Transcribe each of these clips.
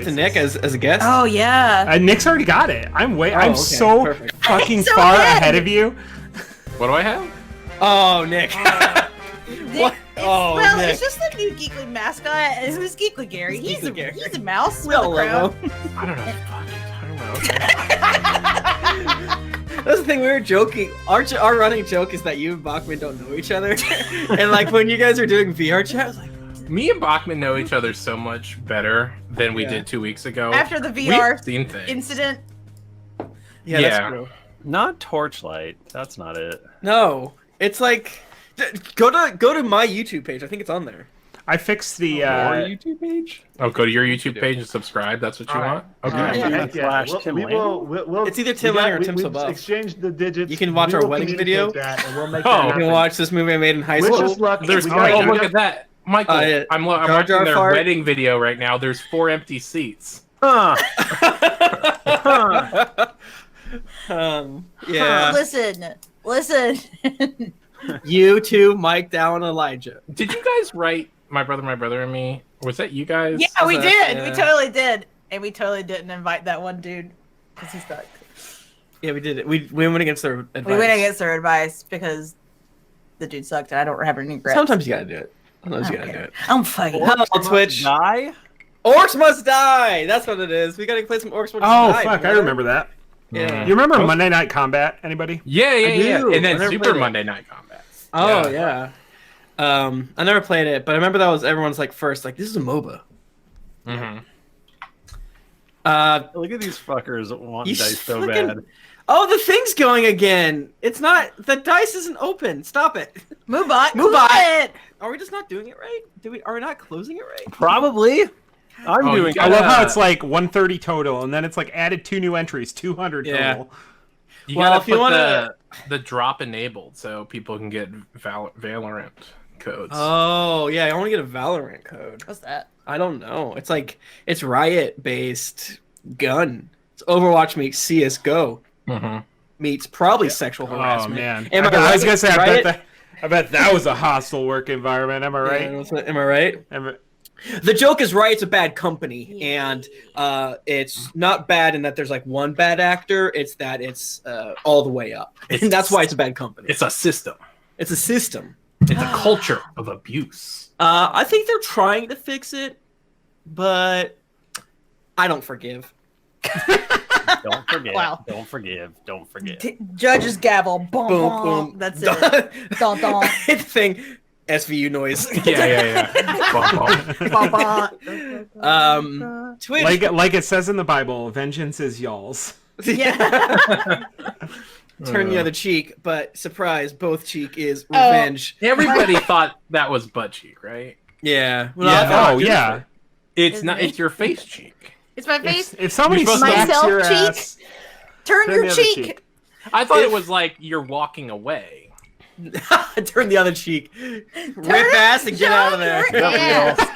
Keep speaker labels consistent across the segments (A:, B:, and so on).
A: it to Nick as a guest?
B: Oh yeah.
C: Nick's already got it. I'm
A: okay,
C: so
A: perfect.
C: fucking
B: So
C: far
B: good.
C: ahead of you.
D: What do I have?
A: Oh, Nick. What? Oh,
B: well,
A: Nick.
B: it's just the new Geekly mascot. It was Geekly Gary.
A: It's Geekly Gary.
B: He's a mouse.
A: We all
B: with a crown.
A: love him.
D: I don't know what the fuck you're talking about.
A: That's the thing, we were joking. Our running joke is that you and Bachmann don't know each other. And like when you guys were doing VR chat, I was like,
D: Me and Bachmann know each other so much better than we
A: Yeah.
D: did 2 weeks ago.
B: After the VR
D: We've seen things.
B: incident.
A: yeah,
D: Yeah.
A: that's true.
E: Not Torchlight. That's not it.
A: No, it's like, go to my YouTube page. I think it's on there.
C: I fixed the.
E: Your YouTube page?
D: Oh, go to your YouTube page and subscribe. That's what you want? Okay.
A: It's either Tim Lanning or Tim
F: We'll
A: Sabuff.
F: exchange the digits.
A: You can watch
F: We
A: our
F: will
A: wedding
F: communicate
A: video.
F: that, and we'll make
D: Oh.
F: that
A: You can
F: happen.
A: watch this movie I made in high
F: Wish
A: school.
F: us luck.
D: There's
F: We
D: oh,
F: got-
D: look at that. Michael,
A: Yeah.
D: I'm
A: Jar
D: watching
A: Jar
D: their
A: fart.
D: wedding video right now. There's 4 empty seats.
E: Huh.
A: Yeah.
B: Listen.
A: You two, Mike, Down, Elijah.
D: Did you guys write My Brother and Me? Was that you guys?
B: Yeah, we
A: that-
B: did.
A: yeah.
B: We totally did. And we totally didn't invite that one dude because he sucked.
A: Yeah, we did it. We went against their advice.
B: We went against their advice because the dude sucked and I don't have any regrets.
A: Sometimes you gotta do it. Sometimes you
B: I don't
A: gotta do
B: care.
A: it.
B: I'm fucking.
A: Hello, Twitch.
E: Die?
A: Orcs must die. That's what it is. We gotta play some Orcs must
C: Oh
A: die.
C: fuck! I
A: brother.
C: remember that.
A: Yeah.
C: You remember
D: Oh.
C: Monday Night Combat? Anybody?
D: Yeah.
A: do.
D: And
A: I
D: then
A: never
D: Super
A: played it.
D: Monday Night Combat.
A: Oh yeah. I never played it, but I remember that was everyone's like first like this is a MOBA.
D: Mm-hmm.
E: Look at these fuckers wanting
A: You
E: dice so
A: fucking-
E: bad.
A: Oh, the thing's going again. It's not. The dice isn't open. Stop it.
B: Moobot.
A: Moobot. Are we just not doing it right? Are we not closing it right?
E: Probably. I'm
D: Oh,
E: doing.
D: you
C: I
D: gotta-
C: love how it's like 130 total, and then it's like added 2 new entries, 200
A: Yeah.
C: total.
D: You
A: Well,
D: gotta
A: if you
D: put
A: wanna-
D: the drop enabled so people can get Valorant codes.
A: Oh yeah, I want to get a Valorant code.
B: What's that?
A: I don't know. It's like it's Riot based gun. It's Overwatch meets CS:GO
D: Mm-hmm.
A: meets probably sexual
C: Oh
A: harassment.
C: man!
A: Am I
C: I was
A: right?
C: gonna say,
A: Riot?
C: I bet that was a hostile work environment. Am I right?
A: Yeah, am I right? The joke is Riot's a bad company, and it's not bad in that there's like one bad actor. It's that it's all the way up, and that's why it's a bad company.
D: It's a system.
A: It's a system.
D: It's a culture of abuse.
A: I think they're trying to fix it, but I don't forgive.
E: Don't forget.
B: Wow.
E: Don't forgive. Don't forget.
B: Judge's gavel. Boom,
A: Boom,
B: boom.
A: boom.
B: That's it. Dun, dun.
A: The thing, SVU noise.
D: Yeah. Bum,
B: Bum, bum.
A: Twitch.
C: Like it says in the Bible, vengeance is y'all's.
B: Yeah.
A: Turn the other cheek, but surprise, both cheek is revenge.
D: Everybody thought that was butt cheek, right?
A: Yeah. Well,
C: Yeah.
A: I thought-
C: Oh yeah.
D: It's
B: Is
D: not.
B: it?
D: It's your face cheek.
B: It's my face.
C: If somebody
D: You're supposed to-
C: smacks
B: Myself
C: your
B: cheek.
C: ass,
B: Turn
C: turn
B: your
C: the other
B: cheek.
D: I thought it was like you're walking away.
A: Turn the other cheek. Rip ass and get out of there.
B: Your ass.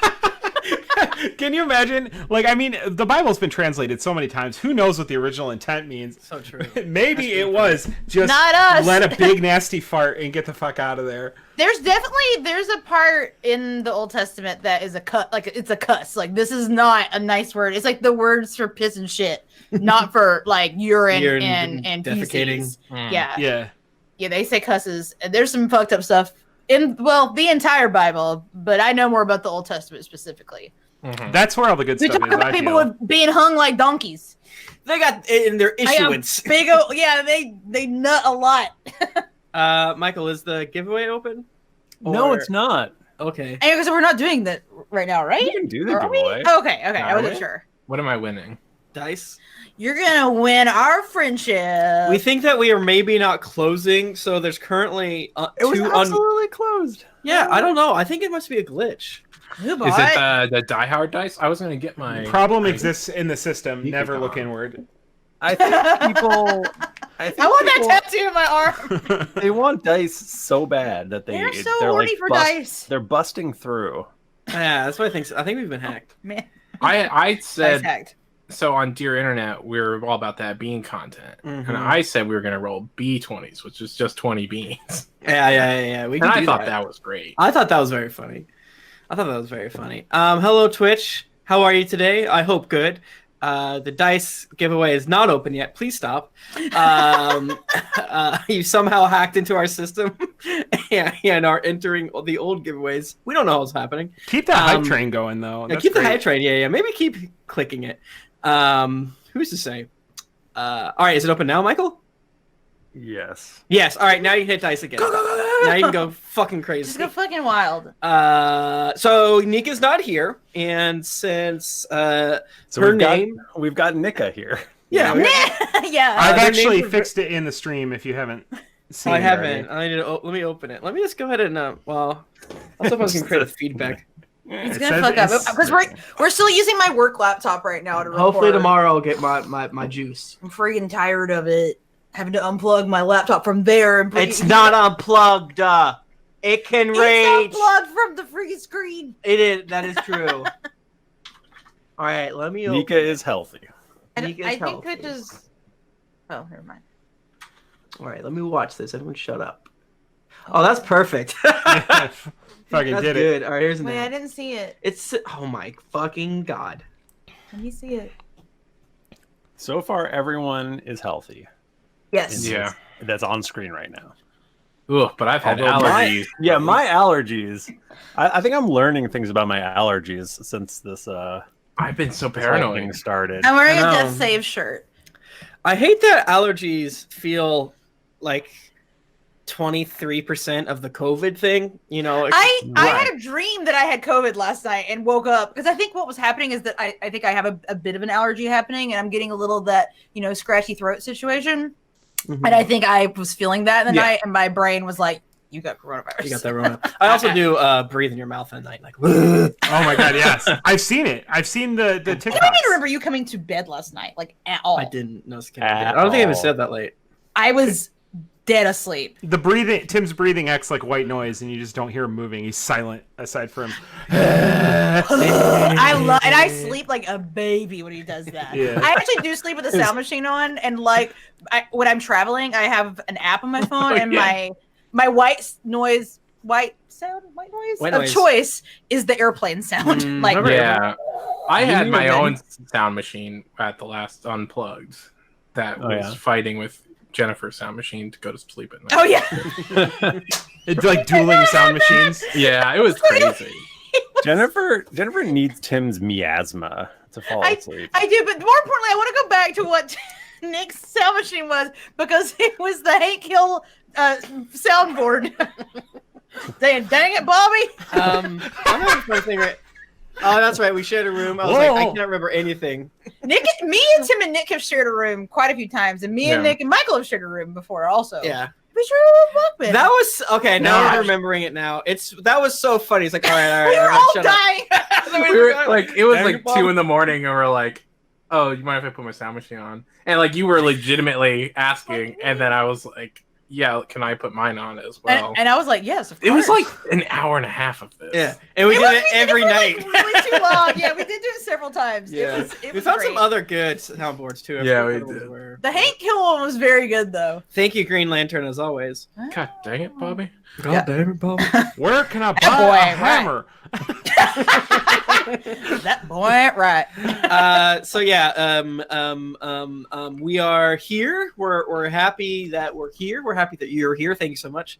C: Can you imagine? Like, I mean, the Bible's been translated so many times. Who knows what the original intent means?
A: So true.
C: Maybe it was just
B: Not us.
C: let a big nasty fart and get the fuck out of there.
B: There's a part in the Old Testament that is a cut, like it's a cuss. Like this is not a nice word. It's like the words for piss and shit, not for like urine and
A: defecating.
B: feces. Yeah.
C: Yeah.
B: They say cusses. And there's some fucked up stuff in the entire Bible, but I know more about the Old Testament specifically.
D: Mm-hmm.
C: That's where all the good
B: We
C: stuff
B: talk
C: is,
B: about
C: I
B: people
C: feel.
B: with being hung like donkeys.
A: They got in their
B: I got
A: issuance.
B: big yeah, they nut a lot.
A: Michael, is the giveaway open?
E: No,
A: Or-
E: it's not.
A: Okay.
B: And because we're not doing that right now, right?
E: You can do the
B: Are we?
E: giveaway.
B: Okay, I
D: Are
B: wasn't
D: we?
B: sure.
D: What am I winning?
A: Dice.
B: You're gonna win our friendship.
A: We think that we are maybe not closing, so there's currently
E: It was
A: two
E: absolutely closed.
A: Yeah, I don't know. I think it must be a glitch.
D: Is it the Die Hard dice? I was gonna get my
C: Problem exists in the system.
D: You
C: Never
D: can
C: look
D: go.
C: inward.
E: I think people. I
B: want that tattoo in my arm.
E: They want dice so bad that
B: They're so
E: they're
B: horny
E: like
B: for dice.
E: They're busting through.
A: Yeah, that's what I think. I think we've been hacked.
B: Man,
D: I
B: dice
D: said
B: hacked.
D: so on Dear Internet. We're all about that bean content,
A: Mhm.
D: and I said we were gonna roll B20s, which is just 20 beans.
A: Yeah. We
D: And
A: can
D: I
A: do
D: thought that was great.
A: I thought that was very funny. Hello, Twitch. How are you today? I hope good. The dice giveaway is not open yet. Please stop. You somehow hacked into our system and are entering the old giveaways. We don't know what's happening.
C: Keep that hype train going, though.
A: Yeah, keep the hype train. Yeah. Maybe keep clicking it. Who's to say? All right, is it open now, Michael?
E: Yes.
A: Yes. All right, now you can hit dice again.
B: Go.
A: Now you can go fucking crazy.
B: Just go fucking wild.
A: So Nika's not here, and since
E: we've got Nika here.
A: Yeah.
B: Yeah.
C: I've
A: their
C: actually
A: names are
C: fixed it in the stream. If you haven't seen,
A: I
C: it
A: haven't.
C: already.
A: Let me open it. Let me just go ahead and well, I suppose I can create a feedback.
B: It's
C: It
B: gonna
C: says
B: fuck up
C: it's-
B: because we're still using my work laptop right now to record.
A: Hopefully tomorrow I'll get my juice.
B: I'm freaking tired of it. Having to unplug my laptop from there and
A: It's not unplugged. It can rage.
B: It's unplugged from the freaking screen.
A: It is. That is true. All right, let me.
E: Nika is healthy.
A: Nika is
B: I think
A: healthy.
B: it just. Oh, never mind.
A: All right, let me watch this. Everyone, shut up. Oh, that's perfect.
C: Fucking
A: That's
C: did
A: good.
C: it.
A: All right, here's an
B: Wait, I
A: ad.
B: didn't see it.
A: It's oh my fucking god.
B: Let me see it.
E: So far, everyone is healthy.
B: Yes.
D: Yeah.
E: That's on screen right now.
D: Ugh, but I've had
E: Although
D: allergies.
E: my allergies. I think I'm learning things about my allergies since this
D: I've been so
E: thing
D: paranoid.
E: started.
B: I'm wearing a
A: I know.
B: Death Save shirt.
A: I hate that allergies feel like 23% of the COVID thing. You know,
B: I
E: Right.
B: had a dream that I had COVID last night and woke up because I think what was happening is that I think I have a bit of an allergy happening and I'm getting a little that scratchy throat situation.
A: Mhm.
B: And I think I was feeling that in the
A: Yeah.
B: night, and my brain was like, "You got coronavirus."
A: You got that wrong. I also do breathe in your mouth at night, like.
C: Oh my god, yes. I've seen it. I've seen the
B: I
C: TikToks.
B: don't even remember you coming to bed last night, like at all.
A: I didn't know.
E: At
A: I don't think I even
E: all.
A: said that late.
B: I was dead asleep.
C: Tim's breathing acts like white noise, and you just don't hear him moving. He's silent aside from.
B: I sleep like a baby when he does that.
C: Yeah.
B: I actually do sleep with the sound machine on, and when I'm traveling, I have an app on my phone, and
A: yeah.
B: my white noise of choice is the airplane sound.
A: remember-
D: Yeah. I had
A: You
D: my
A: and
D: own sound machine at the last Unplugged that was
E: yeah.
D: fighting with Jennifer's sound machine to go to sleep at night.
B: Oh yeah.
C: It's like dueling sound machines.
D: Yeah, it was crazy.
E: Jennifer needs Tim's miasma to fall asleep.
B: I do, but more importantly, I want to go back to what Nick's sound machine was because it was the Hank Hill soundboard. Dang it, Bobby!
A: I'm having a funny thing right. Oh, that's right. We shared a room. I was like, I can't remember anything.
B: Me and Tim and Nick have shared a room quite a few times, and me and
D: Yeah.
B: Nick and Michael have shared a room before also.
A: Yeah.
B: We shared a room with Bachmann.
A: That was okay. Now
D: Gosh.
A: I'm remembering it. Now that was so funny. It's like, all right.
B: we were all
A: shut up.
B: dying.
D: We were like, it was
A: Dang
D: like
A: it, Bob.
D: 2 a.m, and we're like, "Oh, you mind if I put my sound machine on?" And like, you were legitimately asking, and then I was like, "Yeah, can I put mine on as well?"
B: And I was like, yes, of course.
D: it was like an hour and a half of this.
A: Yeah, and we did it every night.
B: Like, really too long. Yeah, we did do it several times.
A: Yeah,
B: It
A: we
B: was
A: found
B: great.
A: some other good soundboards too. I
D: Yeah,
A: forgot
D: we
A: what those
D: did.
A: were.
B: The Hank Hill one was very good though.
A: Thank you, Green Lantern, as always.
D: God dang it, Bobby.
A: God damn it, Bob.
C: Where can I buy
B: That boy,
C: a
B: right.
C: hammer?
B: That boy ain't right.
A: So yeah, we are here. We're happy that we're here. We're happy that you're here. Thank you so much.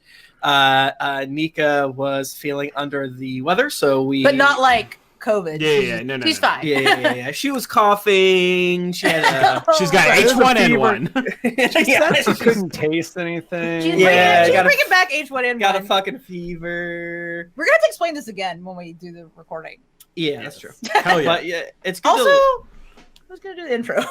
A: Nika was feeling under the weather, so we.
B: But not like COVID.
C: Yeah, no.
B: She's fine.
A: Yeah. She was coughing. She had.
C: She's got
E: Right,
C: H1N1.
E: She said she couldn't taste anything.
B: She's
A: Yeah,
B: bringing,
A: gotta-
B: she's bringing back H1N1.
A: got a fucking fever.
B: We're gonna have to explain this again when we do the recording.
A: Yeah, that's true.
C: Hell yeah.
A: But yeah, it's good.
B: Also, who's gonna do the intro?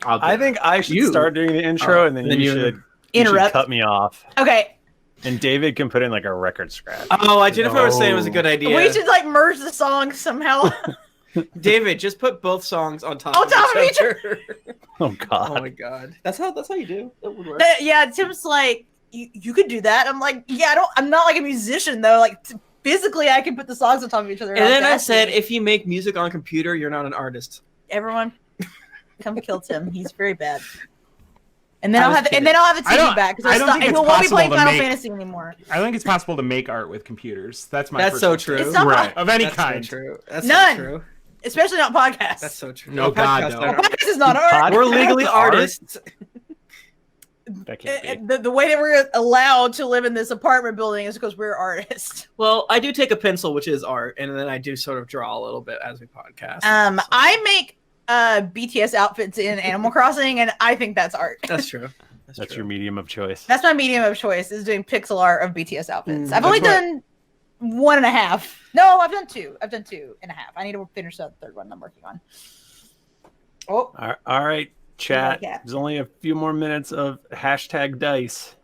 D: I'll do
E: I
D: it.
E: think I should
A: You.
E: start doing the intro, and then
A: then
E: you
A: you-
E: should
B: Interrupt.
E: cut me off,
B: Okay,
E: and David can put in like a record scratch.
A: Oh, Jennifer was saying it was a good idea.
B: we should like merge the songs somehow.
A: David, just put both songs on top
B: On top of
A: each
B: each
A: other.
E: Oh
A: Oh
E: God!
A: my god, that's how you do. That would work.
B: Yeah, Tim's like, you could do that. I'm like, yeah, I'm not like a musician though. Like physically, I can put the songs on top of each other.
A: And then I
B: Audacity.
A: said, if you make music on a computer, you're not an artist.
B: everyone, come kill Tim. He's very bad. And then
A: I
B: I'll
A: was
B: have the
A: kidding.
B: TV back because
C: I don't think
B: he
C: it's
B: won't be
C: possible
B: playing
C: to
B: Final
C: make-
B: Fantasy anymore.
C: I think it's possible to make art with computers. That's my
A: That's so
C: personal
A: true.
B: It's not
D: Right.
C: of any
A: That's
C: kind.
A: So true. That's
B: None.
A: So true.
B: especially not podcasts.
A: That's so true.
C: No, God,
A: podcasts
C: no.
A: aren't-
B: Podcast is not art.
A: We're legally
E: Art?
A: artists.
E: That can't be.
B: The way that we're allowed to live in this apartment building is because we're artists.
A: Well, I do take a pencil, which is art, and then I do sort of draw a little bit as we podcast. So-
B: I make BTS outfits in Animal Crossing, and I think that's art.
A: That's true.
E: That's
A: true.
E: your medium of choice.
B: That's my medium of choice, is doing pixel art of BTS outfits.
A: Mm,
B: I've only
A: that's
B: done 1.5. No, I've done 2. I've done 2.5. I need to finish the third one I'm working on. Oh,
E: All right, chat.
B: Yeah.
E: There's only a few more minutes of hashtag dice.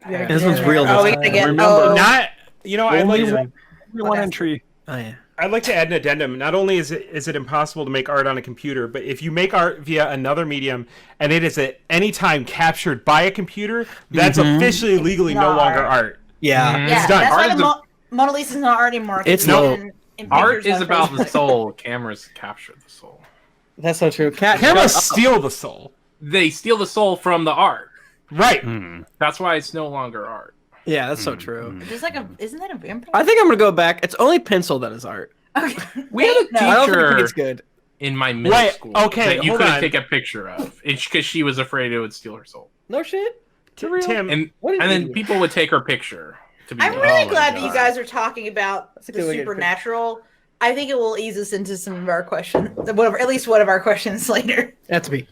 A: This one's real.
B: Oh, we
A: this
B: gotta
A: time.
B: get.
E: Remember,
B: Oh,
C: Not, you know, I'd
E: Only
C: like,
E: one, one entry.
A: Oh yeah.
C: I'd like to add an addendum. Not only is it impossible to make art on a computer, but if you make art via another medium and it is at any time captured by a computer, that's officially legally no
B: Not
C: longer
B: art.
C: art.
A: Yeah.
D: Mhm.
B: yeah,
C: It's done.
B: that's
D: Art
B: why
D: is
B: the Mona Lisa's not art anymore.
A: It's
B: not.
A: no-
D: Art is about the soul. Cameras capture the soul.
A: That's so true.
C: Cameras steal the soul.
D: They steal the soul from the art.
C: Right.
D: That's why it's no longer art.
A: Yeah, that's so true.
B: Just like isn't that a vampire?
A: I think I'm gonna go back. It's only pencil that is art.
B: Okay.
D: We had a
B: No.
A: I don't
D: teacher
A: think it's good.
D: in my middle
C: Right,
D: school
C: okay,
D: that you
C: hold
D: couldn't
C: on.
D: take a picture of. It's because she was afraid it would steal her soul.
A: No shit.
C: Tim,
D: And
A: What did
D: and
A: you
D: then
A: do?
D: people would take her picture. To be
B: I'm
D: like,
B: really
D: "Oh my
B: glad that you
D: God."
B: guys are talking about
A: a
B: the
A: good way to get a
B: supernatural. I think it will ease us into some of our questions, at least one of our questions later.
A: That's me.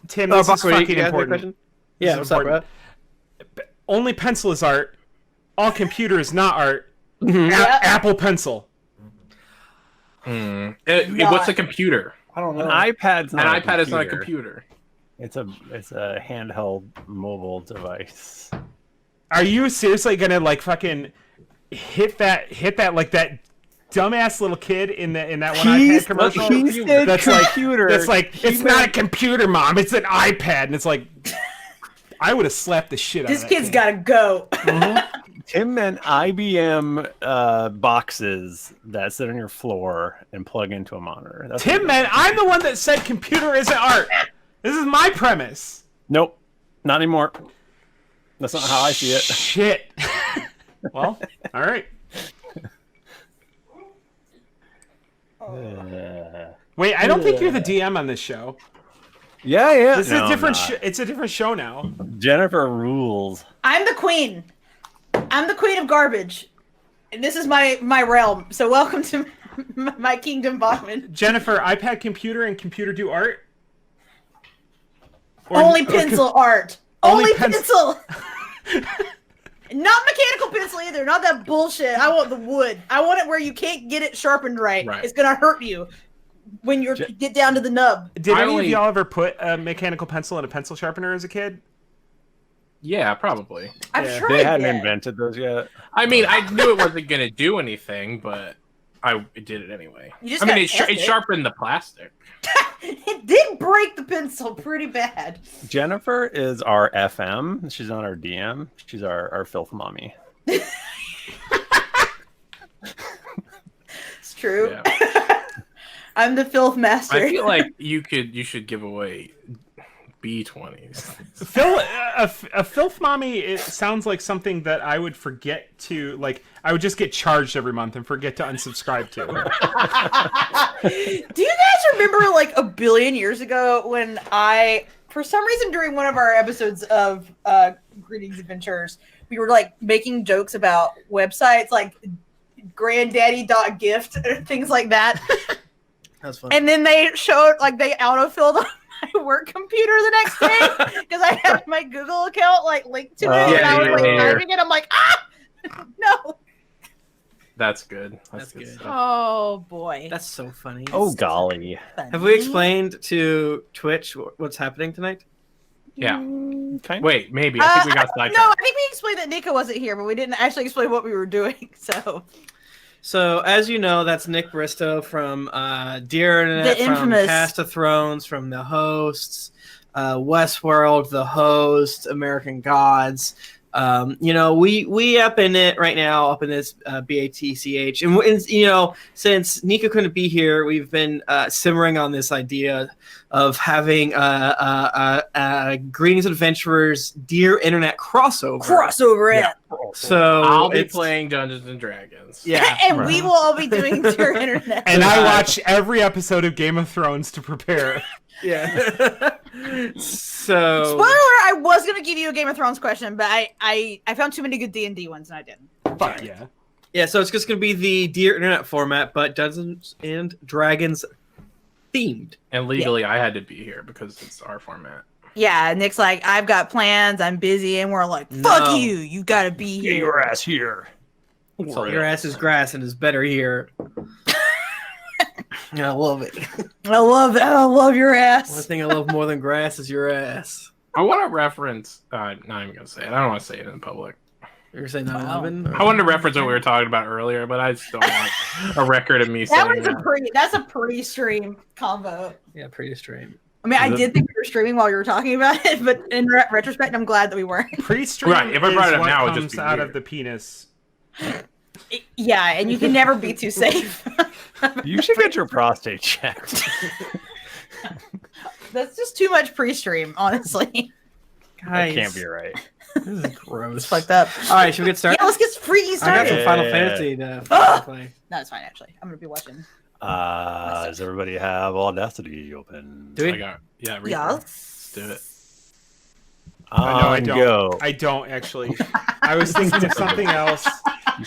C: Tim,
A: Oh,
C: this is
A: Buckley, you
C: fucking
A: got a
C: important.
A: question?
C: This
A: Yeah,
C: is
A: what's up, bro?
C: important. Only pencil is art. All computer is not art.
A: Mhm.
B: Yep.
C: Apple Pencil.
D: What's a computer?
A: I don't
E: An
A: know.
E: iPad's
D: An
E: not
D: iPad is not a computer.
E: It's a handheld mobile device.
C: Are you seriously gonna like fucking hit that like that dumbass little kid in that one iPad commercial?
E: He said
C: That's
E: computer.
C: like it's not a computer, mom. It's an iPad, and it's like I would have slapped the shit out
B: This
C: of that
B: kid's
C: kid.
B: got to go.
E: Tim meant IBM boxes that sit on your floor and plug into a monitor. That's
C: Tim,
E: what-
C: man, I'm the one that said computer isn't art. This is my premise.
E: Nope, not anymore. That's not how I see it.
C: Shit. Well, all right. Wait, I don't think you're the DM on this show.
E: Yeah.
C: This is
E: No,
C: a different.
E: I'm not.
C: It's a different show now.
E: Jennifer rules.
B: I'm the queen. I'm the queen of garbage. And this is my realm. So welcome to my kingdom, Bachmann.
C: Jennifer, iPad computer and computer do art. Or-
B: Only
C: or
B: pencil art.
C: Only
B: Only
C: pencil.
B: pencil. Not mechanical pencil either. Not that bullshit. I want the wood. I want it where you can't get it sharpened right.
D: Right.
B: It's gonna hurt you when you get down to the nub.
C: Did
D: I
C: any of
D: only-
C: y'all ever put a mechanical pencil in a pencil sharpener as a kid?
D: Yeah, probably.
B: I've
C: Yeah.
B: tried
E: They hadn't
B: that.
E: invented those yet.
D: I mean, I knew it wasn't going to do anything, but I did it anyway.
B: You just
D: I mean,
B: gotta
D: it
B: test it.
D: sharpened the plastic.
B: It did break the pencil pretty bad.
E: Jennifer is our FM. She's not our DM. She's our filth mommy.
B: It's true.
D: Yeah.
B: I'm the filth master.
D: I feel like you should give away B20s.
C: Phil, a filth mommy. It sounds like something that I would forget to like. I would just get charged every month and forget to unsubscribe to.
B: Do you guys remember like a billion years ago when for some reason during one of our episodes of Greetings Adventures, we were like making jokes about websites like granddaddy.gift or things like that.
A: That's fun.
B: And then they showed like they autofilled on my work computer the next day because I had my Google account like linked to it.
E: Oh,
B: And I was like
D: yeah.
B: typing it. I'm like, no.
D: That's good.
A: That's good.
D: stuff.
B: Oh boy.
A: That's so funny.
E: Oh golly.
A: Have we explained to Twitch what's happening tonight?
D: Yeah.
E: Kind
D: Wait, maybe. I think we got sidetracked.
B: No, I think we explained that Nika wasn't here, but we didn't actually explain what we were doing.
A: So, as you know, that's Nick Bristow from Dear Internet,
B: The
A: from
B: infamous-
A: Cast of Thrones, from The Hosts, Westworld, The Host, American Gods. We up in it right now, up in this BATCH. And since Nika couldn't be here, we've been simmering on this idea of having Greetings Adventurers Dear Internet crossover.
B: Crossover it.
A: So
D: I'll be
A: it's-
D: playing Dungeons and Dragons.
A: Yeah.
B: And we will all be doing your internet.
C: And I watch every episode of Game of Thrones to prepare.
A: Yeah. So
B: Spoiler alert, I was gonna give you a Game of Thrones question, but I found too many good D&D ones and I didn't.
C: Fuck yeah.
A: yeah, so it's just gonna be the Dear Internet format, but Dungeons and Dragons themed.
D: And legally, I had to be here because it's our format.
B: Yeah, Nick's like, I've got plans, I'm busy, and we're like, fuck
A: No.
B: you gotta be
E: Get
B: here.
E: your ass here.
A: So your ass is grass and is better here. I love it.
B: I love that. I love your
A: One
B: ass.
A: thing I love more than grass is your ass.
D: I want to reference. Not even gonna say it. I don't want to say it in public.
A: You're saying 9/11?
D: I wanted to reference what we were talking about earlier, but I just don't want a record of me
B: That
D: saying
B: was that's a pre-stream combo.
A: Yeah, pretty stream.
B: I mean, I
E: Is it-
B: did think we were streaming while you were talking about it, but in retrospect, I'm glad that we weren't.
C: Pre-stream
D: Right, if I brought
C: is
D: it up
C: what
D: now, it'd
C: comes
D: just be
C: out
D: weird.
C: of the penis.
B: Yeah, and you can never be too safe.
E: You should get your prostate checked.
B: That's just too much pre-stream, honestly.
E: That
A: Guys,
E: can't be right.
A: this is gross.
B: It's fucked up.
A: All right, should we get started?
B: Yeah, let's get freaking
A: I got
B: started.
A: some Final
E: Yeah.
A: Fantasy to
B: Ah!
A: play.
B: No, it's fine actually. I'm gonna be watching.
E: Does everybody have Audacity open?
A: Do we?
D: I got, yeah, read
B: Yeah.
D: Let's do it.
C: No, I
E: On
C: don't.
E: go.
C: I don't actually. I was thinking of something else.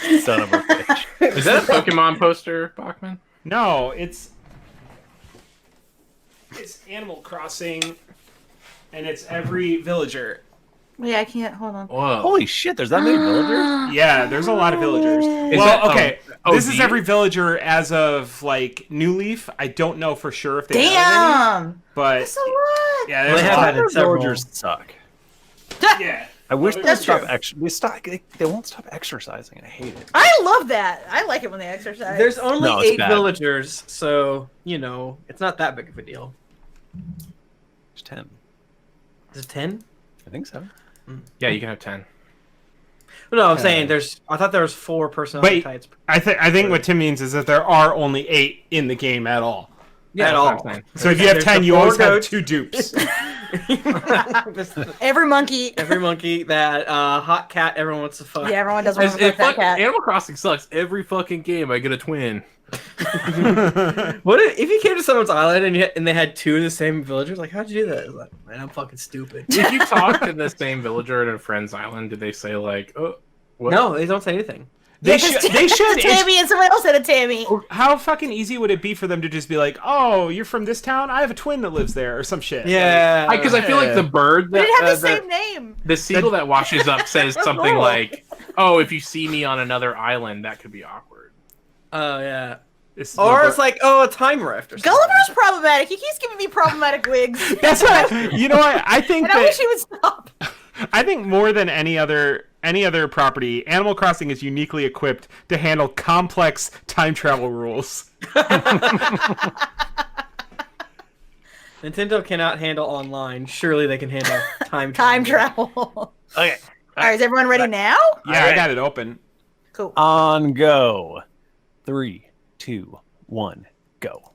E: You son of a bitch.
D: Is that a Pokemon poster, Bachmann?
C: No, it's Animal Crossing, and it's every villager.
B: Wait, I can't. Hold on.
D: Whoa.
E: Holy shit, there's that many villagers?
C: Yeah, there's a lot of villagers.
D: Is
C: Well,
D: that,
C: okay,
D: oh,
C: this is
D: do you-
C: every villager as of like New Leaf. I don't know for sure if they have any,
B: Damn.
C: but
B: That's a lot.
C: yeah,
A: Well,
C: there's
A: they
C: a
A: have
C: lot.
A: had it several.
E: Villagers suck.
C: Yeah,
E: I wish they would
B: That's
E: stop.
B: true.
E: They won't stop exercising. I hate it.
B: I love that. I like it when they exercise.
A: There's only
E: No, it's
A: 8
E: bad.
A: villagers, so, you know, it's not that big of a deal.
E: There's 10.
A: Is it 10?
E: I think so.
D: Yeah, you can have 10.
A: No, I'm saying I thought there was 4 personality
C: Wait.
A: types.
C: I think what Tim means is that there are only 8 in the game at all.
A: Yeah, at
D: that's what
A: all.
D: I'm saying.
C: So if you have
A: There's
C: 10,
A: the
C: you
A: four
C: always have
A: goats.
C: 2 dupes.
B: Every monkey.
A: Every monkey, that hot cat everyone wants to fuck.
B: Yeah, everyone does want to fuck that cat.
D: Animal Crossing sucks. Every fucking game, I get a twin.
A: What if you came to someone's island and they had 2 of the same villagers? Like, how'd you do that? It's like, man, I'm fucking stupid.
D: If you talk to the same villager at a friend's island, did they say like, "Oh, what?"
A: No, they don't say anything.
C: They should. They should.
B: A Tammy and someone else had a Tammy.
C: How fucking easy would it be for them to just be like, "Oh, you're from this town? I have a twin that lives there," or some shit?
A: Yeah.
D: Because I feel like the bird
B: They
D: that
B: didn't have the
D: the
B: same name.
D: the seagull that washes up says something
B: cool.
D: like, "Oh, if you see me on another island, that could be awkward."
A: Oh, yeah.
C: This is
A: Or
C: the-
A: it's like, oh, a time rift or something.
B: Gulliver's problematic. He keeps giving me problematic wigs.
C: That's what. You know what? I think
B: And I
C: that.
B: wish he would stop.
C: I think more than any other property, Animal Crossing is uniquely equipped to handle complex time travel rules.
A: Nintendo cannot handle online. Surely they can handle time
B: Time travel.
E: Okay.
B: All right, is everyone ready now?
C: Yeah, I
E: Alright.
C: got it open.
B: Cool.
E: On go. 3, 2, 1, go.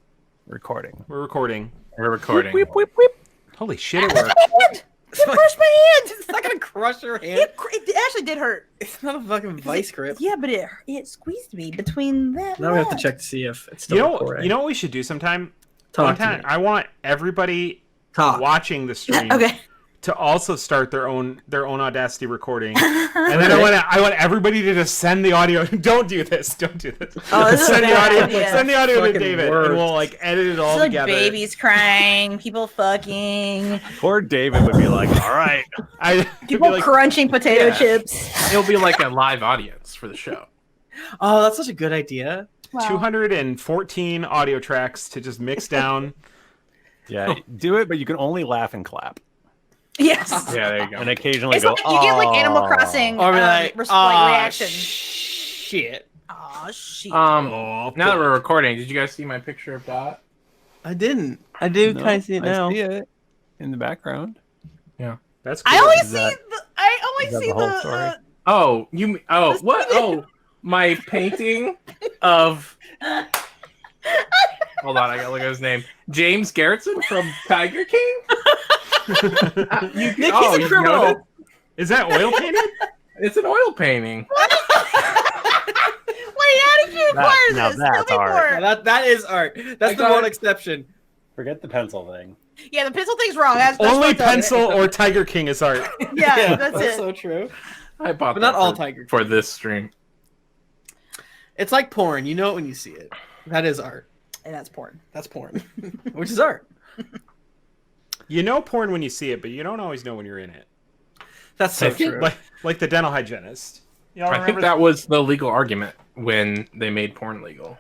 E: Recording.
C: We're recording.
D: We're recording.
E: Whip, whip, whip.
C: Holy shit, it worked.
B: It crushed my hand.
A: It's not gonna crush your hand.
B: It actually did hurt.
A: It's not a fucking vice grip.
B: Yeah, but it squeezed me between that.
A: Now
B: and
A: we have to
B: that.
A: check to see if it's still
C: You know
A: recording.
C: what we should do sometime?
A: Talk
C: One
A: to
C: time,
A: me.
C: I want everybody
A: Talk.
C: watching the stream
B: Okay.
C: to also start their own Audacity recording, and then I want everybody to just send the audio. Don't do this. Don't do this.
B: Oh, this is a
C: send the
B: bad
C: audio.
B: idea.
C: Send the audio to
A: Fucking
C: David,
A: works.
C: and we'll like edit it all
B: It's like
C: together.
B: babies crying, people fucking,
E: Poor David would be like, all right.
C: I
B: people
C: be like,
B: crunching potato
A: Yeah.
B: chips.
D: It'll be like a live audience for the show.
A: Oh, that's such a good idea.
B: Wow.
C: 214 audio tracks to just mix down.
E: Yeah, do it, but you can only laugh and clap.
B: Yes.
D: Yeah, there you go.
E: And occasionally
B: It's
E: go,
B: like you get like Animal
E: "Aw."
B: Crossing
A: Or be like,
B: reaction.
A: shit.
B: Aw, shit.
C: Oh,
D: Now that we're recording, did you guys see my picture of Dot?
A: I didn't. I do
E: No,
A: kind of see it now.
E: I see it in the background.
C: that's cool.
B: I only
E: Is
B: see
E: that-
B: the. I only
E: is that
B: see
E: the whole
B: the.
E: story?
D: Oh, you? Oh, what? Oh, my painting of. Hold on, I gotta look at his name. James Garretson from Tiger King.
A: Nick, he's a criminal.
D: noticed?
C: Is that oil painted?
D: It's an oil painting.
B: Wait, how did you acquire
E: now
B: this?
E: that's
B: Tell me
E: art.
B: more.
A: That is art. That's the one exception.
E: Forget the pencil thing.
B: Yeah, the pencil thing's wrong. That's
C: Only
B: what's on it.
C: pencil or Tiger King is art.
B: Yeah, that's it.
A: so true.
D: I bought
A: But
D: that
A: not all
D: for-
A: Tiger
D: for this stream.
A: It's like porn. You know it when you see it. That is art.
B: And that's porn.
A: That's porn, which is art.
C: You know porn when you see it, but you don't always know when you're in it.
A: That's so
D: I think,
A: true.
C: Like the dental hygienist. Y'all
D: I think
C: remember
D: that was the legal argument when they made porn legal.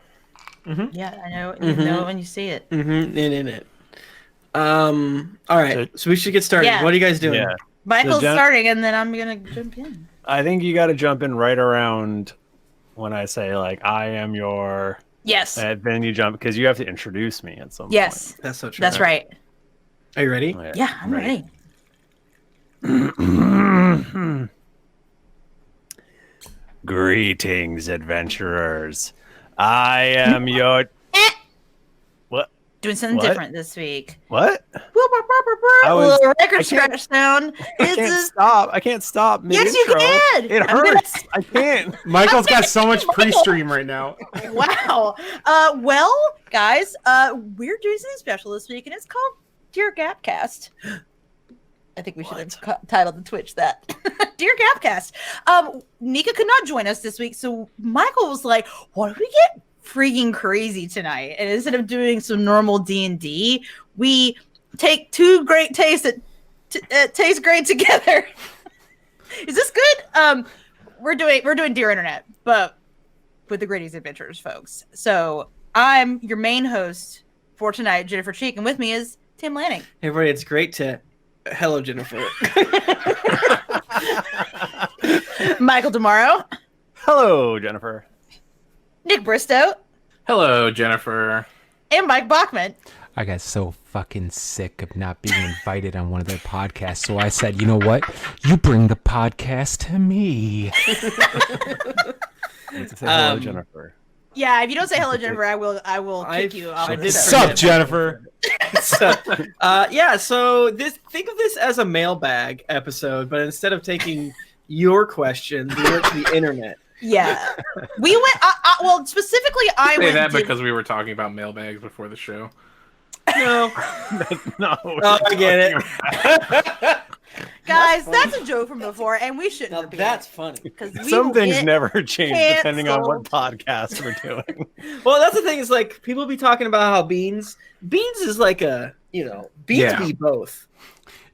B: Yeah, I know. You know it when you see it.
A: In it. All right. So we should get started.
B: Yeah.
A: What are you guys doing?
E: Yeah.
B: Michael's
E: Jen-
B: starting, and then I'm gonna jump in.
E: I think you got to jump in right around when I say like I am your.
B: Yes.
E: And then you jump because you have to introduce me at some
B: Yes.
A: That's so true.
B: That's right.
A: Are you ready?
E: point.
B: Yeah, I'm ready.
E: Greetings, adventurers. I am your. What?
B: Doing something
E: What?
B: different this week.
E: What?
B: A
E: I was-
B: little
E: I
B: record
E: can't-
B: scratch sound.
E: I
B: This
E: can't
B: is
E: stop. I can't stop.
B: Yes, you
E: mid-intro.
B: can.
E: It
B: I'm gonna-
E: hurts. I can't.
C: Michael's got so much pre-stream right now.
B: wow. Well, guys, we're doing something special this week, and it's called Dear Gapcast. I think we should have titled the Twitch that. Dear Gapcast. Nika could not join us this week, so Michael was like, "What if we get freaking crazy tonight?" And instead of doing some normal D&D, we take two great tastes that taste great together. Is this good? We're doing Dear Internet, but with the Greatest Adventures, folks. So I'm your main host for tonight, Jennifer Cheek, and with me is Tim Lanning.
A: Hey, everybody, it's great to. Hello, Jennifer.
B: Michael DiMauro,
E: Hello, Jennifer.
B: Nick Bristow,
D: Hello, Jennifer.
B: and Mike Bachmann.
F: I got so fucking sick of not being invited on one of their podcasts, so I said, you know what? You bring the podcast to me.
E: Need to say hello, Jennifer.
B: Yeah, if you don't say hello, Jennifer, I will kick you off.
A: I
B: the
A: did
B: show.
C: Sup, Jennifer?
A: so, so think of this as a mailbag episode, but instead of taking your questions, we went to the internet.
B: Yeah, we went. Well, specifically, I
D: Say
B: went.
D: that
B: to-
D: because we were talking about mailbags before the show.
A: No,
E: No.
A: oh, I get it.
B: guys, that's a joke from before, and we shouldn't.
A: Now
B: repeat
A: that's
B: it,
A: funny.
B: 'cause we
E: Some
B: will
E: things
B: get-
E: never change depending on what
B: canceled.
E: podcast we're doing.
A: Well, that's the thing is like people be talking about how beans is like a beans
D: Yeah.
A: be both.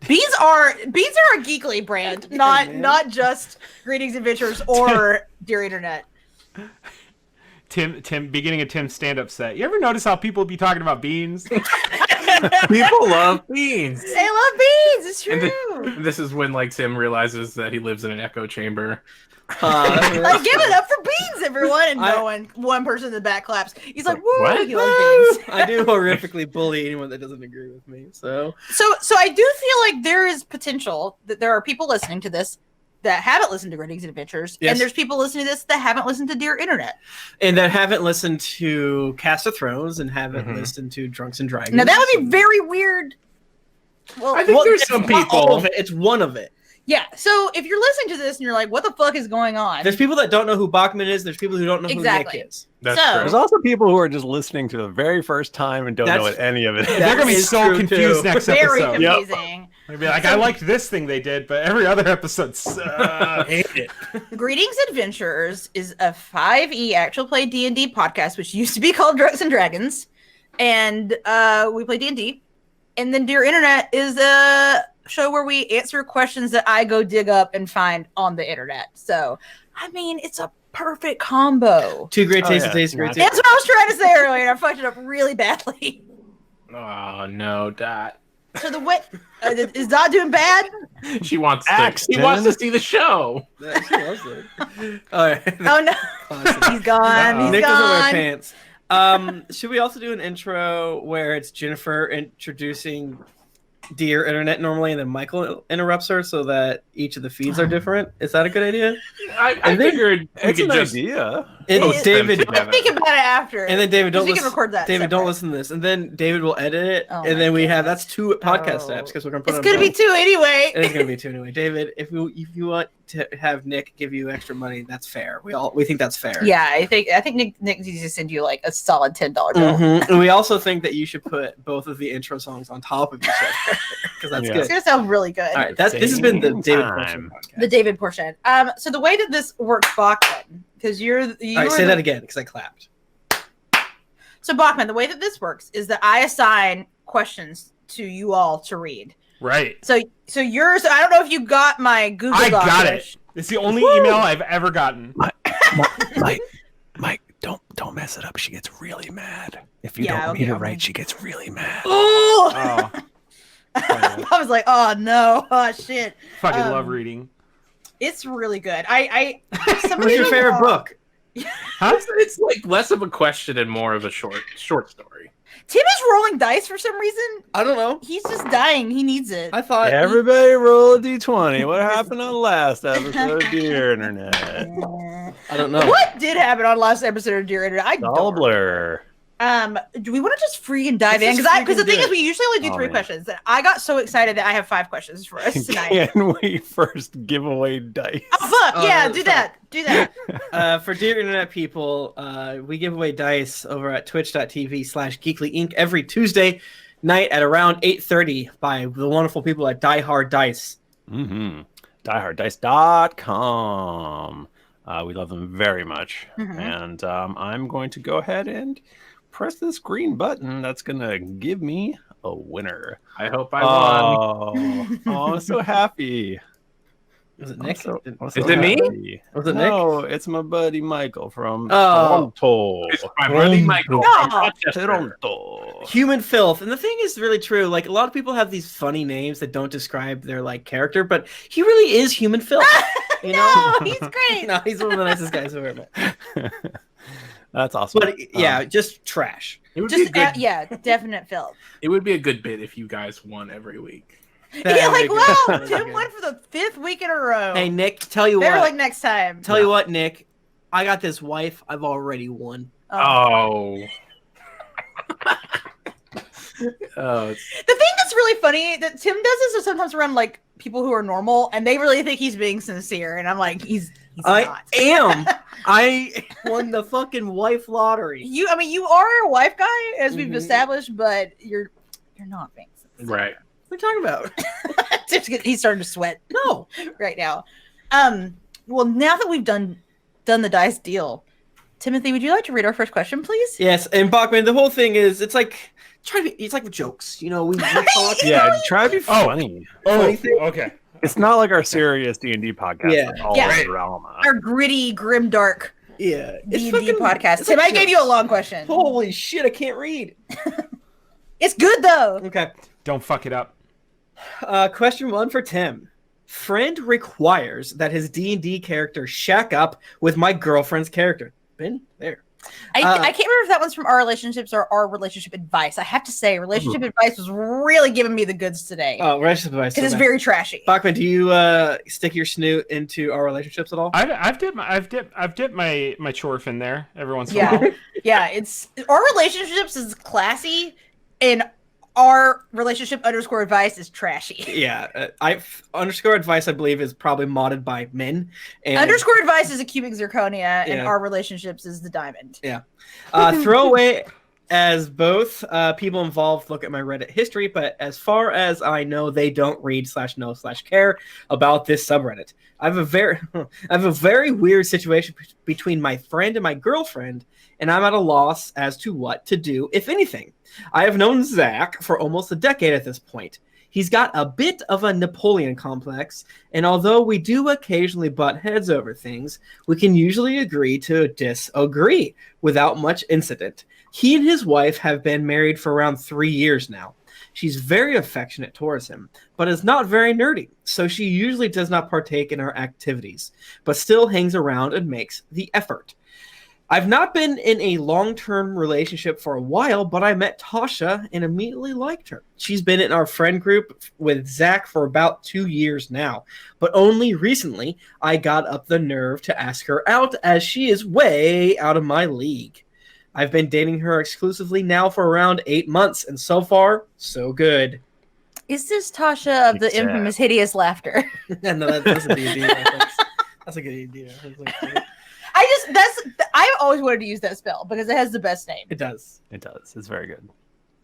B: Beans are a Geekly brand,
A: man.
B: not just Greetings Adventures or Dear Internet.
C: Tim, beginning of Tim's stand-up set. You ever notice how people be talking about beans?
D: People love beans.
B: They love beans. It's
D: And
B: true.
D: This is when like Tim realizes that he lives in an echo chamber.
B: Like, give it up for beans, everyone, and
A: I-
B: one person in the back claps. He's like, "Woo,
D: What?
B: he loves beans."
A: I do horrifically bully anyone that doesn't agree with me. So
B: So I do feel like there is potential that there are people listening to this that haven't listened to Greetings and Adventures,
A: Yes.
B: and there's people listening to this that haven't listened to Dear Internet.
A: and that haven't listened to Cast of Thrones and haven't
D: Mhm.
A: listened to Drunks and Dragons.
B: Now that would be very weird. Well,
D: I think there's
A: it's
D: some
A: not all
D: people.
A: of it, it's one of it.
B: yeah. So if you're listening to this and you're like, "What the fuck is going on?"
A: There's people that don't know who Bachmann is. There's people who don't know
B: Exactly.
A: who Nick is.
D: That's
B: So-
D: true.
E: There's also people who are just listening to the very first time and don't know
A: That's-
E: what any of it is.
C: They're gonna be
A: is
C: so
A: true,
C: confused
A: too.
C: next
B: very
C: episode.
E: Yep.
B: confusing.
C: They'll be like, I liked this thing they did, but every other episode sucked.
A: Hate it.
B: Greetings Adventurers is a 5e actual play D&D podcast, which used to be called Drunks and Dragons, and we play D&D. And then Dear Internet is a show where we answer questions that I go dig up and find on the internet. So, I mean, it's a perfect combo.
A: Two great
E: Oh,
A: tastes
E: yeah.
A: of taste, great taste.
B: That's what I was trying to say earlier, and I fucked it up really badly.
D: Oh no, Dot.
B: So the way is Dot doing bad?
D: She wants to.
E: Axton.
D: She wants to see the show.
A: She loves it. All right.
B: Oh no,
A: Awesome.
B: he's gone. He's
A: Nick doesn't wear
B: gone.
A: pants. Should we also do an intro where it's Jennifer introducing Dear Internet normally, and then Michael interrupts her so that each of the feeds are different? Is that a good idea?
D: I
A: And then-
D: figured we
E: It's
D: could
E: an
D: just.
E: idea.
D: post them
A: David-
D: together.
B: Think about it after.
A: And then David, don't
B: we can
A: listen.
B: record that.
A: David, don't
B: separate.
A: listen to this. And then David will edit it,
B: Oh
A: and
B: my
A: then we have
B: goodness.
A: that's 2 podcast
B: Oh.
A: steps because we're gonna put.
B: It's
A: on
B: gonna be
A: both.
B: 2 anyway.
A: It is gonna be 2 anyway. David, if you want to have Nick give you extra money, that's fair. We think that's fair.
B: Yeah, I think Nick needs to send you like a solid $10 bill.
A: Mhm. And we also think that you should put both of the intro songs on top of each other because that's
E: Yeah.
B: It's
A: good.
B: gonna sound really good.
A: All right, this has been the
E: Same
A: David
E: time.
A: portion podcast.
B: The David portion. So the way that this works, Bachmann, because you
A: All right,
B: were
A: say
B: the-
A: that again because I clapped.
B: So Bachmann, the way that this works is that I assign questions to you all to read.
C: Right.
B: So yours. I don't know if you got my Google
C: I
B: Doc.
C: got
B: Rich.
C: it. It's the only email I've ever gotten.
E: Mike, don't mess it up. She gets really mad. If you
B: Yeah,
E: don't
B: okay,
E: read it
B: I'll
E: right,
B: make-
E: she gets really mad.
B: Oh!
C: Oh,
B: I was like, oh no, oh shit.
C: fucking
B: Um,
C: love reading.
B: It's really good. I some
A: What's your
B: people
A: favorite
B: are-
A: book?
C: Huh?
D: It's like less of a question and more of a short story.
B: Tim is rolling dice for some reason.
A: I don't know.
B: He's just dying. He needs it.
A: I thought
E: Everybody roll a d20. What happened on the last episode of Dear Internet?
A: I don't know.
B: What did happen on last episode of Dear Internet? I
E: All
B: don't.
E: blur.
B: Do we want to just freaking dive in?
A: Let's
B: Because
A: just
B: the
A: freaking
B: thing
A: do
B: is,
A: it.
B: we usually only do
E: Oh,
B: 3
E: man.
B: questions. That I got so excited that I have 5 questions for us tonight.
E: Can we first give away dice?
B: Oh fuck
A: Oh,
B: yeah,
A: no,
B: do
A: sorry.
B: that. Do that.
A: For Dear Internet people, we give away dice over at twitch.tv/GeeklyInc every Tuesday night at around 8:30 by the wonderful people at Die Hard Dice.
E: Mm-hmm. DieHardDice.com. We love them very much.
B: Mhm.
E: And I'm going to go ahead and press this green button that's going to give me a winner.
D: I hope I won.
E: I'm so happy.
A: Was it
E: I'm
A: Nick?
E: so
D: Is it me?
E: happy.
A: Was it Nick?
E: No, it's my buddy Michael from
A: Oh.
E: Toronto.
D: It's my buddy Michael from
B: Oh.
D: Rochester.
E: Toronto.
A: Human filth, and the thing is really true. Like a lot of people have these funny names that don't describe their like character, but he really is human filth. You know?
B: No, he's great.
A: No, he's one of the nicest guys I've ever met.
E: That's awesome.
A: But yeah, just trash.
D: It would,
B: Just
D: be a good,
B: yeah, definite filth.
D: it would be a good bit if you guys won every week.
B: Yeah, like wow,
A: That'd be
B: Tim
A: good.
B: won for the 5th week in a row.
A: Hey Nick, tell you
B: Better
A: what.
B: like next time.
A: Tell you what, Nick. I got this wife. I've already won.
D: Oh. Oh,
B: The thing that's really funny that Tim does this sometimes around like people who are normal and they really think he's being sincere, and I'm like, he's
A: I
B: not.
A: am. I won the fucking wife lottery.
B: You are a wife guy, as we've
A: Mhm.
B: established, but you're not being sincere.
D: right.
A: What are you talking about?
B: He's starting to sweat
A: No.
B: right now. Well, now that we've done the dice deal, Timothy, would you like to read our first question, please?
A: Yes, and Bachmann, the whole thing is it's like it's like with jokes. You know, we talk.
E: Yeah, try to be funny.
A: Funny thing.
C: Okay.
E: It's not like our serious D&D podcast.
A: Yeah.
E: That's all
B: Yeah.
E: drama.
B: Our gritty, grim, dark
A: Yeah.
B: D&D
A: fucking-
B: podcast.
A: it's
B: Tim,
A: like
B: I gave you a
A: jokes.
B: long question.
A: Holy shit, I can't read.
B: It's good though.
A: Okay.
C: Don't fuck it up.
A: Question 1 for Tim. Friend requires that his D&D character shack up with my girlfriend's character. Been there.
B: I can't remember if that one's from our relationships or our relationship advice. I have to say, relationship advice was really giving me the goods today
A: Oh, relationship advice.
B: because it's very trashy.
A: Bachmann, do you stick your snoot into our relationships at all?
C: I've dipped my chorf in there every once in a while.
B: Yeah, yeah. It's our relationships is classy, and our relationship _ advice is trashy.
A: Yeah, underscore advice I believe is probably modded by men. And
B: Underscore advice is a cubic zirconia, and
A: Yeah.
B: our relationships is the diamond.
A: throw away as both people involved look at my Reddit history, but as far as I know, they don't read /know/care about this subreddit. I have a very weird situation between my friend and my girlfriend, and I'm at a loss as to what to do, if anything. I have known Zach for almost a decade at this point. He's got a bit of a Napoleon complex, and although we do occasionally butt heads over things, we can usually agree to disagree without much incident. He and his wife have been married for around 3 years now. She's very affectionate towards him, but is not very nerdy, so she usually does not partake in our activities, but still hangs around and makes the effort. I've not been in a long-term relationship for a while, but I met Tasha and immediately liked her. She's been in our friend group with Zach for about 2 years now, but only recently I got up the nerve to ask her out as she is way out of my league. I've been dating her exclusively now for around 8 months, and so far, so good.
B: Is this Tasha of the infamous hideous laughter?
A: No, that's a D&D reference. That's a good idea.
B: I always wanted to use that spell because it has the best name.
A: It does.
E: It does. It's very good.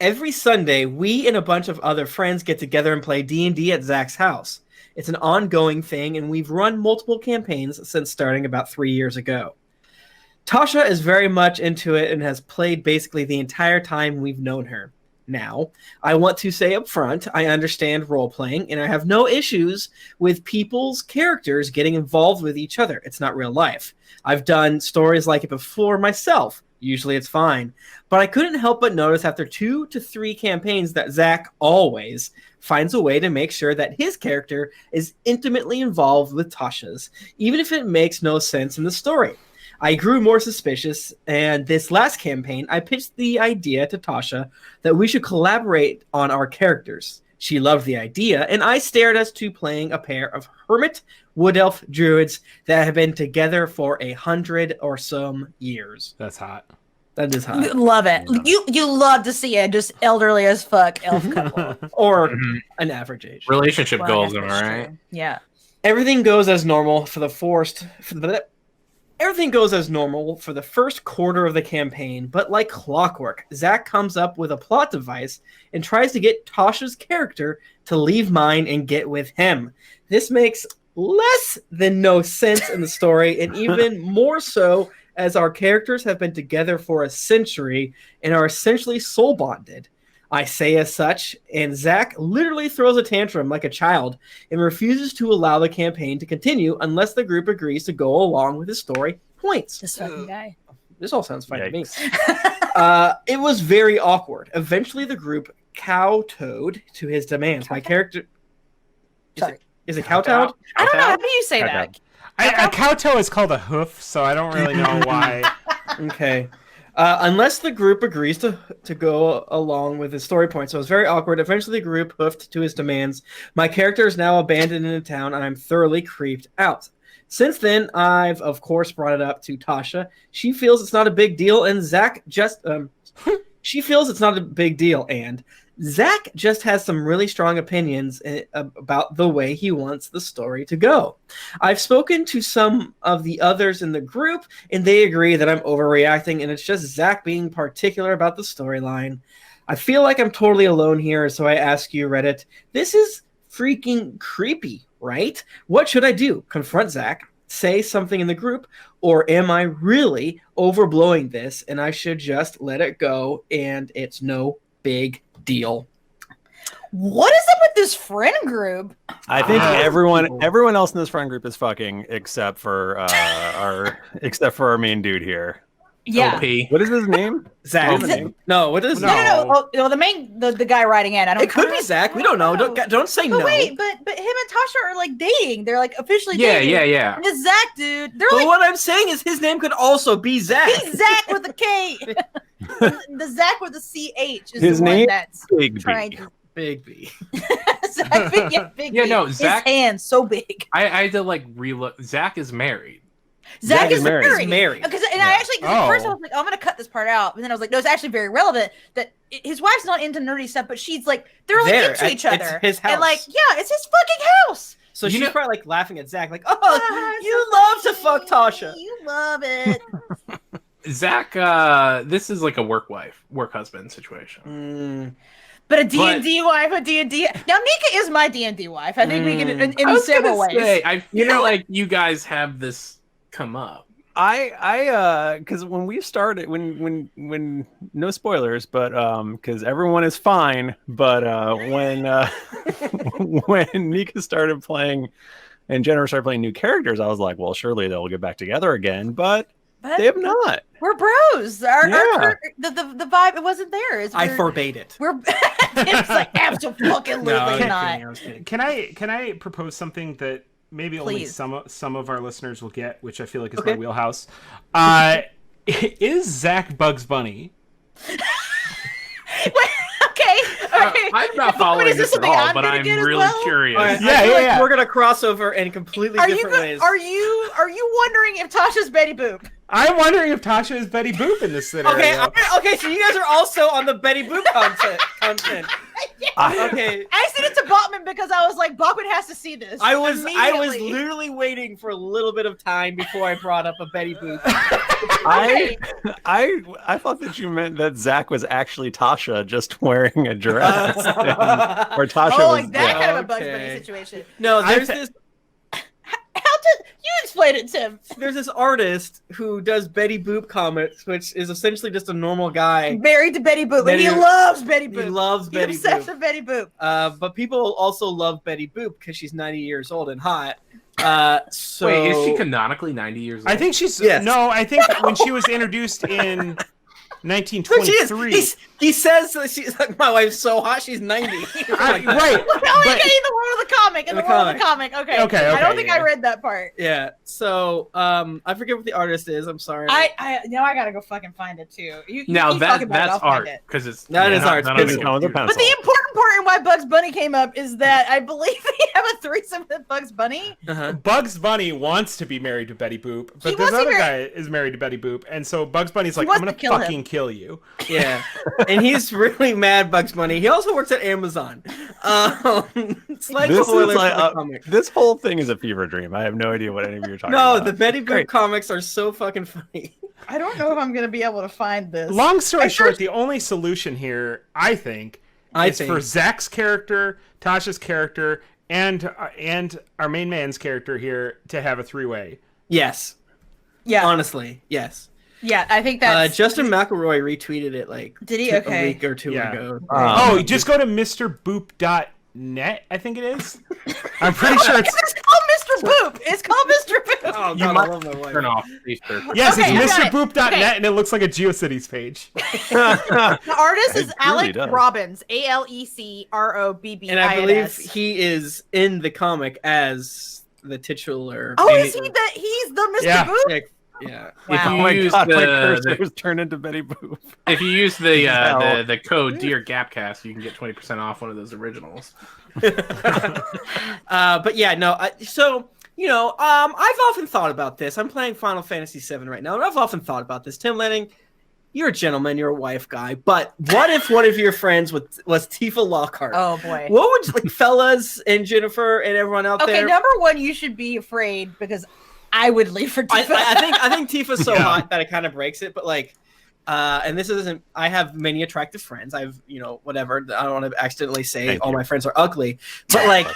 A: Every Sunday, we and a bunch of other friends get together and play D&D at Zach's house. It's an ongoing thing, and we've run multiple campaigns since starting about 3 years ago. Tasha is very much into it and has played basically the entire time we've known her. Now, I want to say up front, I understand role-playing, and I have no issues with people's characters getting involved with each other. It's not real life. I've done stories like it before myself. Usually it's fine. But I couldn't help but notice after 2 to 3 campaigns that Zach always finds a way to make sure that his character is intimately involved with Tasha's, even if it makes no sense in the story. I grew more suspicious, and this last campaign, I pitched the idea to Tasha that we should collaborate on our characters. She loved the idea, and I stared us to playing a pair of hermit wood elf druids that have been together for 100 or some years.
C: That's hot.
A: That is hot.
B: Love it. Yeah. You love to see it. Just elderly as fuck elf couple.
A: Or an average age.
D: Relationship
B: Well,
D: goals,
B: I
D: am
B: guess
D: I
B: that's
D: right?
B: true. Yeah.
A: Everything goes as normal for the Everything goes as normal for the first quarter of the campaign, but like clockwork, Zach comes up with a plot device and tries to get Tasha's character to leave mine and get with him. This makes less than no sense in the story, and even more so as our characters have been together for a century and are essentially soul bonded. I say as such, and Zach literally throws a tantrum like a child and refuses to allow the campaign to continue unless the group agrees to go along with his story points.
B: This fucking guy.
A: This all sounds fine
E: Yikes.
A: to me. It was very awkward. Eventually, the group kowtowed to his demands. My character...
B: Sorry.
A: Is it kowtowed?
B: I don't know. How do you say that?
C: A cow toe is called a hoof, so I don't really know why.
A: Okay. Unless the group agrees to go along with his story point. So it's very awkward. Eventually, the group hoofed to his demands. My character is now abandoned in a town, and I'm thoroughly creeped out. Since then, I've, of course, brought it up to Tasha. She feels it's not a big deal, and Zach just... she feels it's not a big deal, and Zach just has some really strong opinions about the way he wants the story to go. I've spoken to some of the others in the group, and they agree that I'm overreacting, and it's just Zach being particular about the storyline. I feel like I'm totally alone here, so I ask you, Reddit, this is freaking creepy, right? What should I do? Confront Zach? Say something in the group? Or am I really overblowing this, and I should just let it go, and it's no big deal?
B: What is up with this friend group?
E: I think everyone else in this friend group is fucking except for our main dude here.
B: Yeah.
D: OP.
E: What is his name?
A: Zach. No, what is
B: No. Oh, the guy writing in. I don't.
A: It could be Zach. We don't know. Don't say
B: But
A: no.
B: wait, but him and Tasha are like dating. They're like officially
D: Yeah,
B: dating.
D: yeah.
B: And it's Zach, dude. They're
A: But
B: like
A: what I'm saying is his name could also be Zach.
B: he's Zach with a K. The Zach with a CH is
E: His
B: the one
E: name?
B: that's
E: Big
B: trying
E: B.
B: to.
A: Big B.
B: Zach, big
D: Yeah,
B: B.
D: no, Zach-
B: His hand's so big.
D: I had to like relook. Zach is married.
B: Zach is married.
A: He's married.
B: Because at first I was like, oh, I'm gonna cut this part out, and then I was like, no, it's actually very relevant that his wife's not into nerdy stuff, but she's like, they're like
A: There,
B: into each
A: it's
B: other.
A: his house.
B: And like, yeah, it's his fucking house.
A: So
D: You
A: she's
D: know-
A: probably like laughing at Zach, like, oh,
B: Ah,
A: you
B: so
A: love to
B: funny.
A: fuck Tasha.
B: You love it.
D: Zach, this is like a work husband situation.
B: But a D&D wife, a D&D. Now Nika is my D&D wife. I think we can in
D: I was
B: several
D: gonna
B: ways.
D: say, I feel like you guys have this come up.
E: Because when we started, when no spoilers, but because everyone is fine, but when Nika started playing and Jennifer started playing new characters, I was like, well, surely they'll get back together again, but they have not.
B: We're bros. The vibe, it wasn't there.
A: I forbade it.
B: We're it's like absolutely not.
A: I was kidding.
C: Can I propose something that maybe only
B: Please.
C: some of our listeners will get, which I feel like is
A: Okay.
C: my wheelhouse? Is Zach Bugs Bunny?
B: Wait, okay.
D: I'm not following
B: is this
D: this at
B: something
D: all,
B: I'm
D: but
B: gonna
D: I'm
B: get as
D: really
B: well?
D: curious.
A: All right,
C: Yeah,
A: I feel
C: yeah,
A: like
C: yeah.
A: we're gonna cross over in completely different ways.
B: Are you wondering if Tasha's Betty Boop?
C: I'm wondering if Tasha is Betty Boop in this scenario.
A: Okay, so you guys are also on the Betty Boop content. Okay.
B: I sent it to Bachmann because I was like, Bachmann has to see this.
A: I was
B: immediately.
A: literally waiting for a little bit of time before I brought up a Betty Boop.
E: I thought that you meant that Zach was actually Tasha just wearing a dress. Or Tasha
B: Oh,
E: was
B: like that kind of a Bugs
A: Okay.
B: Bunny situation.
A: No, there's
B: How did you explain it, Tim?
A: there's this artist who does Betty Boop comics, which is essentially just a normal guy.
B: Married to Betty Boop, and
A: Betty
B: he
A: Boop.
B: loves Betty Boop.
A: He loves
B: He's
A: Betty
B: obsessed
A: Boop.
B: with Betty Boop.
A: But people also love Betty Boop because she's 90 years old and hot. So
D: Wait, is she canonically 90 years old?
C: I think she's
A: Yes.
C: no. I think when she was introduced in
A: She is.
C: 1923.
A: He says that she's like, my wife's so hot, she's 90.
C: Right.
B: Oh,
C: But-
B: okay, in the world of the comic. In the world of the comic. Okay.
C: Okay,
B: I don't
C: okay,
B: think
C: yeah.
B: I read that part.
A: Yeah. So I forget what the artist is. I'm sorry.
B: I now I gotta go fucking find it too. You
D: now
B: keep talking about it,
D: that's
B: I'll find
D: art
B: it.
D: because it's
A: That is art.
D: not on
A: It's
D: the
E: not with a
D: computer.
E: pencil.
B: But the important part in why Bugs Bunny came up is that I believe they have a threesome with Bugs Bunny.
A: Uh-huh.
C: Bugs Bunny wants to be married to Betty Boop,
B: He
C: but this
B: wants to
C: other
B: be
C: guy is married to Betty Boop, and so Bugs Bunny's like,
B: wants
C: "I'm gonna
B: to kill him.
C: fucking kill you."
A: Yeah. And he's really mad, Bugs Bunny. He also works at Amazon. Slight
E: This is
A: spoilers
E: like
A: for the comic.
E: this whole thing is a fever dream. I have no idea what any of you are talking
A: No,
E: about.
A: the Betty Boop
E: Great.
A: comics are so fucking funny.
B: I don't know if I'm gonna be able to find this.
C: Long story
B: I
C: short,
B: first-
C: the only solution here, I think, is for Zach's character, Tasha's character, and our main man's character here to have a three-way.
A: Yes.
B: Yeah,
A: Honestly, yes.
B: yeah. I think that's
A: Justin McElroy retweeted it like
B: Did he?
A: a
B: Okay.
A: week or two
C: Yeah.
A: ago.
C: Oh, just go to MrBoop.net, I think it is. I'm pretty sure it's
B: It's called Mr. Boop. It's called Mr. Boop.
A: Oh,
C: You
A: God,
C: might-
A: I love my wife.
D: Turn off Easter.
C: yes,
B: Okay, I
C: it's
B: got it.
C: MrBoop.net,
B: Okay.
C: and it looks like a GeoCities page.
B: The artist is
E: It really
B: Alec
E: does.
B: Robbins. AlecRobbins.
A: And I believe he is in the comic as the titular.
B: Oh, is he the? He's the Mr.
C: Yeah.
B: Boop.
A: Yeah.
D: If
B: Wow.
D: you
E: Oh my
D: use
E: god, my
D: the,
E: cursor was turned into Betty Boop.
D: if you use the
E: Hell.
D: the code Dear Gapcast, you can get 20% off one of those originals.
A: But yeah, no. So you know, I've often thought about this. I'm playing Final Fantasy VII right now, and I've often thought about this. Tim Lanning, you're a gentleman, you're a wife guy, but what if one of your friends was Tifa Lockhart?
B: Oh boy.
A: What would like fellas and Jennifer and everyone out
B: Okay,
A: there?
B: number one, you should be afraid because I would leave for Tifa.
A: I think Tifa's so
C: Yeah.
A: hot that it kind of breaks it, but like, and this isn't. I have many attractive friends. I've whatever. I don't want to accidentally say
E: Thank
A: all
E: you.
A: my friends are ugly, but like,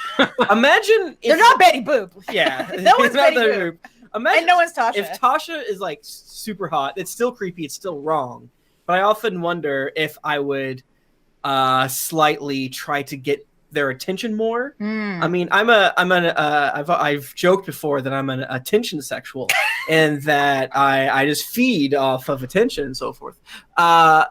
A: imagine if,
B: They're not Betty Boop.
A: Yeah,
B: No one's
A: it's not
B: Betty
A: the
B: Boop.
A: group. Imagine
B: And no one's Tasha.
A: if Tasha is like super hot. It's still creepy. It's still wrong. But I often wonder if I would slightly try to get their attention more.
B: Hmm.
A: I mean, I've joked before that I'm an attention sexual, and that I just feed off of attention and so forth.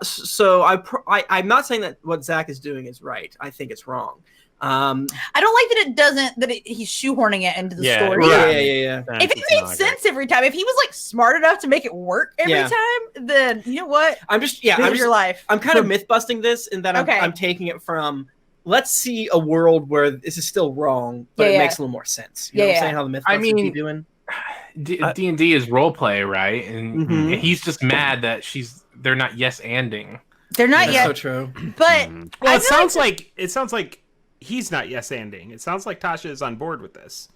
A: So I'm not saying that what Zach is doing is right. I think it's wrong.
B: I don't like that he's shoehorning it into the
E: Yeah,
B: story.
E: right.
A: Yeah.
B: If it made sense every time, if he was like smart enough to make it work every
A: Yeah.
B: time, then you know what?
A: I'm just
B: This is your life.
A: I'm kind of myth busting this in that
B: Okay.
A: I'm taking it from let's see a world where this is still wrong, but
B: Yeah,
A: it
B: yeah.
A: makes a little more sense. You know what I'm saying? How the myth
D: I
A: busting be
D: mean,
A: doing?
D: D&D is role play, right? And
A: Mhm.
D: he's just mad that they're not yes-anding.
B: They're not
A: That's
B: yet,
A: so true.
B: but
E: Mm.
C: Well,
B: I
C: it
B: feel
C: sounds like he's not yes-anding. It sounds like Tasha is on board with this.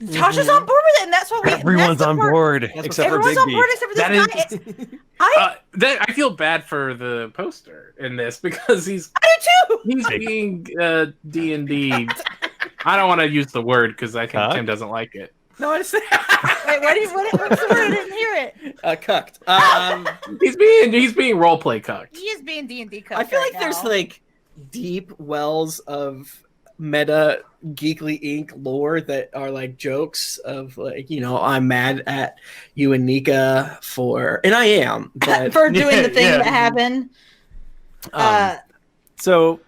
B: Tasha's on board with it, and that's what we.
E: Everyone's
B: that's the
E: on
B: part-
E: board
A: what-
E: except for
B: Everyone's
E: Big
B: on
E: B.
B: board except for this
D: That
B: guy.
D: is-
B: I
D: I feel bad for the poster in this because
B: do too.
D: he's being D&D. I don't want to use the word because I think Tim doesn't like it.
A: No, I just
B: Wait, what's the word? I didn't hear it.
A: cucked.
D: He's being role play cucked.
B: He is being D&D.
A: I feel like there's like deep wells of meta GeeklyInc lore that are like jokes of like, I'm mad at you and Nika and I am, but
B: for doing the thing
C: Yeah.
B: that happened.
E: So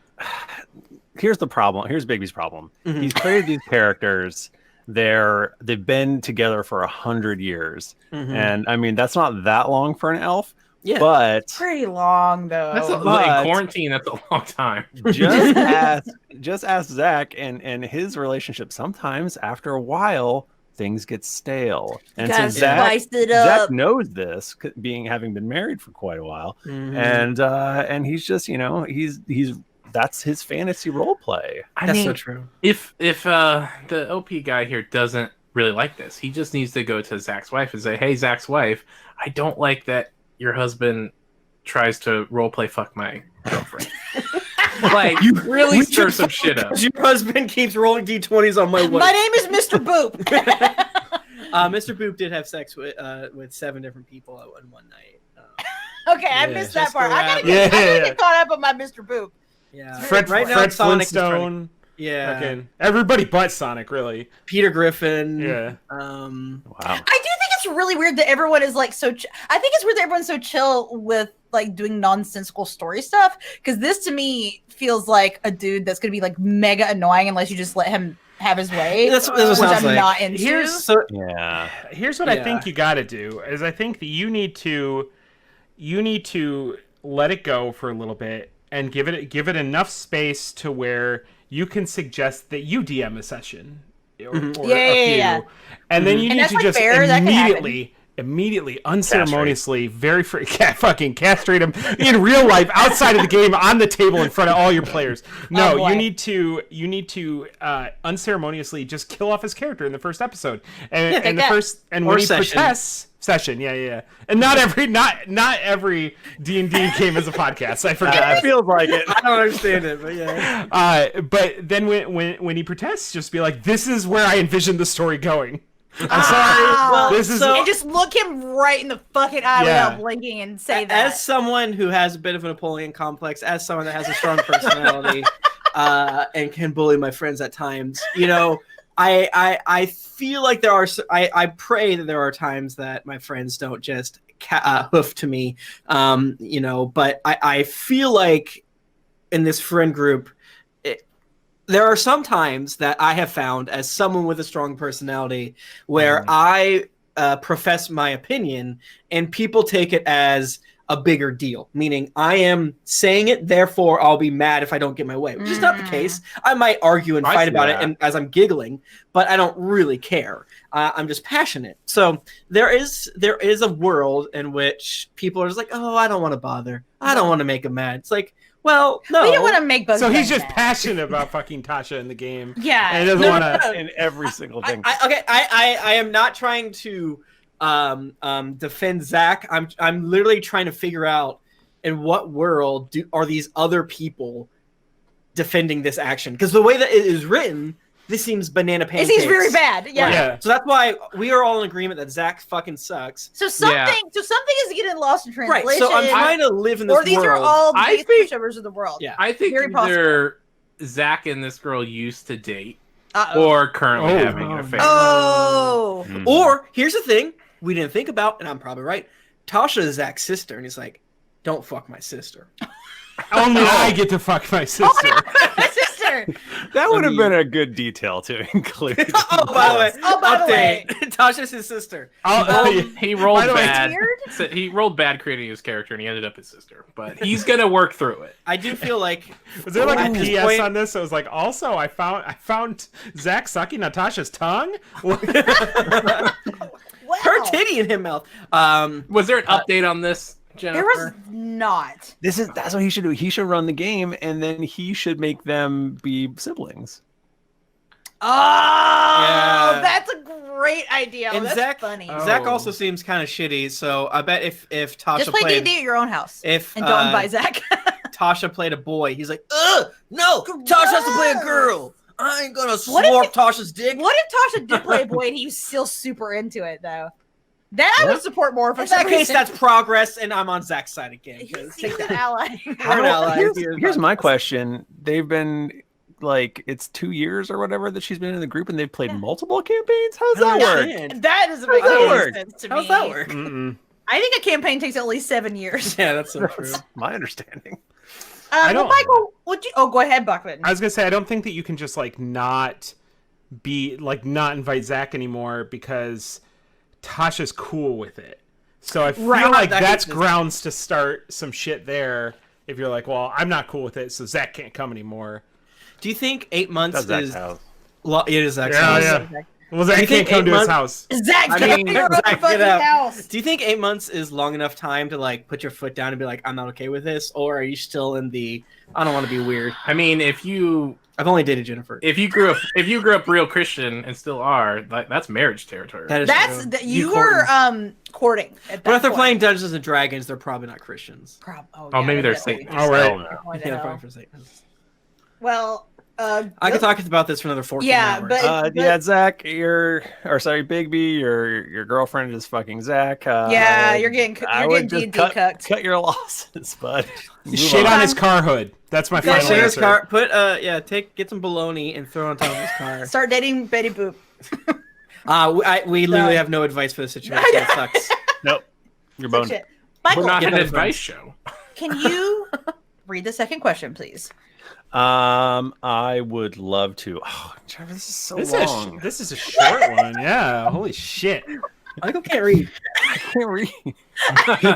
E: here's the problem. Here's Bigby's problem.
A: Mhm.
E: He's created these characters they've been together for 100 years, and I mean that's not that long for an elf.
A: Yeah.
E: But
B: Pretty long though.
D: That's in quarantine. That's a long time.
E: just ask Zach and his relationship. Sometimes after a while, things get stale, and so
B: spice it up.
E: Zach knows this, having been married for quite a while, and he's just he's that's his fantasy role play.
A: That's so true.
D: If the OP guy here doesn't really like this, he just needs to go to Zach's wife and say, "Hey, Zach's wife, I don't like that your husband tries to roleplay fuck my girlfriend." Like, you really stir some shit up.
A: Your husband keeps rolling d20s on my wife.
B: My name is Mr. Boop.
A: Mr. Boop did have sex with 7 different people in one night.
B: Okay, I missed that
A: Just
B: part.
A: go
B: I gotta
A: out.
B: get caught up on my Mr. Boop.
A: Yeah.
C: Fred
A: Sonic is
C: Flintstone.
A: Yeah.
C: Fucking everybody but Sonic, really.
A: Peter Griffin.
C: Yeah.
E: Wow.
B: I do think it's really weird that everyone is like so. I think it's weird that everyone's so chill with like doing nonsensical story stuff, because this to me feels like a dude that's gonna be like mega annoying unless you just let him have his way.
A: That's what
B: which
A: sounds
B: I'm
A: like.
B: not into.
C: Here's what I think you got to do is I think that you need to let it go for a little bit and give it enough space to where you can suggest that you DM a session or a few, and then you need to just immediately, unceremoniously, fucking castrate him in real life, outside of the game, on the table in front of all your players. No, you need to unceremoniously just kill off his character in the first episode, and when he protests. Session, and not every D&D game is a podcast. I forget.
E: It feels like it.
A: I don't understand it, but yeah.
C: But then when he protests, just be like, "This is where I envisioned the story going." I'm sorry.
A: Well,
C: this is
B: and just look him right in the fucking eye without blinking and say that.
A: As someone who has a bit of a Napoleon complex, as someone that has a strong personality, and can bully my friends at times, I feel like I pray that there are times that my friends don't just hoof to me, but I feel like in this friend group, there are some times that I have found as someone with a strong personality where I profess my opinion and people take it as a bigger deal, meaning I am saying it, therefore I'll be mad if I don't get my way, which is not the case. I might argue and fight about it and as I'm giggling, but I don't really care. I'm just passionate. So there is a world in which people are just like, oh, I don't want to bother. I don't want to make him mad. It's like, well, no.
B: We don't want to make both.
C: So he's just passionate about fucking Tasha in the game.
B: Yeah.
C: And he doesn't want to
E: in every single thing.
A: I am not trying to defend Zach. I'm literally trying to figure out in what world are these other people defending this action, because the way that it is written, this seems banana pancakes.
B: It seems very bad. Yeah.
A: So that's why we are all in agreement that Zach fucking sucks.
B: So something is getting lost in translation.
A: Right. So I'm trying to live in this world.
B: Or these are all the biggest pushovers of the world.
A: Yeah.
D: I think
B: very
D: either Zach and this girl used to date or currently having an affair.
A: Or here's the thing we didn't think about, and I'm probably right. Tasha is Zach's sister, and he's like, "Don't fuck my sister."
C: Only I get to fuck my sister.
B: My sister.
E: That would have been a good detail to include.
A: By the way, Tasha's his sister.
D: He rolled bad. So he rolled bad creating his character, and he ended up his sister. But he's gonna work through it.
A: I do feel like
C: was there like a PS on this? So it was like, also I found Zach sucking Natasha's tongue.
B: Wow.
A: Her titty in his mouth.
D: Was there an update on this, Jennifer?
B: There was not.
E: That's what he should do. He should run the game, and then he should make them be siblings.
B: Oh, that's a great idea.
A: And
B: that's
A: Zach,
B: funny.
A: Zach also seems kind of shitty, so I bet if Tasha
B: just play
A: played
B: D&D at your own house.
A: and
B: don't invite Zach.
A: Tasha played a boy, he's like, no, Tasha has to play a girl. I ain't gonna slurp Tasha's dick.
B: What if Tasha did play a boy and he was still super into it though? That I would support more. For
A: in that case, that's progress, and I'm on Zach's side again.
B: He's an ally.
E: Here's my question. They've been like, it's 2 years or whatever that she's been in the group, and they've played multiple campaigns. How's that work?
B: That doesn't make any sense to me.
A: How's that work?
B: I think a campaign takes at least 7 years.
A: Yeah, that's so true.
E: My understanding.
B: Well, Michael, go ahead, Bachmann.
C: I was gonna say, I don't think that you can just like not be like not invite Zach anymore because Tasha's cool with it. So I feel like that's grounds to start some shit there. If you're like, well, I'm not cool with it, so Zach can't come anymore.
A: Do you think 8 months is?
E: House.
A: It is Zach's house.
C: Yeah. Well, Zach can't come to his house.
B: Zach, get house.
A: Do you think 8 months is long enough time to like put your foot down and be like, I'm not okay with this, or are you still in the I don't want to be weird?
D: I mean,
A: I've only dated Jennifer.
D: If you grew up real Christian and still are, that's marriage territory.
B: You were courting.
A: But if they're playing Dungeons and Dragons, they're probably not Christians.
D: Maybe they're Satanists.
C: Oh, right.
A: Yeah, they're probably for Satanists.
B: Well,
A: I could talk about this for another 14 hours.
B: But
E: Zach, Bigby, your girlfriend is fucking Zach.
B: You're getting D&D cucked.
E: Cut your losses, bud.
C: Shit on his car hood. That's my final answer.
A: Car, get some bologna and throw it on top of his car.
B: Start dating Betty Boop.
A: We literally have no advice for the situation. It sucks.
E: Nope. You're boned.
B: Michael,
D: we're not an advice show.
B: Can you read the second question, please?
E: I would love to. Oh, Trevor, this is so long.
C: This is a short one. Yeah. Holy shit.
A: Michael can't read.
E: I can't read.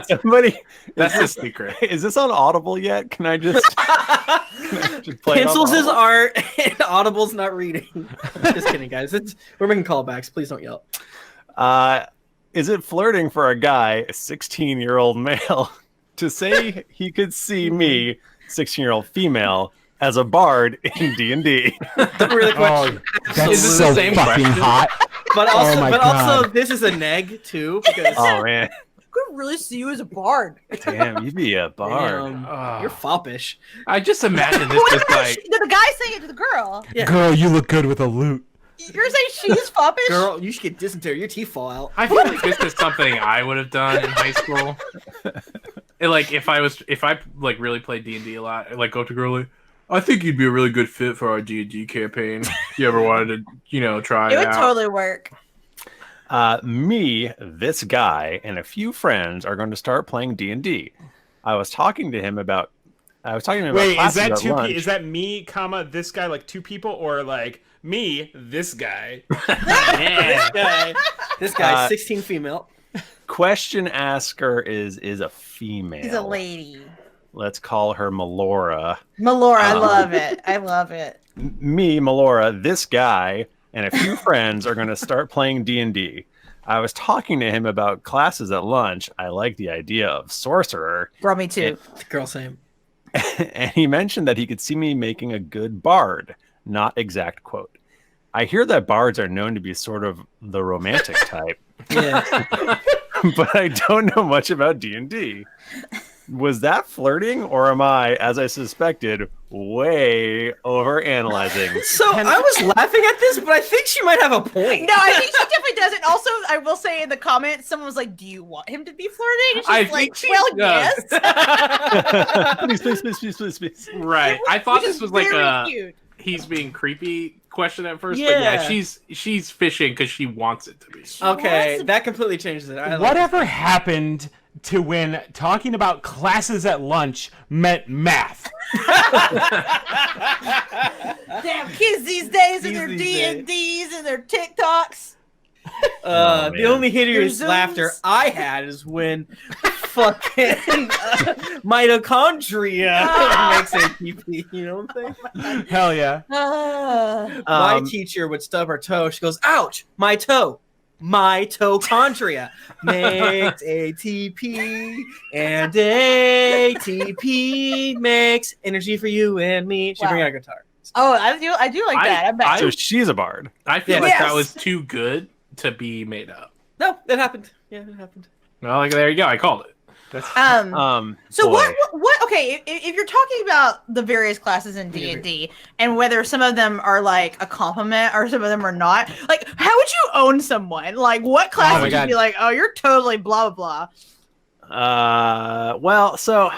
E: Somebody,
D: that's the secret.
E: Is this on Audible yet? Can I just play
A: Pencils is art and Audible's not reading. Just kidding, guys. We're making callbacks. Please don't yell.
E: Is it flirting for a guy, a 16-year-old male, to say he could see me, 16-year-old female, as a bard in D&D?
A: Really question.
F: That's so fucking hot.
A: But also, this is a neg too. Because
E: oh man,
B: I could really see you as a bard.
E: Damn, you'd be a bard.
A: You're foppish.
D: I just imagine this just like
B: the guy saying it to the girl.
F: Yeah. Girl, you look good with a lute.
B: You're saying she's foppish?
A: Girl, you should get dysentery. Your teeth fall out.
D: I feel like this is something I would have done in high school. Like if I like really played D&D a lot, like go to girl like, I think you'd be a really good fit for our D&D campaign. If you ever wanted to, try it out.
B: It would totally work.
E: Me, this guy, and a few friends are going to start playing D&D. I was talking to him about.
C: Wait, is that two? Is that me, comma this guy, like two people, or like me, this guy?
A: This guy, 16 female.
E: Question asker is a female.
B: He's a lady.
E: Let's call her Melora.
B: Melora, I love it. I love it.
E: Me, Melora, this guy, and a few friends are going to start playing D&D. I was talking to him about classes at lunch. I like the idea of sorcerer.
B: Bro, me too.
A: Girl, same.
E: And he mentioned that he could see me making a good bard. Not exact quote. I hear that bards are known to be sort of the romantic type.
A: Yeah.
E: But I don't know much about D&D. Was that flirting, or am I, as I suspected, way over-analyzing?
A: So I was laughing at this, but I think she might have a point.
B: No, I think she definitely doesn't. Also, I will say in the comments, someone was like, do you want him to be flirting? And she's yes.
E: Please.
D: Right. I thought this was like
B: cute.
D: He's being creepy question at first, but yeah, she's fishing because she wants it to be.
A: Okay, that completely changes it.
C: Whatever happened to when talking about classes at lunch meant math?
B: Damn kids these days and their D&Ds and their TikToks.
A: The only hideous laughter I had is when fucking mitochondria makes ATP. You know what I'm saying?
C: Hell yeah.
A: My teacher would stub her toe. She goes, "Ouch, my toe." Mitochondria makes ATP, and ATP makes energy for you and me. She bring out a guitar.
B: Oh, I do like that.
E: So she's a bard.
D: I feel like that was too good to be made up.
A: No, it happened. Yeah, it happened.
D: Well, like, there you go. I called it.
B: So what? Okay, if you're talking about the various classes in D&D and whether some of them are like a compliment or some of them are not, like, how would you own someone? Like, what class would you be like? Oh, you're totally blah blah blah.
E: Well, so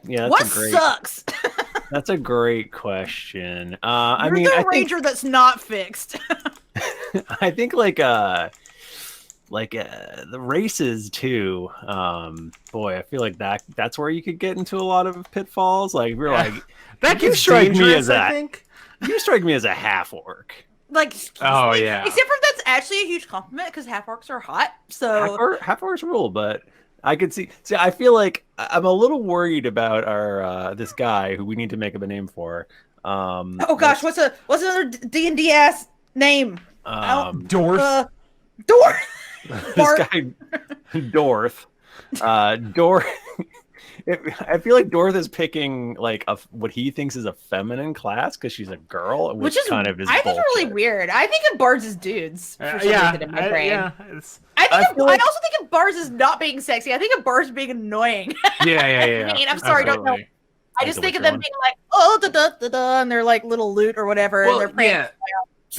E: yeah.
B: What sucks?
E: That's a great question.
B: You're
E: I mean,
B: the ranger that's not fixed.
E: I think the races too. Boy, I feel like that's where you could get into a lot of pitfalls. Like, if you're like,
C: that
E: you strike me as
C: I think.
E: you strike me as a half orc.
B: Like,
D: oh yeah.
B: Except for that's actually a huge compliment because half orcs are hot. So
E: half orcs rule, but I could see. I feel like I'm a little worried about our this guy who we need to make up a name for.
B: Oh gosh, what's another D&D ass name?
C: Dorth.
B: Dorth.
E: This guy, Dorth. Dorth. I feel like Dorth is picking like what he thinks is a feminine class because she's a girl, which is kind of his.
B: I think it's really weird. I think of bards as dudes for some reason in my brain.
C: Yeah,
B: I also think of bars as not being sexy. I think of bars being annoying.
D: Yeah.
B: I mean, I'm sorry, don't know. I just think of them being like, oh, da da da da, and they're like little loot or whatever.
D: Well,
B: and they're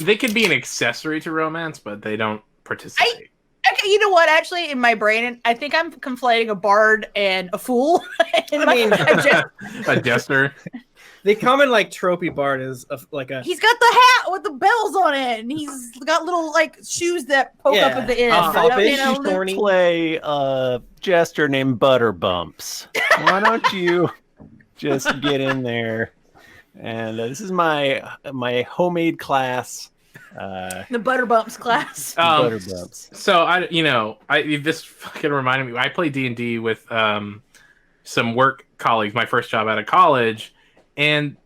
D: they could be an accessory to romance, but they don't participate.
B: Okay, you know what? Actually, in my brain, I think I'm conflating a bard and a fool.
D: A jester.
A: The common like tropey bard is like a.
B: He's got the hat with the bells on it, and he's got little like shoes that poke up at the end.
E: Play a jester named Butterbumps. Why don't you just get in there? And this is my homemade class.
B: The Butterbumps class.
E: Butterbumps.
D: So this fucking reminded me. I played D&D with some work colleagues. My first job out of college, and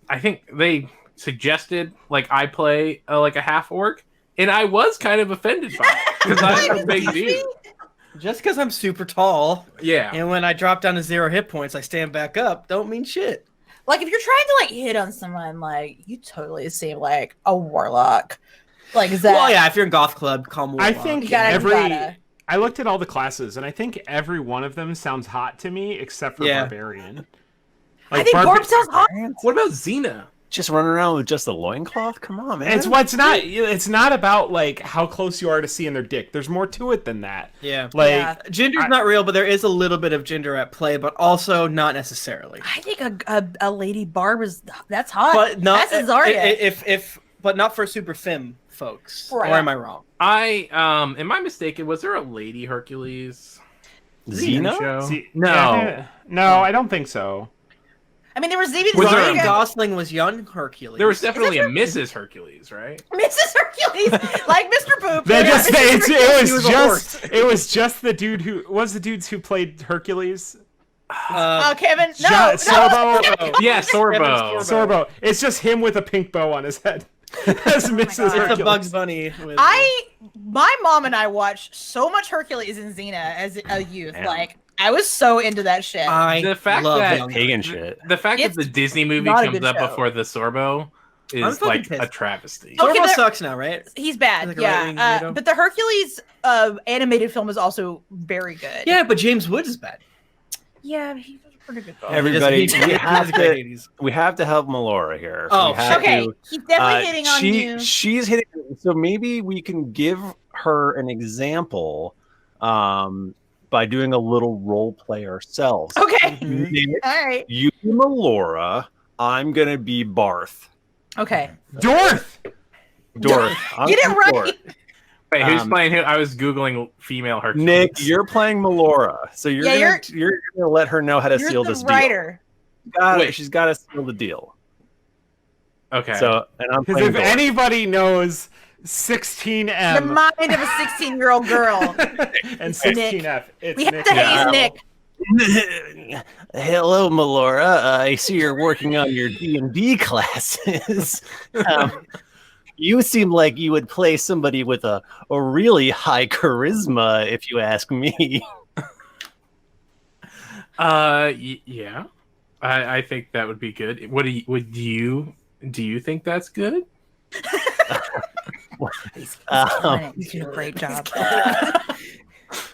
D: I think they suggested like I play like a half orc, and I was kind of offended by it because I'm a big dude.
A: Just because I'm super tall,
D: yeah,
A: and when I drop down to 0 hit points, I stand back up. Don't mean shit.
B: Like, if you're trying to, like, hit on someone, like, you totally seem like a warlock. Like, is that...
A: Well, yeah, if you're in Goth Club, call warlock.
C: I think I looked at all the classes, and I think every one of them sounds hot to me, except for Barbarian.
B: Like, I think Barb sounds hot.
D: What about Xena?
E: Just running around with just a loincloth? Come on, man.
C: It's not about like how close you are to seeing their dick. There's more to it than that.
A: Yeah. Gender's not real, but there is a little bit of gender at play, but also not necessarily.
B: I think a lady barb that's hot.
A: But not
B: that's
A: if but not for super femme folks. Right. Or am I wrong?
D: Am I mistaken? Was there a lady Hercules?
E: Xena?
C: No, I don't think so.
B: I mean, there was maybe
A: Ryan Gosling was young Hercules.
D: There was definitely a Mrs. Hercules, right?
B: Mrs. Hercules, like Mr. Poop.
C: It was just the dude dudes who played Hercules.
B: Kevin.
C: Sorbo.
D: Yeah, Sorbo.
C: Sorbo. It's just him with a pink bow on his head. That's Mrs. Hercules.
A: It's the Bugs Bunny.
B: My mom and I watched so much Hercules and Xena as a youth.
E: Man.
B: Like, I was so into that shit.
D: The fact that
E: pagan shit.
D: The fact that the Disney movie comes up before the Sorbo is like a travesty.
A: Sorbo sucks now, right?
B: He's bad, but the Hercules animated film is also very good.
A: Yeah, but James Woods is bad.
B: Yeah, he was pretty good.
E: Everybody, we have to help Melora here.
B: Oh, okay. He's definitely hitting on you.
E: She's hitting. So maybe we can give her an example. By doing a little role play ourselves.
B: Okay.
E: Nick,
B: all right.
E: You be Melora. I'm gonna be Barth.
B: Okay.
C: Dorth.
E: Get
B: it right.
E: Dorth.
D: Wait, who's playing who? I was googling female Hercules.
E: Nick, you're playing Melora, so you're gonna let her know how to seal this
B: writer.
E: deal. She's got to seal the deal.
D: Okay.
E: So, and I'm
C: because if
E: Dorth.
C: anybody knows 16M,
B: the mind of a 16-year-old girl,
C: and 16F, it's
B: we have to haze Nick.
E: Hello, Melora. I see you're working on your D&D classes. You seem like you would play somebody with a really high charisma, if you ask me.
D: Yeah, I think that would be good. Do you think that's good?
B: He's doing a great job.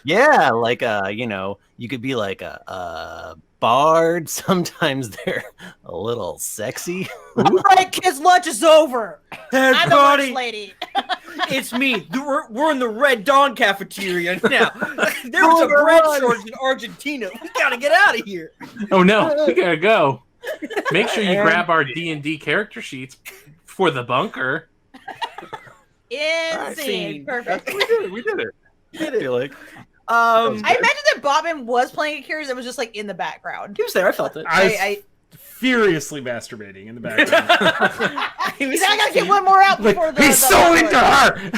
E: Yeah, like you could be like a bard. Sometimes they're a little sexy.
B: All right, kids, lunch is over. I'm the lunch lady.
A: It's me. We're in the Red Dawn cafeteria now. There's a bread shortage in Argentina. We gotta get out of here.
D: Oh no, we gotta go. Make sure you grab our D&D character sheets for the bunker.
B: Insane. Perfect.
E: We did it. I feel like.
B: I imagine that Bachmann was playing a character that was just like in the background.
A: He was there. I felt it.
C: I furiously masturbating in the background.
B: I gotta get one more out before the.
C: He's so into her.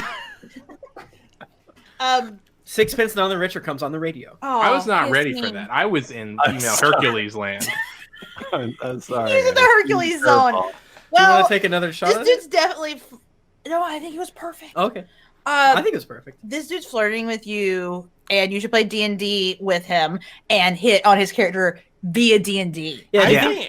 A: Sixpence None the Richer comes on the radio.
B: Oh,
D: I was not ready for that. I was in female Hercules land.
E: I'm sorry.
B: He's in the Hercules zone.
A: Do you
B: Well,
A: want to take another shot?
B: this dude's definitely. No, I think he was perfect.
A: Okay. I think it's perfect.
B: This dude's flirting with you, and you should play D&D with him and hit on his character via D&D.
A: Yeah.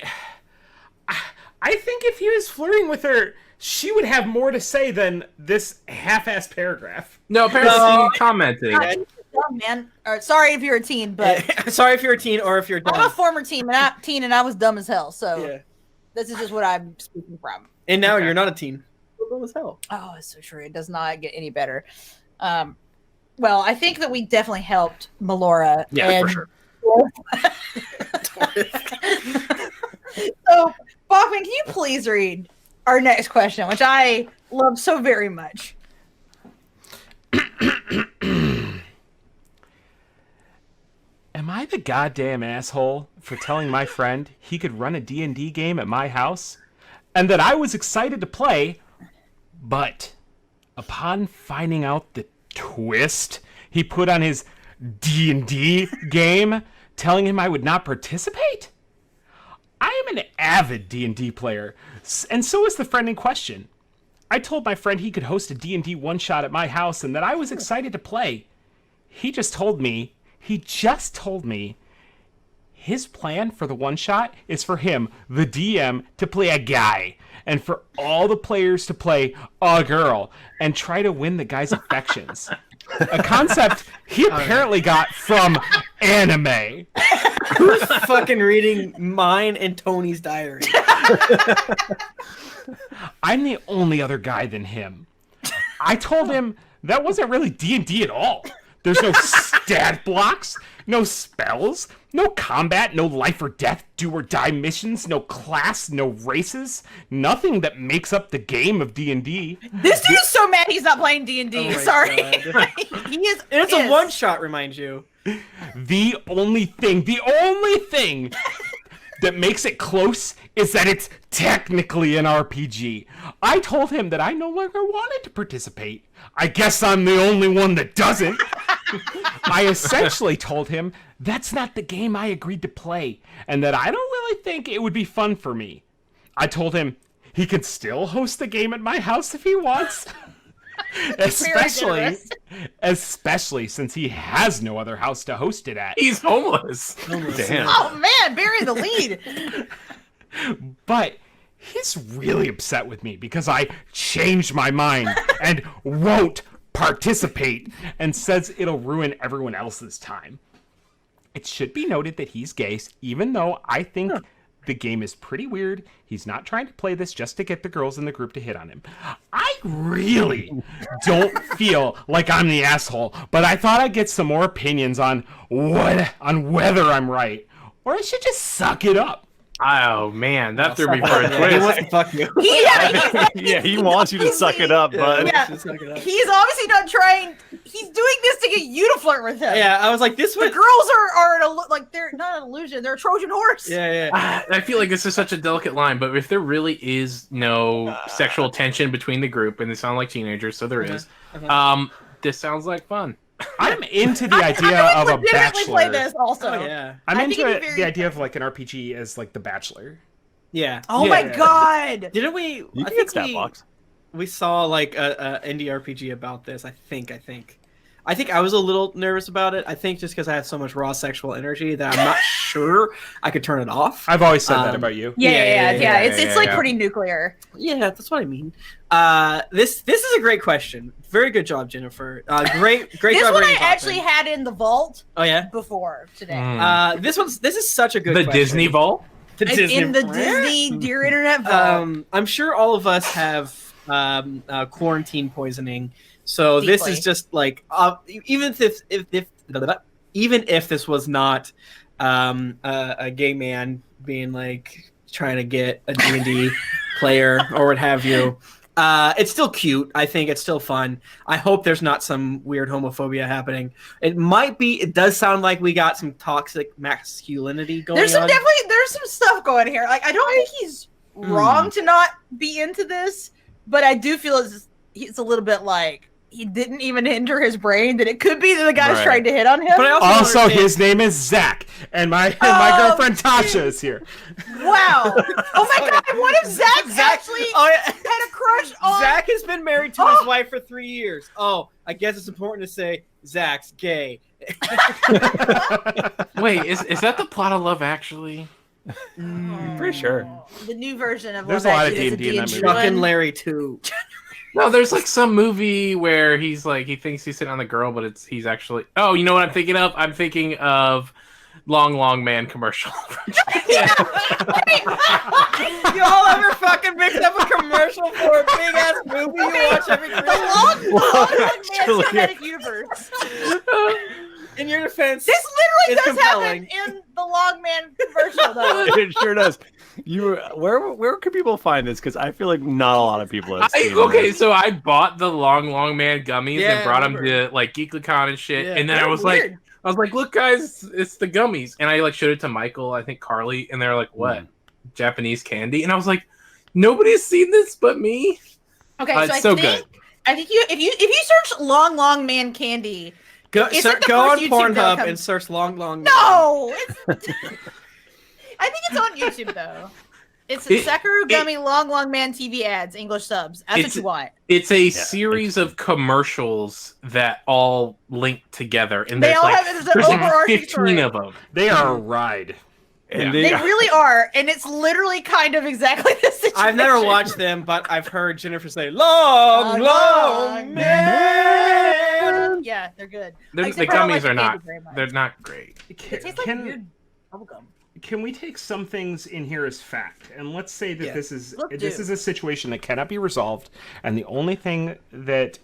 C: I think if he was flirting with her, she would have more to say than this half-assed paragraph.
D: No, apparently commenting.
B: Dumb, man. Sorry if you're a teen, but
A: Sorry if you're a teen or if you're dumb.
B: I'm a former teen, and I was dumb as hell. So
A: Yeah.
B: this is just what I'm speaking from.
A: And now you're not a teen. Dumb as hell.
B: Oh, it's so true. It does not get any better. Well, I think that we definitely helped Melora.
A: Yeah, for sure.
B: So, Bachmann, can you please read our next question, which I love so very much?
C: Am I the goddamn asshole for telling my friend he could run a D&D game at my house and that I was excited to play, but upon finding out the twist he put on his D&D game, telling him I would not participate? I am an avid D&D player, and so is the friend in question. I told my friend he could host a D&D one-shot at my house and that I was excited to play. He just told me his plan for the one-shot is for him, the DM, to play a guy, and for all the players to play a girl, and try to win the guy's affections. A concept he apparently got from anime.
A: Who's fucking reading mine and Tony's diary?
C: I'm the only other guy than him. I told him that wasn't really D&D at all. There's no stat blocks, no spells, no combat, no life or death, do or die missions, no class, no races, nothing that makes up the game of D&D.
B: This dude's so mad he's not playing D&D.
A: Oh my
B: Sorry.
A: God.
B: He is.
A: And it's a one-shot, remind you.
C: The only thing that makes it close is that it's technically an RPG. I told him that I no longer wanted to participate. I guess I'm the only one that doesn't. I essentially told him that's not the game I agreed to play, and that I don't really think it would be fun for me. I told him he could still host the game at my house if he wants. Especially since he has no other house to host it at.
D: He's homeless.
E: Damn.
B: Oh man, bury the lead.
C: But he's really upset with me because I changed my mind and won't participate, and says it'll ruin everyone else's time. It should be noted that he's gay, even though I think the game is pretty weird. He's not trying to play this just to get the girls in the group to hit on him. I really don't feel like I'm the asshole, but I thought I'd get some more opinions on whether I'm right, or I should just suck it up.
D: Oh man, that threw me for a
A: He
D: twist.
A: wants to fuck you.
E: Yeah, he wants you to suck it up, bud.
B: Yeah. He's obviously not trying. He's doing this to get you to flirt with him.
A: Yeah, I was like, this
B: The
A: would.
B: girls are like they're not an illusion. They're a Trojan horse.
A: Yeah.
D: I feel like this is such a delicate line, but if there really is no sexual tension between the group, and they sound like teenagers, so there is, this sounds like fun.
C: I'm into the idea of a bachelor.
B: Play this also.
A: Oh, yeah.
C: I'm
B: I
C: into
B: think it'd be
C: the idea of like an RPG as like The Bachelor.
A: Yeah.
B: Oh my god!
A: Didn't we?
E: You
A: I
E: can
A: think
E: get stat blocks.
A: we saw like a indie RPG about this. I think I was a little nervous about it. I think just because I have so much raw sexual energy that I'm not sure I could turn it off.
C: I've always said that about you.
B: Yeah. It's like
D: yeah.
B: pretty nuclear.
A: Yeah, that's what I mean. This is a great question. Very good job, Jennifer. Great
B: This
A: job.
B: one I
A: reading
B: actually
A: Bachmann.
B: had in the vault
A: Oh yeah.
B: before today.
A: This is such a good.
D: The
A: question.
D: Disney Vault?
A: The
B: It's
A: Disney
B: in the Disney Dear Internet vault.
A: I'm sure all of us have quarantine poisoning, so this
B: Deeply.
A: is just like even if this was not a gay man being like trying to get a D&D player or what have you, It's still cute. I think it's still fun. I hope there's not some weird homophobia happening. It might be. It does sound like we got some toxic masculinity going on.
B: There's some stuff going here. Like, I don't think he's wrong to not be into this, but I do feel it's a little bit like he didn't even enter his brain that it could be that the guy's trying to hit on him.
C: But also his name is Zach, and my girlfriend Tasha is here.
B: Wow! Oh my God! What if Zach actually had a crush on?
A: Zach has been married to his wife for 3 years. Oh, I guess it's important to say Zach's gay.
D: Wait, is that the plot of Love Actually?
E: I'm pretty sure.
B: The new version of
C: There's
B: Love
C: a lot of
B: Actually is
C: D&D in that movie.
A: Chuck and Larry too.
D: No, there's like some movie where he's like he thinks he's sitting on the girl, but he's actually. Oh, you know what I'm thinking of? I'm thinking of Long Man commercial.
A: You all ever fucking picked up a commercial for a big ass movie you watch every Christmas?
B: The Long Man Cinematic Universe.
A: In your defense,
B: This literally
A: it's
B: does
A: compelling.
B: happen in the Long Man commercial, though.
E: It sure does. Where can people find this? Because I feel like not a lot of people have seen this.
D: So I bought the Long Man gummies
A: Yeah,
D: and brought
A: I
D: them to like GeeklyCon and shit,
A: Yeah,
D: and then I
A: they're
D: was
A: weird.
D: like, look guys, it's the gummies, and I like showed it to Michael, I think Carly, and they're like, what? Japanese candy? And I was like, nobody's seen this but me.
B: Okay,
D: It's so good.
B: I think if you search Long Man Candy,
A: Go
B: Is it the
A: go on
B: first YouTube that'll
A: Pornhub
B: come-
A: and search long.
B: no, it's. I think it's on YouTube though. It's Sakura Gummy Long Man TV ads, English subs. That's what you want.
D: It's a series of commercials that all link together, and there's
B: there's an
D: there's like
B: overarching
D: 15
B: story.
D: of them.
C: They are a ride.
E: And
B: They really are, and it's literally kind of exactly the situation.
A: I've never watched them, but I've heard Jennifer say long man.
B: Yeah, they're good.
D: The
B: Except for I don't like
D: gummies are
B: the candy
D: not.
B: very much.
D: They're not great.
B: It tastes like weird bubblegum.
C: Can we take some things in here as fact? And let's say that
A: Yeah.
C: this is
B: Let's
C: this
B: do.
C: is a situation that cannot be resolved, and the only thing that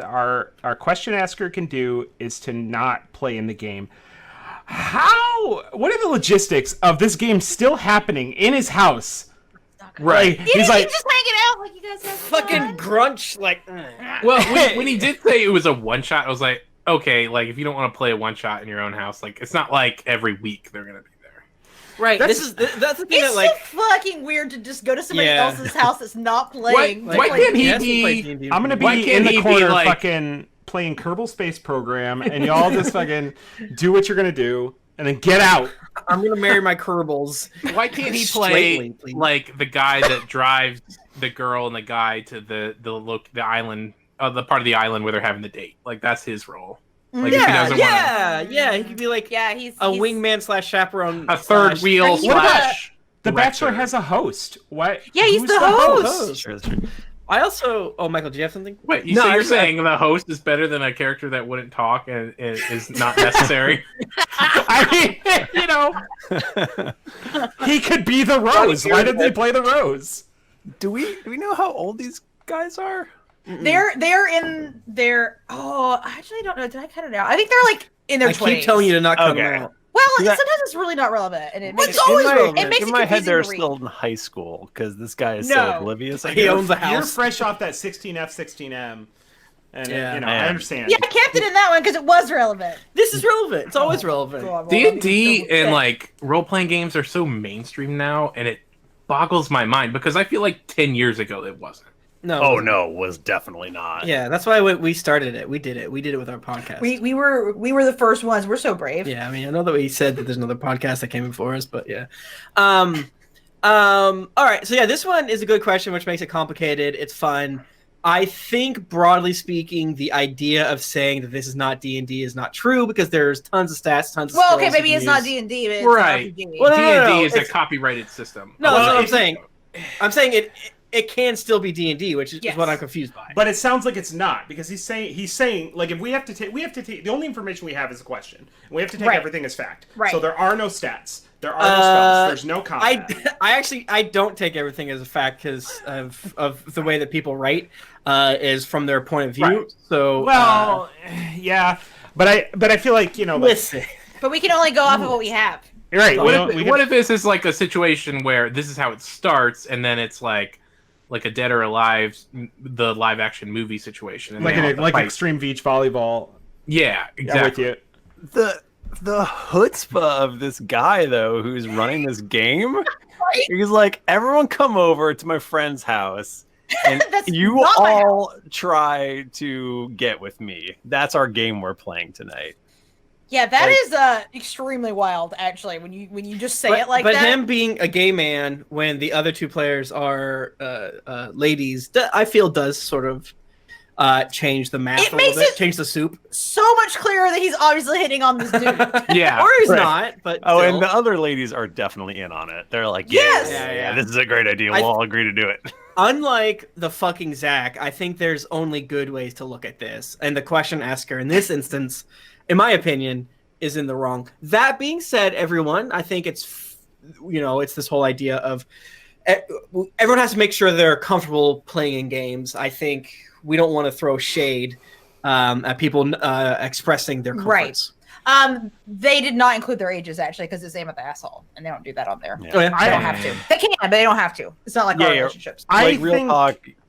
C: our question asker can do is to not play in the game. What are the logistics of this game still happening in his house? Right. He's like,
B: just hanging out like you guys have
A: Fucking
B: fun.
A: grunch like.
D: Well, when he did say it was a one shot, I was like, okay, like if you don't want to play a one shot in your own house, like it's not like every week they're gonna be there.
A: Right. That's the thing
B: It's
A: that like.
B: so fucking weird to just go to somebody
A: Yeah.
B: else's house that's not playing.
D: Why can't he
A: Yes, we play
D: be?
A: D&D.
C: I'm gonna
D: Why
C: be
D: can't
C: in
D: he
C: the
D: be
C: corner
D: like-
C: fucking playing Kerbal Space Program, and y'all just fucking do what you're gonna do, and then get out.
A: I'm gonna marry my Kerbals.
D: Why can't he
A: Straightly,
D: play
A: please.
D: like the guy that drives the girl and the guy to the island, the part of the island where they're having the date? Like that's his role. Like if he
A: Yeah,
D: doesn't
A: yeah. He could be like
B: Yeah, he's
A: a wingman slash chaperone.
D: want a third wheel
B: What about-
D: slash.
C: The Bachelor
D: director.
C: has a host. What?
B: Yeah, he's
C: Who's
B: the host.
E: Sure, that's true.
A: I also. Oh, Michael, do you have something?
D: Wait,
A: No,
D: so
A: I
D: you're
A: just-
D: saying the host is better than a character that wouldn't talk and is not necessary?
C: I mean, he could be the Rose. Why did they play the Rose?
E: Do we know how old these guys are?
B: They're in their. Oh, I actually don't know. Did I cut it out? I think they're like in their
A: I
B: 20s.
A: keep telling you to not cut
E: Okay.
A: them out.
B: Well,
E: Yeah.
B: sometimes it's really not relevant, and it makes
A: It's always relevant.
B: It makes
E: in
B: it
E: my head, they're
B: confusing to
E: still
B: read.
E: in high school because this guy is
B: No.
E: so oblivious. I
A: He
E: guess.
A: owns a
C: You're
A: house.
C: fresh off that 16F, 16M, and
A: Yeah.
C: I
E: Man.
C: understand.
B: Yeah, I kept it in that one because it was relevant.
A: This is relevant. It's always relevant.
D: D&D and like role playing games are so mainstream now, and it boggles my mind because I feel like 10 years ago it wasn't.
A: No.
E: Oh no, was definitely not.
A: Yeah, that's why we started it. We did it. We did it with our podcast.
B: We were the first ones. We're so brave.
A: Yeah, I mean, I know that we said that there's another podcast that came before us, but yeah. All right, so yeah, this one is a good question, which makes it complicated. It's fun. I think, broadly speaking, the idea of saying that this is not D&D is not true because there's tons of stats, tons of
B: Well,
A: skills
B: okay,
A: you
B: maybe
A: can
B: it's not
A: use.
B: D&D, but it's
D: Right.
B: RPG.
A: Well, no,
D: D&D is a
A: it's-
D: copyrighted system.
A: No, that's
C: Well,
A: what I'm
C: if-
A: saying. I'm saying it can still be D&D, which is
B: Yes.
A: what I'm confused by.
C: But it sounds like it's not because he's saying like if we have to take the only information we have is a question and we have to take
B: Right.
C: everything as fact.
B: Right.
C: So there are no stats, there are no spells, there's no combat.
A: I don't take everything as a fact because of the way that people write is from their point of view.
C: Right.
A: So
C: Well, yeah, but I feel like like,
A: listen.
B: But we can only go off of what we have.
C: you're right.
D: What if this is like a situation where this is how it starts, and then it's like like a Dead or Alive, the live action movie situation, and
C: like Extreme Beach Volleyball.
D: Yeah, exactly.
C: Yeah, with you.
E: The chutzpah of this guy though, who's running this game. He's like, everyone come over to my friend's house, and you all try to get with me. That's our game we're playing tonight.
B: Yeah, that is extremely wild, actually, when you just say it like that.
A: But him being a gay man when the other two players are ladies, I feel does sort of change the math a little bit, change the soup.
B: So much clearer that he's obviously hitting on this dude.
D: Yeah.
A: Or he's not, but
E: still.
A: And
E: the other ladies are definitely in on it. They're like,
B: yes!
E: yeah, this is a great idea. We'll all agree to do it.
A: Unlike the fucking Zach, I think there's only good ways to look at this. And the question asker in this instance, in my opinion, is in the wrong. That being said, everyone, I think it's this whole idea of everyone has to make sure they're comfortable playing in games. I think we don't want to throw shade at people expressing their comforts.
B: Right. They did not include their ages, actually, because it's aim at the asshole, and they don't do that on there.
A: Yeah. Oh, yeah?
B: They don't have to. They can, but they don't have to. It's not like our relationships.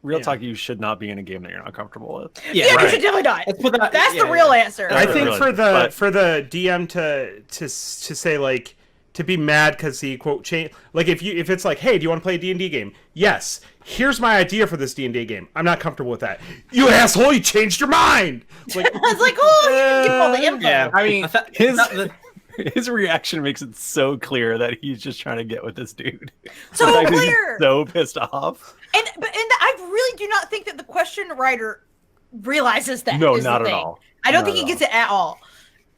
E: Real talk, you should not be in a game that you're not comfortable with.
B: Yeah, you should definitely not. That's the real answer.
C: I think for the DM to say, like, to be mad because he quote change, like if it's like, hey, do you want to play a D&D game? Yes. Here's my idea for this D&D game. I'm not comfortable with that. You asshole! You changed your mind.
B: It's like, it's like, oh, you give all the info.
A: Yeah.
D: I mean,
E: his reaction makes it so clear that he's just trying to get with this dude.
B: So clear.
E: He's so pissed off.
B: And I really do not think that the question writer realizes that.
E: No, not at all.
B: I don't think he gets it at all.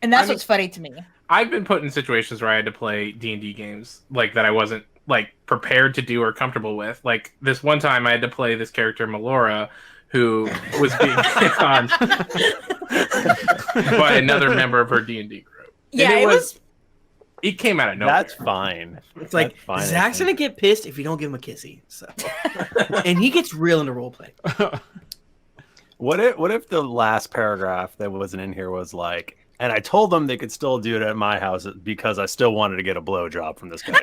B: And that's what's funny to me.
D: I've been put in situations where I had to play D&D games like that I wasn't like prepared to do or comfortable with. Like this one time I had to play this character Melora who was being hit on by another member of her D&D group.
B: Yeah,
D: it came out of nowhere.
E: That's fine.
A: It's like Zach's gonna get pissed if you don't give him a kissy. So and he gets real into roleplay.
E: What if the last paragraph that wasn't in here was like, and I told them they could still do it at my house because I still wanted to get a blowjob from this guy.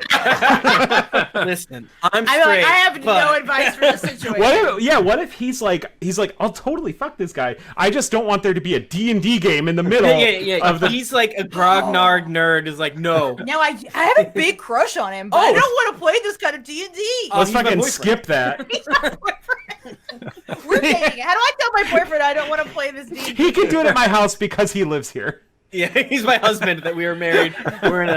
A: Listen, I'm straight.
B: I have no advice for this situation.
C: What if he's like, I'll totally fuck this guy. I just don't want there to be a D&D game in the middle.
A: He's like a grognard nerd. Is like, no.
B: No, I have a big crush on him, but I don't want to play this kind of D&D.
C: Let's fucking skip that.
B: He's my boyfriend. We're dating. How do I tell my boyfriend I don't want to play this D&D?
C: He can do it at my house because he lives here.
A: Yeah, he's my husband. That we were married. We're in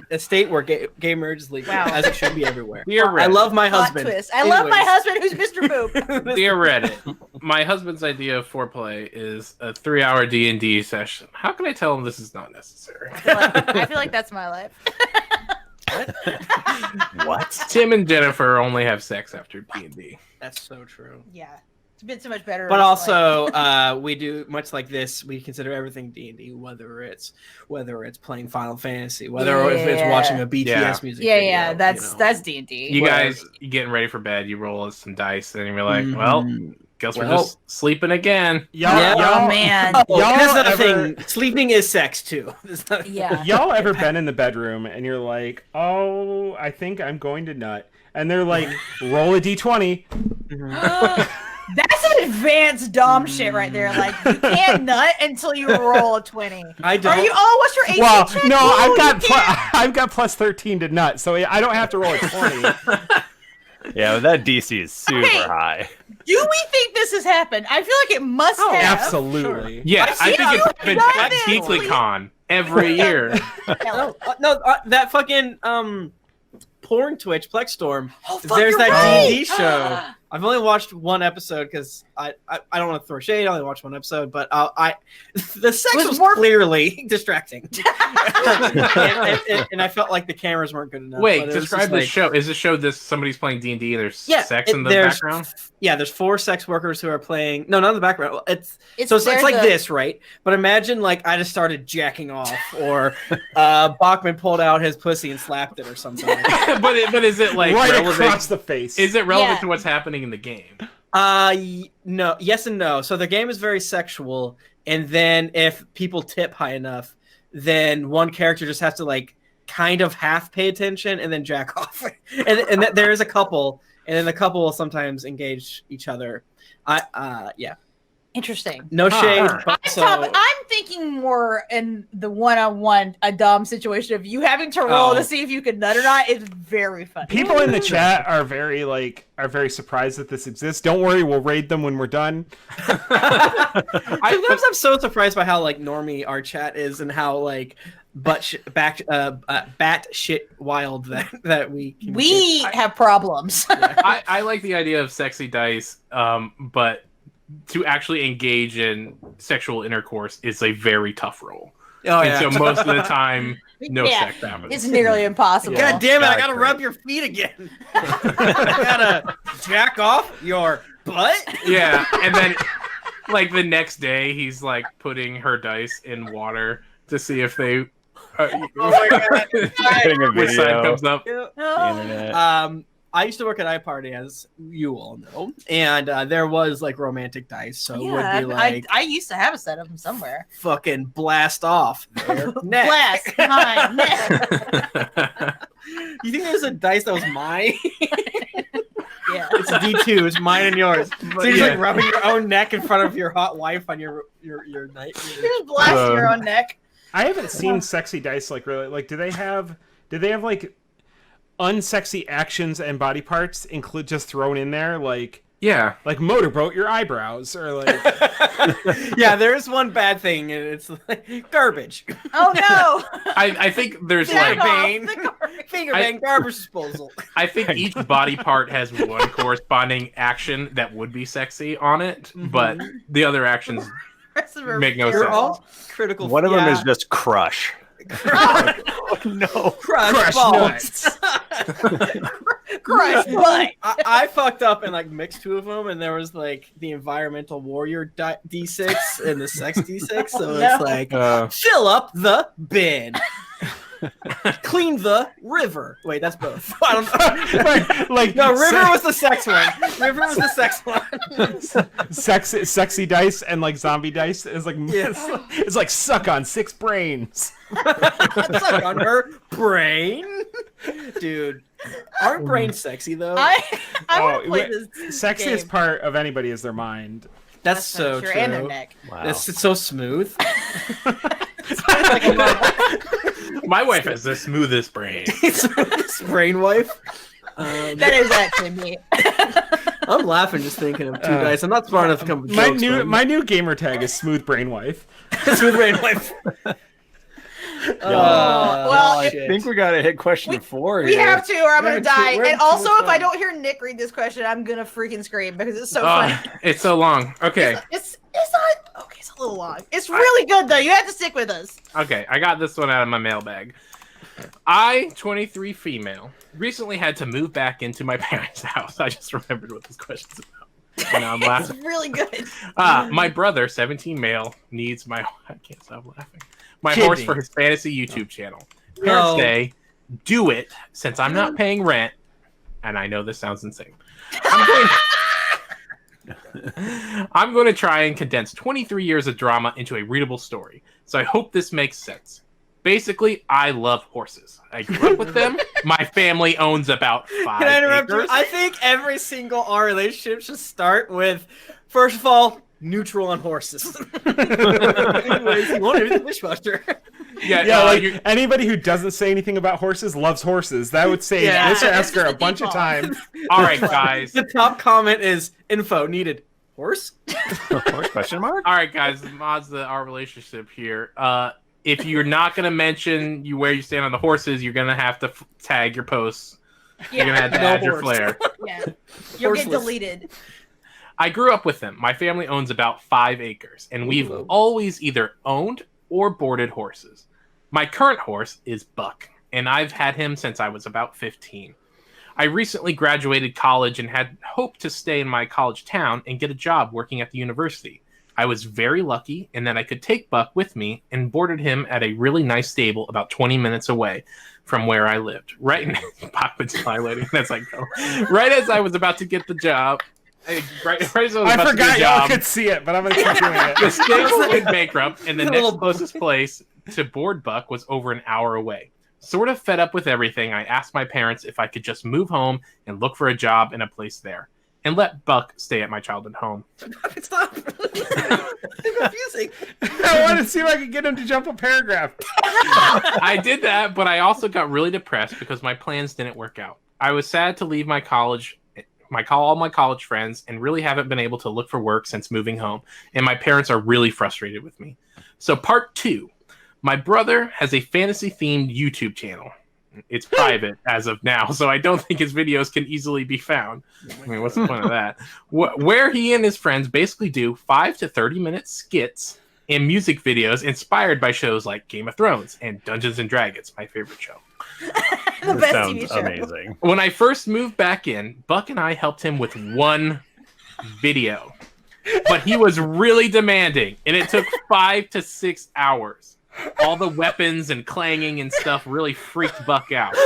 A: a state where gay marriage is legal, as it should be everywhere. I love my husband.
B: I love my husband, who's Mr. Boop.
D: Dear Reddit, my husband's idea of foreplay is a 3-hour D&D session. How can I tell him this is not necessary?
B: I feel like that's my life.
E: What?
D: Tim and Jennifer only have sex after D&D.
A: That's so true.
B: Yeah. It's been so much better.
A: But also, we do much like this. We consider everything D&D, whether it's playing Final Fantasy, whether it's watching a BTS music video.
B: Yeah, that's D&D.
D: You guys, you getting ready for bed? You roll some dice, and you're like, well, guess we're just sleeping again.
B: Oh man!
A: That's another thing. Sleeping is sex too.
B: Yeah.
C: Y'all ever been in the bedroom and you're like, oh, I think I'm going to nut, and they're like, roll a d20.
B: That's some advanced Dom shit right there. Like, you can't nut until you roll a 20.
A: I don't.
B: Are you? Oh, what's your AC
C: Well,
B: check?
C: no, I've got plus 13 to nut, so I don't have to roll a 20.
E: Yeah, but that DC is super high.
B: Do we think this has happened? I feel like it must have.
C: Absolutely.
A: Sure.
D: Yeah, I think it's happened at GeeklyCon every year.
A: That fucking porn Twitch, Plexstorm.
B: Oh,
A: There's that
B: right.
A: D&D show. I've only watched one episode because I don't want to throw shade. I only watched one episode, but the sex was clearly distracting, and I felt like the cameras weren't good enough.
D: Wait, describe the show. Is the show somebody's playing D&D and there's sex in the background?
A: Yeah, there's 4 sex workers who are playing. No, not in the background. It's like this, right? But imagine like I just started jacking off, or Bachmann pulled out his pussy and slapped it, or something. Like that.
D: but is it like
C: right
D: relevant?
C: Across the face?
D: Is it relevant to what's happening in the game?
A: No, yes and no. So the game is very sexual, and then if people tip high enough, then one character just has to like kind of half pay attention and then jack off. and there is a couple, and then the couple will sometimes engage each other. Yeah.
B: Interesting.
A: No shade.
B: I'm thinking more in the one-on-one a Dom situation of you having to roll to see if you can nut or not is very funny.
C: People in the chat are very surprised that this exists. Don't worry, we'll raid them when we're done.
A: I'm so surprised by how like normie our chat is and how like bat shit wild that we
B: have problems.
A: Yeah.
D: I like the idea of sexy dice, but to actually engage in sexual intercourse is a very tough role. So most of the time, no sex happens.
B: It's nearly impossible.
A: God damn it! I gotta rub your feet again. I gotta jack off your butt.
D: Yeah, and then like the next day, he's like putting her dice in water to see if they.
A: Oh my god!
E: Getting a
D: Which side
E: video.
D: comes up?
E: The internet.
A: I used to work at iParty, as you all know, and there was like romantic dice, so it would be like
B: I used to have a set of them somewhere.
A: fucking blast off their neck.
B: Blast my neck.
A: You think there's a dice that was mine?
B: Yeah,
A: It's a D2. It's mine and yours. So you're just like rubbing your own neck in front of your hot wife on your night.
B: you just blast your own neck.
C: I haven't seen sexy dice like really like. Do they have like unsexy actions and body parts include just thrown in there like motorboat your eyebrows or like
A: Yeah, there's one bad thing and it's like garbage.
B: Oh no!
D: I think there's
B: Jack
D: like
B: off.
A: Finger bang garbage disposal.
D: I think each body part has one corresponding action that would be sexy on it, but the other actions make no
A: They're
D: sense.
A: all critical.
E: One of them is just crush.
A: no
C: crush
A: balls.
B: Crush butt.
A: I fucked up and like mixed two of them, and there was like the environmental warrior D6 and the sex D6. So it's like fill up the bin, clean the river. Wait, that's both. I don't know.
C: like
A: No, river was the sex one. River was the sex one.
C: sexy dice and like zombie dice is like it's like suck on 6 brains.
A: Suck on her brain, dude. Aren't brains sexy though?
B: I want to play this.
C: Sexiest
B: game.
C: part of anybody is their mind.
A: That's so true.
B: And their neck.
E: Wow.
A: It's so smooth.
D: My wife has the smoothest brain.
A: It's brain wife.
B: That is actually me.
A: I'm laughing just thinking of two dice. I'm not smart enough to come up with jokes.
C: My new gamer tag is smooth brain wife.
A: Smooth brain wife.
B: Well,
E: I think we gotta hit question 4
B: we
E: here.
B: have to, or I'm gonna die.
A: we're
B: And also,
A: too
B: if I
A: fun.
B: don't hear Nick read this question, I'm gonna freaking scream because it's so funny.
D: It's so long. Okay.
B: It's not okay. It's a little long. It's really good though. You have to stick with us.
D: Okay, I got this one out of my mailbag. I, 23 female, recently had to move back into my parents' house. I just remembered what this question's about. And now I'm laughing.
B: It's really good.
D: My brother, 17 male, needs my... I can't stop laughing. My horse for his fantasy YouTube channel. Parents say, do it, since I'm not paying rent. And I know this sounds insane. I'm going to try and condense 23 years of drama into a readable story. So I hope this makes sense. Basically, I love horses. I grew up with them. My family owns about 5
A: Can I interrupt you?
D: acres.
A: I think every single our relationship should start with, first of all, neutral on horses. Anyways, you want to be the dishwasher.
D: Yeah,
C: like anybody who doesn't say anything about horses loves horses. That would save Mr. Esker a bunch of time.
D: All right, guys.
A: The top comment is info needed. Horse?
E: Horse question mark?
D: All right, guys. Mods our relationship here. If you're not going to mention where you stand on the horses, you're going to have to tag your posts. You're going to have to add your flair.
B: Yeah. You'll get deleted.
D: I grew up with them. My family owns about 5 acres, and we've always either owned or boarded horses. My current horse is Buck, and I've had him since I was about 15. I recently graduated college and had hoped to stay in my college town and get a job working at the university. I was very lucky in that I could take Buck with me and boarded him at a really nice stable about 20 minutes away from where I lived. Right as I was about to get the job, right as I was about to get
C: forgot
D: the
C: y'all
D: job,
C: could see it, but I'm going to keep doing it.
D: the stable went bankrupt, and the next closest place to board Buck was over an hour away. Sort of fed up with everything, I asked my parents if I could just move home and look for a job in a place there, and let Buck stay at my childhood home.
A: Stop. It's confusing.
C: I wanted to see if I could get him to jump a paragraph.
D: I did that, but I also got really depressed because my plans didn't work out. I was sad to leave my college, all my college friends, and really haven't been able to look for work since moving home, and my parents are really frustrated with me. So part 2. My brother has a fantasy-themed YouTube channel. It's private as of now, so I don't think his videos can easily be found. I mean, what's the point of that? Where he and his friends basically do 5 to 30-minute skits and music videos inspired by shows like Game of Thrones and Dungeons and Dragons, my favorite show.
B: The best
E: Sounds
B: TV show.
E: amazing.
D: When I first moved back in, Buck and I helped him with one video, but he was really demanding, and it took 5 to 6 hours. All the weapons and clanging and stuff really freaked Buck out.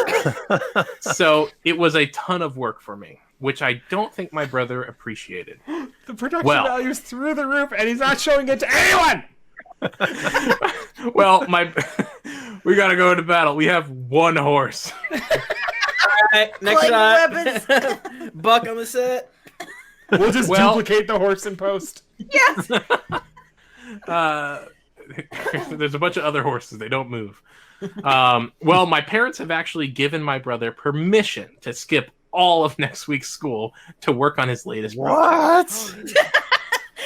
D: So it was a ton of work for me, which I don't think my brother appreciated.
C: The production value is through the roof, and he's not showing it to anyone!
D: Well, we gotta go into battle. We have one horse.
A: All right, next shot. Buck on the set.
C: We'll just duplicate the horse in post.
B: Yes.
D: There's a bunch of other horses. They don't move. Well, my parents have actually given my brother permission to skip all of next week's school to work on his latest project.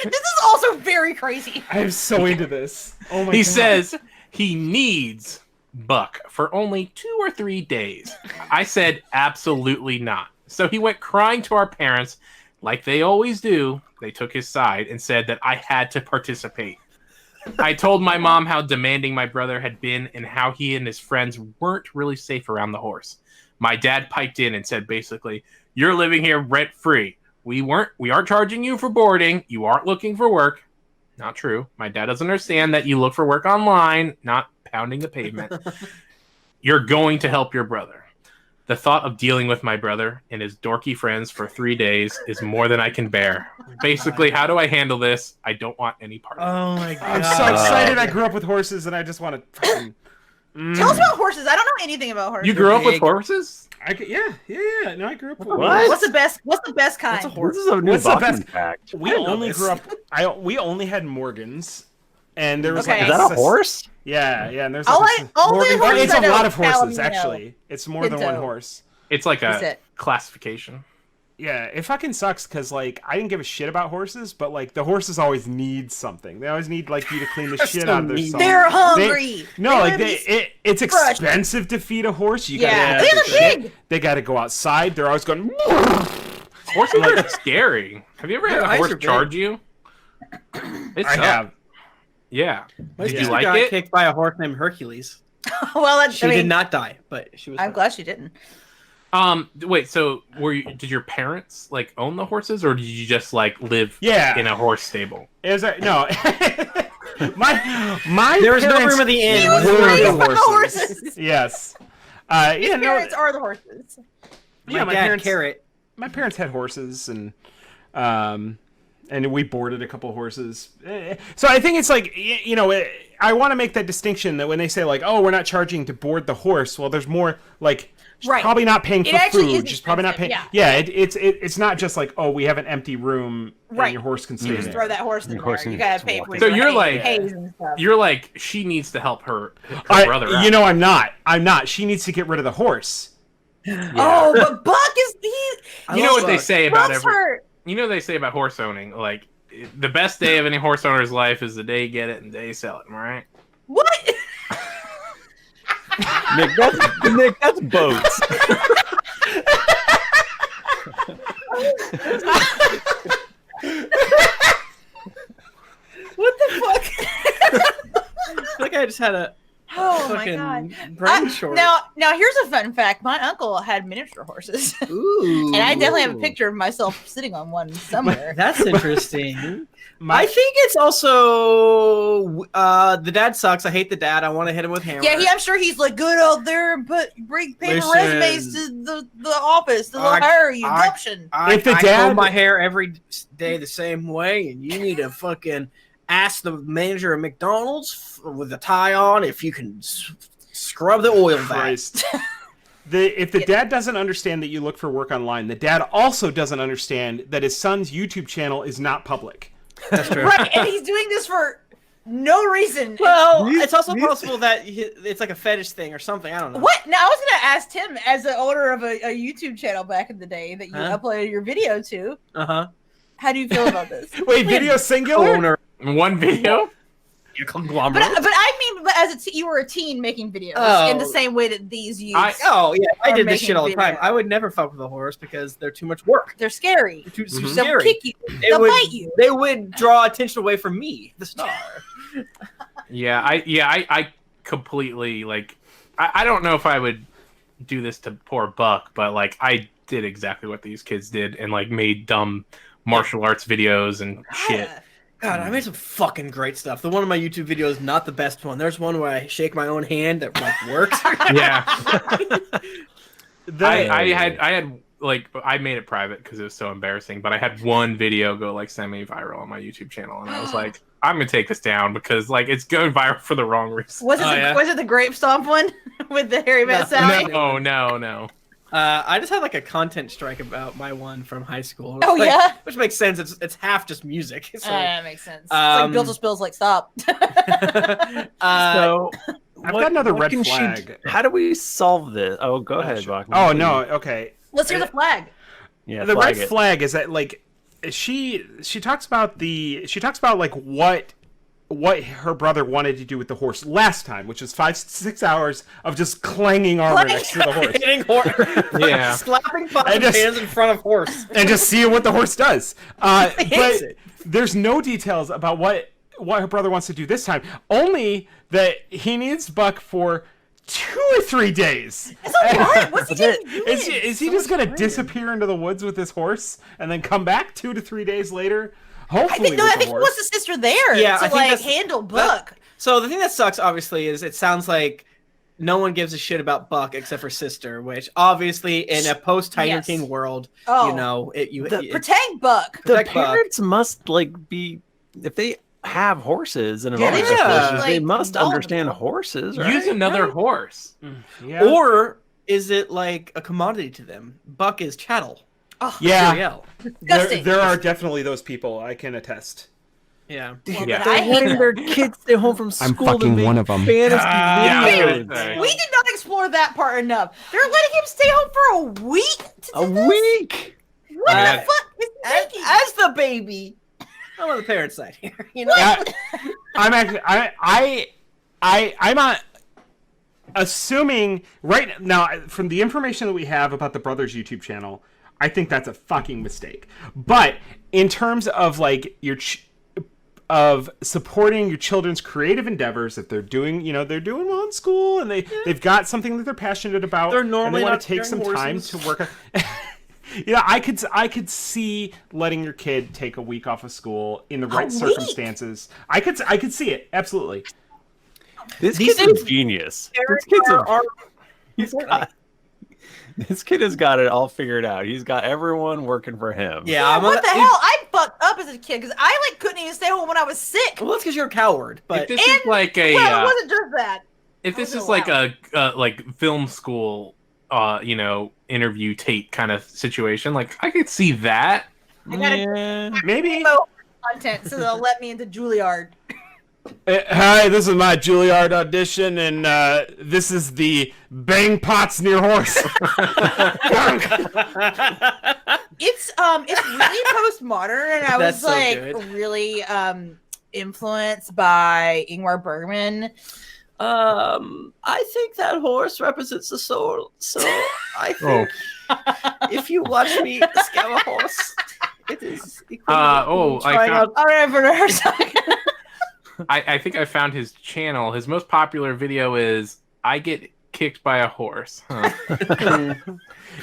B: This is also very crazy.
C: I am so into this. Oh my God.
D: He says he needs Buck for only 2 or 3 days. I said absolutely not. So he went crying to our parents, like they always do. They took his side and said that I had to participate. I told my mom how demanding my brother had been and how he and his friends weren't really safe around the horse. My dad piped in and said basically, "You're living here rent free. We aren't charging you for boarding. You aren't looking for work." Not true. My dad doesn't understand that you look for work online, not pounding the pavement. You're going to help your brother. The thought of dealing with my brother and his dorky friends for 3 days is more than I can bear. Basically, how do I handle this? I don't want any part of it.
A: Oh my God.
C: I'm so excited. I grew up with horses, and I just want to fucking...
B: Tell us about horses. I don't know anything about horses.
D: You grew up with horses?
C: Yeah. No, I grew up with
E: What?
B: What's the best kind?
A: What's a horse?
E: This is a new
C: What's the
E: Bachmann
C: best-
E: fact.
C: We only grew up... we only had Morgans, and there was
B: Okay.
C: like...
E: Is that a horse?
C: Yeah, and there's
B: All
C: like...
B: the horses
C: It's
B: I
C: a
B: know
C: lot
B: is
C: of horses,
B: Palomino.
C: actually. It's more than one
B: Pinto.
C: horse.
D: It's like
B: That's
D: a
B: it.
D: classification.
C: Yeah, it fucking sucks because, like, I didn't give a shit about horses, but, like, the horses always need something. They always need, like, you to clean the shit out of their stomach.
B: They're hungry.
C: It's expensive to feed a horse. You gotta
B: They're big.
C: They gotta go outside. They're always going...
D: Horses are scary. Have you ever had a
A: eyes
D: horse
A: are big.
D: charge you? It
C: I
D: sucks.
C: have.
D: Yeah.
A: My
D: Did you
A: sister
D: like
A: got
D: it?
A: kicked by a horse named Hercules.
B: Well,
A: She did not die, but she was.
B: I'm glad she didn't.
D: Wait, so did your parents like own the horses, or did you just like live
C: Yeah.
D: in a horse stable?
C: Is that... No. my
A: There was no
C: parents
A: room at the inn.
B: He was
C: were
B: raised
C: the
B: with the
C: horses.
B: horses.
C: Yes.
B: His parents are the horses.
A: My dad, Carrot.
C: My parents had horses, and we boarded a couple horses. So I think it's like, you know, I want to make that distinction that when they say like, oh, we're not charging to board the horse, well, there's more like...
B: Right.
C: Probably not paying
B: It
C: for
B: actually
C: food.
B: is
C: Just probably not paying.
B: expensive,
C: Yeah, it's not just like, oh, we have an empty room
B: Right.
C: and your horse can stay
B: You just
C: there.
B: throw that horse in
E: Your
B: there.
E: horse
B: You
E: needs
B: gotta
E: to
B: pay
E: walk
B: for
E: in.
D: So
B: your
D: you're like-
B: haze and stuff.
D: You're like, she needs to help her brother out.
C: You know, I'm not. She needs to get rid of the horse.
B: Oh, but Buck is
D: You know what they say about
B: Buck's
D: every...
B: hurt.
D: You know what they say about horse owning? Like, the best day of any horse owner's life is the day you get it and the day you sell it, am I right?
B: What?
E: Nick, that's boats.
B: What the fuck?
A: I feel like I just had a
B: Oh my
A: fucking
B: god.
A: brain short.
B: Now here's a fun fact. My uncle had miniature horses.
A: Ooh.
B: And I definitely have a picture of myself sitting on one somewhere.
A: That's interesting. I think it's also the dad sucks. I hate the dad. I want to hit him with hammer.
B: Yeah, I'm sure he's like good out there and bring paper
A: Listen.
B: resumes to the office. They'll hire you. Gumption.
C: If the
A: I
C: dad-
A: comb my hair every day the same way, and you need to fucking ask the manager of McDonald's with a tie on if you can scrub the oil back.
C: Christ. If the dad doesn't understand that you look for work online, the dad also doesn't understand that his son's YouTube channel is not public.
A: That's true.
B: Right, and he's doing this for no reason.
A: Well, it's also possible that it's like a fetish thing or something. I don't know.
B: What? Now, I was going to ask Tim, as the owner of a YouTube channel back in the day that you uploaded your video to. How do you feel about this?
C: Wait, video singular?
A: Owner.
D: One video?
A: You conglomerate.
B: But I mean, as you were a teen making videos in the same way that these youths.
A: I did this shit all the time. I would never fuck with a horse because they're too much work.
B: They're scary.
A: They're too
B: They'll
A: scary.
B: kick you. They'll bite you.
A: They would draw attention away from me, the star.
D: I completely like. I don't know if I would do this to poor Buck, but like I did exactly what these kids did and like made dumb martial arts videos and shit.
A: God, I made some fucking great stuff. The one of my YouTube videos, not the best one. There's one where I shake my own hand that like works.
D: Yeah. I had like I made it private because it was so embarrassing, but I had one video go like semi-viral on my YouTube channel, and I was like, I'm gonna take this down because like it's going viral for the wrong reason.
B: Was it the grape stomp one with the hairy Matt Sally?
D: No.
A: I just had like a content strike about my one from high school. Which makes sense. It's half just music. So.
B: That makes sense. It's like Bill to Spill's like stop.
E: So
C: I've got another red flag.
E: How do we solve this? Oh, go ahead, Bachmann.
C: Oh no, okay.
B: Let's hear the flag.
E: Yeah,
C: the red flag is that like she talks about like what her brother wanted to do with the horse last time, which is 5-6 hours of just clanging armor next to the horse.
A: Hitting horse. Slapping hands in front of horse.
C: And just seeing what the horse does. But there's no details about what her brother wants to do this time. Only that he needs Buck for 2 or 3 days.
B: It's a lot. What's he doing?
C: Is he just going to disappear into the woods with his horse and then come back 2 to 3 days later? Hopefully,
B: I think he wants the sister there to like handle Buck.
A: So the thing that sucks, obviously, is it sounds like no one gives a shit about Buck except for sister, which obviously in a post-Tiger King world,
B: protect Buck.
E: The parents must like be if they have horses and horses, they must understand horses. Right?
D: Use another horse,
A: or is it like a commodity to them? Buck is chattel.
B: Oh,
C: yeah, there are definitely those people. I can attest.
A: Yeah,
E: they're letting their kids stay home from school.
F: I'm fucking one of them.
B: We did not explore that part enough. They're letting him stay home for a week.
E: Week.
B: What the fuck is he
A: as the baby? I'm on the parent side here. You know,
C: I'm actually I'm not assuming right now from the information that we have about the brothers' YouTube channel. I think that's a fucking mistake. But in terms of like of supporting your children's creative endeavors, if they're doing, they're doing well in school and they've got something that they're passionate about,
A: they're normally
C: and they want
A: to
C: take some time to work on. I could see letting your kid take a week off of school in the right circumstances. I could see it absolutely.
E: This kid's a genius. This kid has got it all figured out. He's got everyone working for him.
B: Yeah, what the hell? I fucked up as a kid because I couldn't even stay home when I was sick.
A: Well, that's because you're a coward. But
D: if this is like a,
B: it wasn't just that.
D: If this is like a film school, interview tape kind of situation, like I could see that.
B: I gotta
C: maybe
B: content, so they'll let me into Juilliard.
C: Hi, this is my Juilliard audition, and this is the Bang Pots Near Horse.
B: It's really postmodern, and I was really influenced by Ingmar Bergman.
A: I think that horse represents the soul. So I think if you watch me scale a horse, it is.
D: I think I found his channel. His most popular video is I get kicked by a horse. Huh.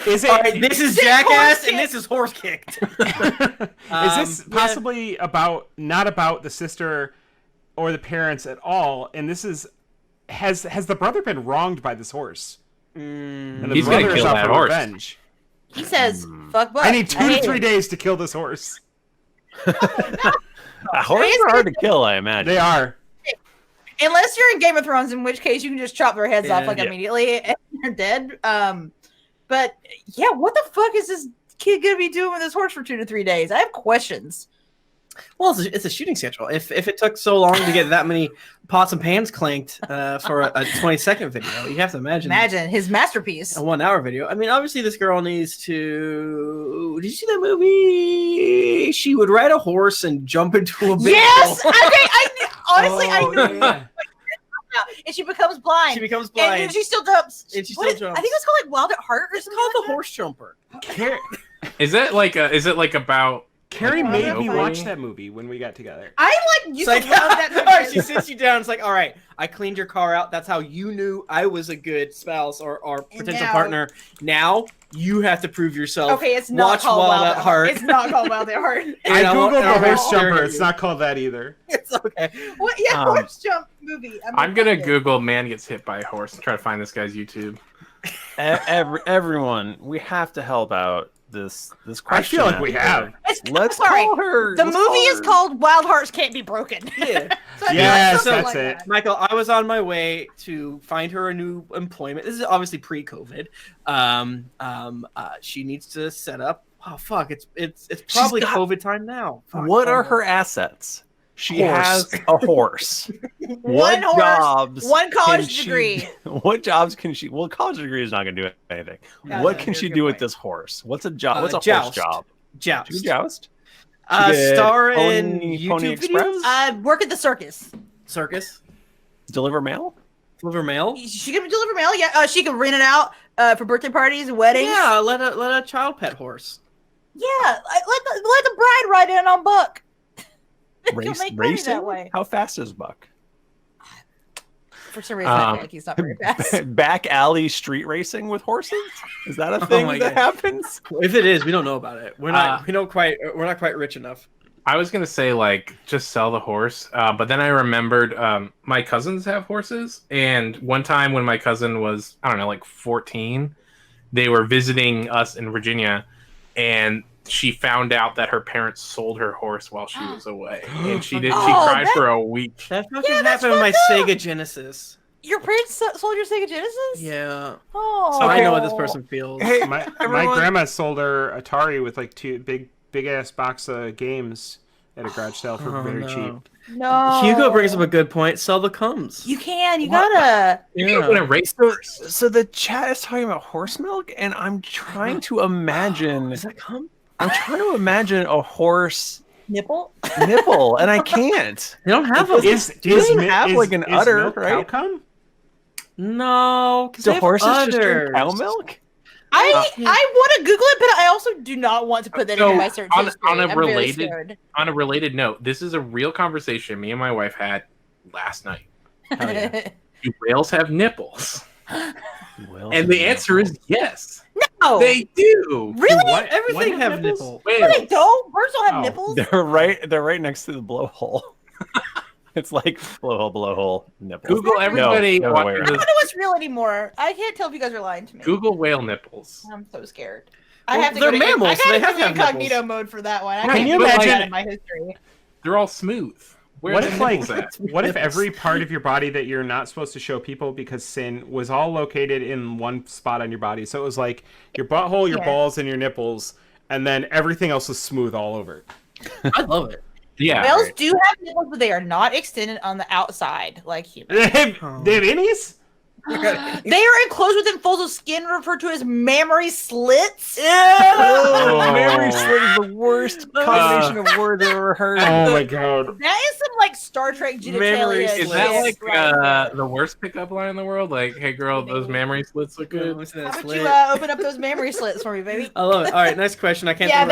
A: Is it? Right, this is Jackass, and this is horse kicked.
C: Is this possibly not about the sister or the parents at all? And this is has the brother been wronged by this horse? And the
D: He's
C: brother
D: gonna
C: is
D: kill
C: out
D: that
C: for
D: horse.
C: revenge.
B: He says, "Fuck Buck."
C: I need 2 to 3 days to kill this horse.
E: Horses are hard to kill, I imagine.
C: They are.
B: Unless you're in Game of Thrones, in which case you can just chop their heads off immediately and they're dead. But yeah, what the fuck is this kid gonna be doing with this horse for 2 to 3 days? I have questions.
A: Well, it's a shooting schedule. If it took so long to get that many pots and pans clanked for a 20-second video, you have to imagine
B: his masterpiece.
A: A 1 hour video. I mean, obviously this girl needs to. Did you see that movie? She would ride a horse and jump into a big
B: Yes.
A: hole.
B: Honestly, I knew. Yeah. And she becomes blind. And she still jumps.
A: And she still jumps.
B: I think it's called like Wild at Heart or something.
A: It's called
B: like
A: The Horse Jumper.
D: Is it like about?
C: Carrie made me watch that movie when we got together.
B: I used to love that movie.
A: All right, she sits you down. It's like, all right, I cleaned your car out. That's how you knew I was a good spouse or potential partner. Now you have to prove yourself.
B: Okay, it's not called Wild at Heart. It's not called Wild at Heart.
C: I googled The Horse Jumper. It's not called that either.
A: It's okay.
B: What? Yeah, horse jump movie.
D: I'm gonna Google "man gets hit by a horse" and try to find this guy's YouTube.
E: Everyone, we have to help out this question.
C: I feel like we have.
E: Let's call her.
B: The movie is called Wild Hearts Can't Be Broken.
A: Yeah.
C: Yes, that's it.
A: Michael, I was on my way to find her a new employment. This is obviously pre-COVID. She needs to set up. Oh fuck! It's probably COVID time now. Fuck,
E: what are her assets? She has a horse. One
B: college degree.
E: What jobs can she? Well, college degree is not going to do anything. What can she do with this horse? What's a job? What's a horse job?
A: Joust.
E: She joust.
A: Star in YouTube videos.
B: Work at the circus.
E: Deliver mail.
B: She can deliver mail. Yeah. She can rent it out for birthday parties and weddings.
A: Yeah. Let a child pet horse.
B: Yeah. Let the bride ride in on Buck.
E: Racing? That way. How fast is Buck?
B: For some reason, I feel like he's not very fast.
E: Back alley street racing with horses? Is that a thing that happens?
A: If it is, we don't know about it. We're not quite rich enough.
D: I was gonna say just sell the horse, but then I remembered my cousins have horses, and one time when my cousin was 14, they were visiting us in Virginia, and she found out that her parents sold her horse while she was away, and she cried for a week.
A: That fucking happened with my Sega Genesis.
B: Your parents sold your Sega Genesis?
A: Yeah.
B: Oh.
A: So I know what this person feels.
C: Hey, my grandma sold her Atari with two big ass box of games at a garage sale for very cheap.
B: No.
A: Hugo brings up a good point. Sell the comes.
B: You can. You gotta.
D: You're gonna race horse.
E: So the chat is talking about horse milk, and I'm trying to imagine.
A: Does that come?
E: I'm trying to imagine a horse
B: nipple,
E: and I can't.
A: They don't have a.
E: Do they have like an udder, right?
C: Cow cum?
A: No,
E: because the horses just drink cow milk.
B: I want to Google it, but I also do not want to put that into my search history.
D: On a related note, this is a real conversation me and my wife had last night. Do whales have nipples? And the answer is yes.
B: No,
D: they do.
B: Really?
A: Everything have nipples.
B: No, they don't. Birds don't have nipples.
E: They're right next to the blowhole. It's like blowhole nipples.
D: Google everybody.
B: I don't know what's real anymore. I can't tell if you guys are lying to me.
D: Google whale nipples.
B: I'm so scared.
A: They're mammals.
B: I
A: they have
B: incognito mode for that one.
C: Can you imagine
B: in my history?
D: They're all smooth.
C: What if every part of your body that you're not supposed to show people because sin was all located in one spot on your body? So it was like your butthole, your balls, and your nipples, and then everything else was smooth all over.
A: I love it.
D: Yeah,
B: whales do have nipples, but they are not extended on the outside like humans.
C: They have innies?
B: They are enclosed within folds of skin referred to as mammary slits.
E: Mammary slit is the worst combination of words I've ever heard.
C: Oh my god.
B: That is some Star Trek genitalia.
D: Is that the worst pickup line in the world? Like, hey girl, those mammary slits look good.
B: How about you open up those mammary slits for me, baby?
A: I love it. All right, next question. I can't.
B: Yeah,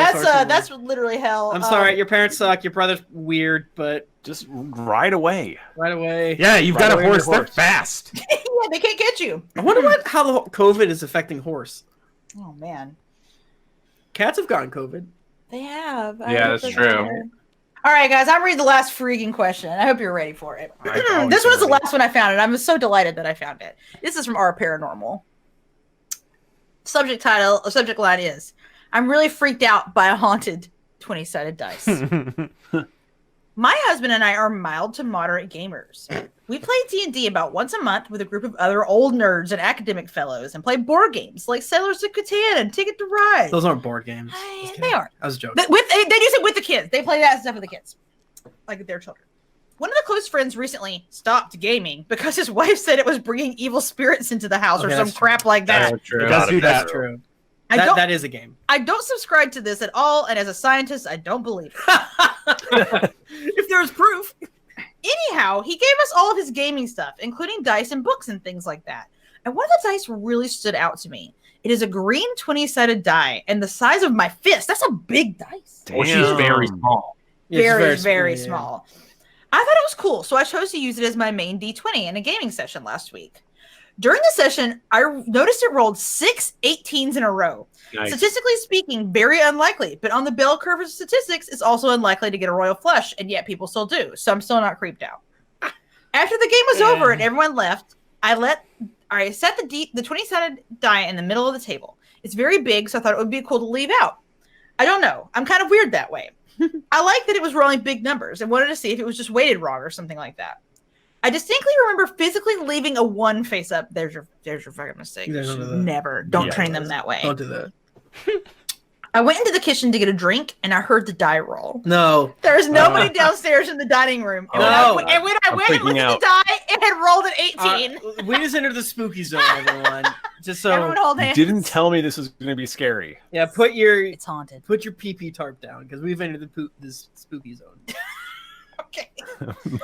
B: that's literally hell.
A: I'm sorry, your parents suck. Your brother's weird, but
E: just ride away.
C: Yeah, you've got a horse. They're fast.
B: Yeah, they can't catch you.
A: I wonder how the COVID is affecting horse.
B: Oh man,
A: cats have gotten COVID.
B: They have.
D: Yeah, that's true.
B: All right, guys, I'm reading the last freaking question. I hope you're ready for it. This one's the last one I found, and I'm so delighted that I found it. This is from Our Paranormal. Subject line is, I'm really freaked out by a haunted 20-sided dice. My husband and I are mild to moderate gamers. We play D&D about once a month with a group of other old nerds and academic fellows and play board games like Settlers of Catan and Ticket to Ride.
A: Those aren't board games.
B: They are.
A: I was joking.
B: They use it with the kids. They play that stuff with the kids. Like their children. One of the close friends recently stopped gaming because his wife said it was bringing evil spirits into the house or some crap like that.
E: That's true.
A: That's true. That is a game.
B: I don't subscribe to this at all, and as a scientist, I don't believe it.
A: If there's proof.
B: Anyhow, he gave us all of his gaming stuff, including dice and books and things like that. And one of the dice really stood out to me. It is a green 20-sided die, and the size of my fist. That's a big dice.
D: Or she's very small.
B: Very small. I thought it was cool, so I chose to use it as my main D20 in a gaming session last week. During the session, I noticed it rolled 6 18s in a row. Nice. Statistically speaking, very unlikely, but on the bell curve of statistics, it's also unlikely to get a royal flush, and yet people still do, so I'm still not creeped out. After the game was over and everyone left, I set the 20-sided die in the middle of the table. It's very big, so I thought it would be cool to leave out. I don't know. I'm kind of weird that way. I like that it was rolling big numbers and wanted to see if it was just weighted wrong or something like that. I distinctly remember physically leaving a 1 face up. There's your fucking mistake. Never. Don't train them that way.
A: Don't do that.
B: I went into the kitchen to get a drink, and I heard the die roll.
A: No.
B: There's nobody downstairs in the dining room. And when I went and looked at the die, it had rolled an 18.
A: We just entered the spooky zone, everyone. Just so
B: everyone hold hands.
E: You didn't tell me this was going to be scary.
A: Yeah,
B: it's haunted.
A: Put your pee tarp down because we've entered this spooky zone.
B: Okay.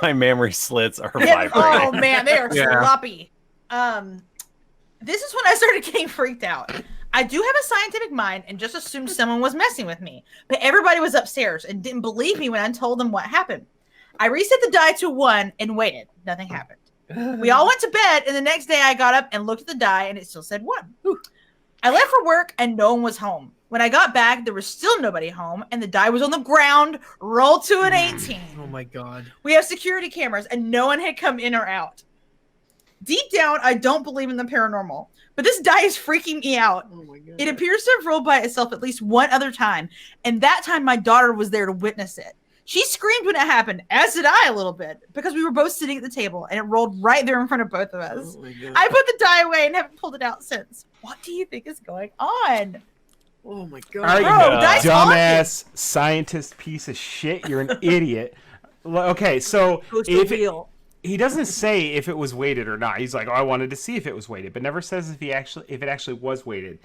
E: My memory slits are vibrating.
B: Oh man, they are sloppy. This is when I started getting freaked out. I do have a scientific mind and just assumed someone was messing with me, but everybody was upstairs and didn't believe me when I told them what happened. I reset the die to 1 and waited. Nothing happened. We all went to bed, and the next day I got up and looked at the die, and it still said 1. I left for work, and no one was home. When I got back, there was still nobody home, and the die was on the ground, rolled to an 18.
A: Oh my god.
B: We have security cameras, and no one had come in or out. Deep down, I don't believe in the paranormal, but this die is freaking me out.
A: Oh my god.
B: It appears to have rolled by itself at least one other time, and that time my daughter was there to witness it. She screamed when it happened, as did I a little bit, because we were both sitting at the table, and it rolled right there in front of both of us.
A: Oh my god.
B: I put the die away and haven't pulled it out since. What do you think is going on?
A: Oh my god.
C: All right,
B: Bro, dice
C: dumbass scientist piece of shit. You're an idiot. Okay, so he doesn't say if it was weighted or not. He's like, "Oh, I wanted to see if it was weighted," but never says if it actually was weighted.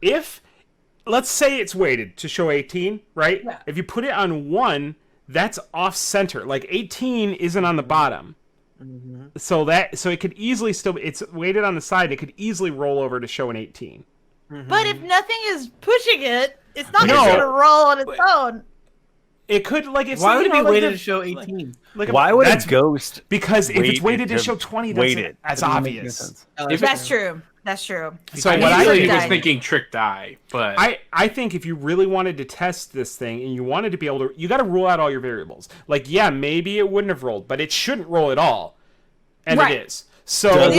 C: If let's say it's weighted to show 18, right? Yeah. If you put it on 1, that's off center. Like 18 isn't on the bottom. Mm-hmm. So it could easily it's weighted on the side. It could easily roll over to show an 18.
B: Mm-hmm. But if nothing is pushing it, it's not just going to roll on its own.
C: It could, like, if
A: why would it be weighted to show 18?
E: Why would a ghost?
C: Because if it's weighted to show 20, that's obvious.
B: That's true. That's true.
D: So what I really was thinking trick die, but
C: I think if you really wanted to test this thing and you wanted to be able to, you got to rule out all your variables. Like, yeah, maybe it wouldn't have rolled, but it shouldn't roll at all, and it is. So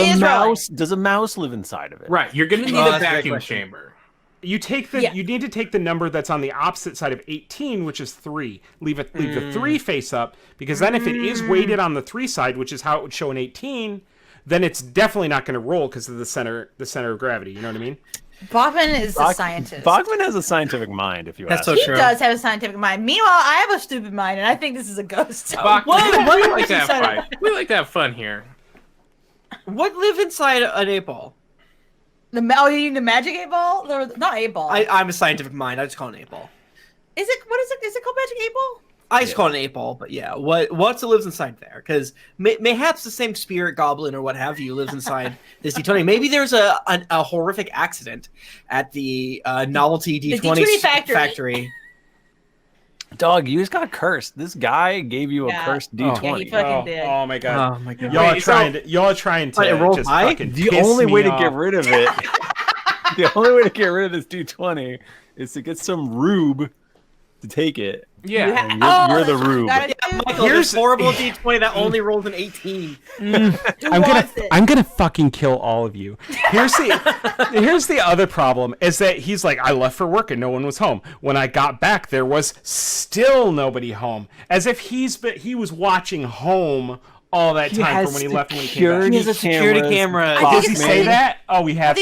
E: does a mouse live inside of it?
D: Right, you're gonna need a vacuum chamber.
C: You need to take the number that's on the opposite side of 18, which is 3. Leave the 3 face up, because then if it is weighted on the 3 side, which is how it would show an 18, then it's definitely not going to roll because of the center of gravity. You know what I mean?
B: Bachmann is a scientist.
E: Bachmann has a scientific mind, if you ask.
A: So
B: he
A: true.
B: Does have a scientific mind. Meanwhile, I have a stupid mind, and I think this is a ghost.
D: Bachmann, we like to have fun. We like to have fun here.
A: What live inside an 8-ball?
B: You mean the magic 8-ball? Not 8-ball.
A: I'm a scientific mind. I just call it an 8-ball.
B: Is it called magic 8-ball?
A: I just call it an 8-ball, but yeah, what lives inside there? Because mayhaps the same spirit goblin or what have you lives inside this D20. Maybe there's a horrific accident at the novelty D20 factory.
E: Dog, you just got cursed. This guy gave you a cursed D20.
B: Yeah, he fucking did.
C: Oh my god!
A: Oh my god!
C: Y'all are trying to just fucking
E: the only way to get rid of it. The only way to get rid of this D20 is to get some rube to take it.
D: Yeah.
E: You're the rube.
A: Michael, here's horrible D20 that only rolls an 18.
F: I'm gonna fucking kill all of you. Here's the other problem is that he's like, I left for work and no one was home. When I got back, there was still nobody home, as if he was watching home all that time from when he left and when he came back.
A: He has a security camera.
F: Does he say that? Oh, we have.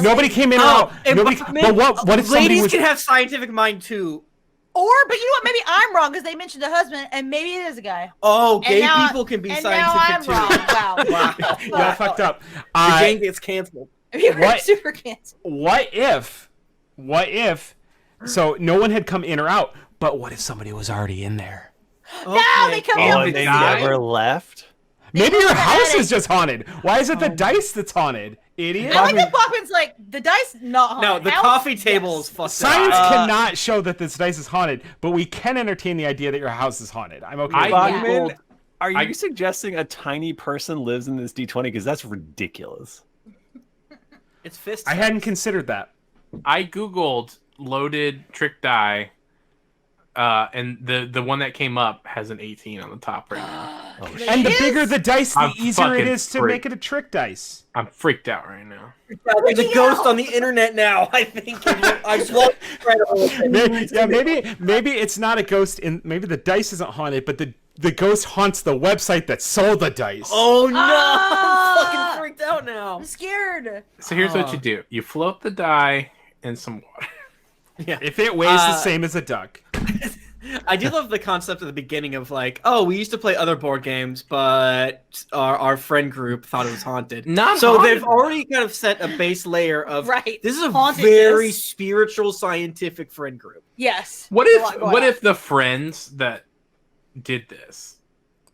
F: Nobody came in or out. But what if somebody
A: ladies can have scientific mind too?
B: But you know what? Maybe I'm wrong because they mentioned a husband, and maybe it is a guy.
A: Oh, gay people can be scientific too.
B: Now I'm wrong. Wow.
F: Y'all fucked up.
A: The game gets canceled.
B: Super canceled.
F: What if? So no one had come in or out, but what if somebody was already in there?
B: Now they come in.
E: And they never left.
F: Maybe your house is just haunted. Why is it the dice that's haunted? Idiot.
B: I like that Bachmann's like, the dice not haunted.
A: No, the coffee table is fucked up.
F: Science cannot show that this dice is haunted, but we can entertain the idea that your house is haunted. I'm okay with that.
E: Bachmann, are you suggesting a tiny person lives in this D20? Because that's ridiculous.
A: It's fist.
F: I hadn't considered that.
D: I googled loaded trick die, and the one that came up has an 18 on the top right now.
F: And the bigger the dice, the easier it is to make it a trick dice.
D: I'm freaked out right now.
A: There's a ghost on the internet now. I think I swallowed
F: maybe it's not a ghost. Maybe the dice isn't haunted, but the ghost haunts the website that sold the dice.
A: Oh no! I'm fucking freaked out now.
B: I'm scared.
D: So here's what you do: you float the die in some water.
F: Yeah. If it weighs the same as a duck.
A: I do love the concept at the beginning of like, oh, we used to play other board games, but our friend group thought it was haunted. They've already kind of set a base layer of this is a very spiritual, scientific friend group.
B: Yes.
D: What if the friends that did this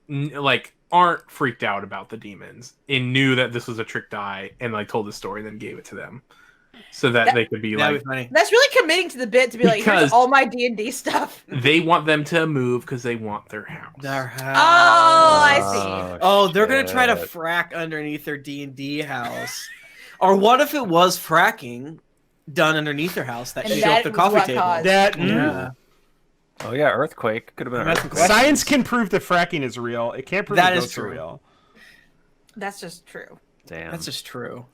D: like aren't freaked out about the demons and knew that this was a trick die and like told the story and then gave it to them? So that they could be like,
B: that's really committing to the bit to be like, here's all my D&D stuff.
D: They want them to move because they want their house.
B: Oh, I see.
A: Oh, they're gonna try to frack underneath their D&D house. Or what if it was fracking done underneath their house that showed up the coffee table?
E: Oh yeah, earthquake could have been.
F: Science can prove that fracking is real. It can't prove that ghosts are real.
B: That's just true.
E: Damn,
A: that's just true.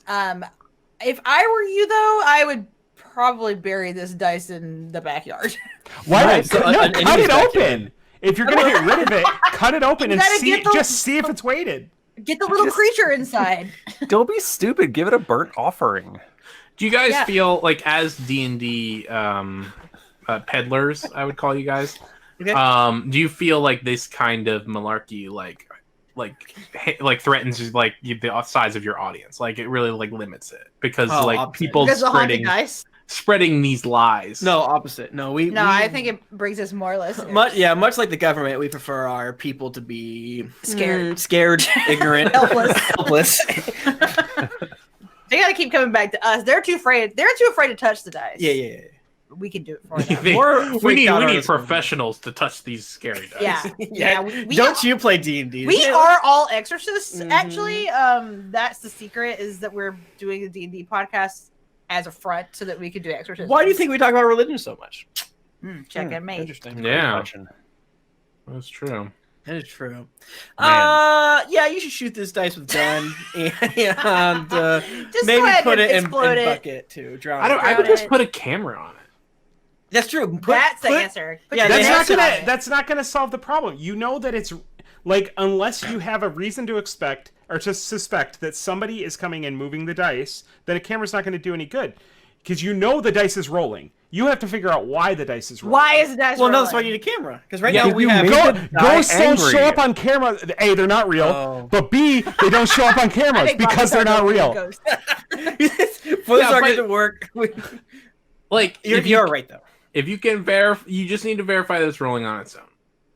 B: If I were you, though, I would probably bury this dice in the backyard.
F: Why? No, cut it open. If you're gonna get rid of it, cut it open and see if it's weighted.
B: Get the little creature inside.
E: Don't be stupid. Give it a burnt offering.
D: Do you guys feel like, as D&D peddlers, I would call you guys? Okay. Do you feel like this kind of malarkey, like threatens like the size of your audience? Like it really like limits it because people spreading these lies.
A: No, opposite. No,
B: I think it brings us more listeners.
A: Much like the government, we prefer our people to be scared, ignorant, helpless.
B: They gotta keep coming back to us. They're too afraid. They're too afraid to touch the dice.
A: Yeah.
B: We can do it for them.
D: We need professionals to touch these scary dice.
B: Yeah.
A: Don't you play D&D?
B: We are all exorcists. Actually, that's the secret, is that we're doing the D&D podcast as a front so that we can do exorcism.
A: Why do you think we talk about religion so much?
B: Check it, mate.
A: Interesting.
D: Yeah, that's true.
A: That is true. Yeah, you should shoot this dice with gun and maybe put it in bucket to drown.
D: I would just put a camera on it.
A: That's true.
B: That's the answer.
F: That's not gonna solve the problem. You know that it's like, unless you have a reason to expect or to suspect that somebody is coming and moving the dice, then a camera's not going to do any good, because you know the dice is rolling. You have to figure out why the dice is rolling.
B: Why is the dice rolling?
A: Well, no, that's why you need a camera. Because now we have
F: ghosts don't show up on camera. A, they're not real. But B, they don't show up on cameras because they're not real.
A: For this argument to work,
D: like
A: you're right though.
D: If you can verify, you just need to verify that it's rolling on its own,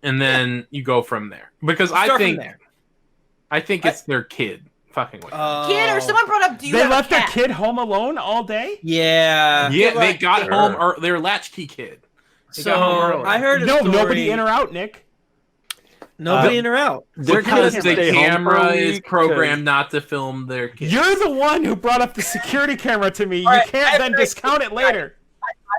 D: and then you go from there. Because I think it's their kid fucking with them.
B: Kid, or someone brought up,
F: they left their kid home alone all day?
D: Yeah, they got home, or their latchkey kid.
A: So I heard
F: nobody in or out, Nick.
A: Nobody in or out.
D: Because the camera is programmed not to film their kids.
F: You're the one who brought up the security camera to me. You can't then discount it later.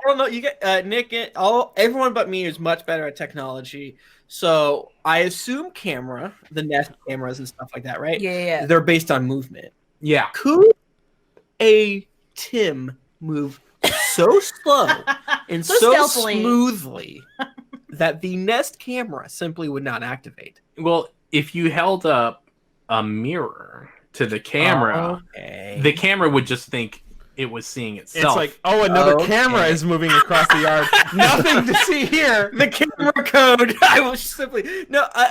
A: don't know. You get Nick. Everyone but me is much better at technology. So I assume the Nest cameras and stuff like that, right?
B: Yeah.
A: They're based on movement.
D: Yeah.
A: Could a Tim move so slow and so smoothly that the Nest camera simply would not activate?
D: Well, if you held up a mirror to the camera, the camera would just think it was seeing itself.
C: It's like, another camera is moving across the yard. Nothing to see here.
A: The camera code. I will simply doesn't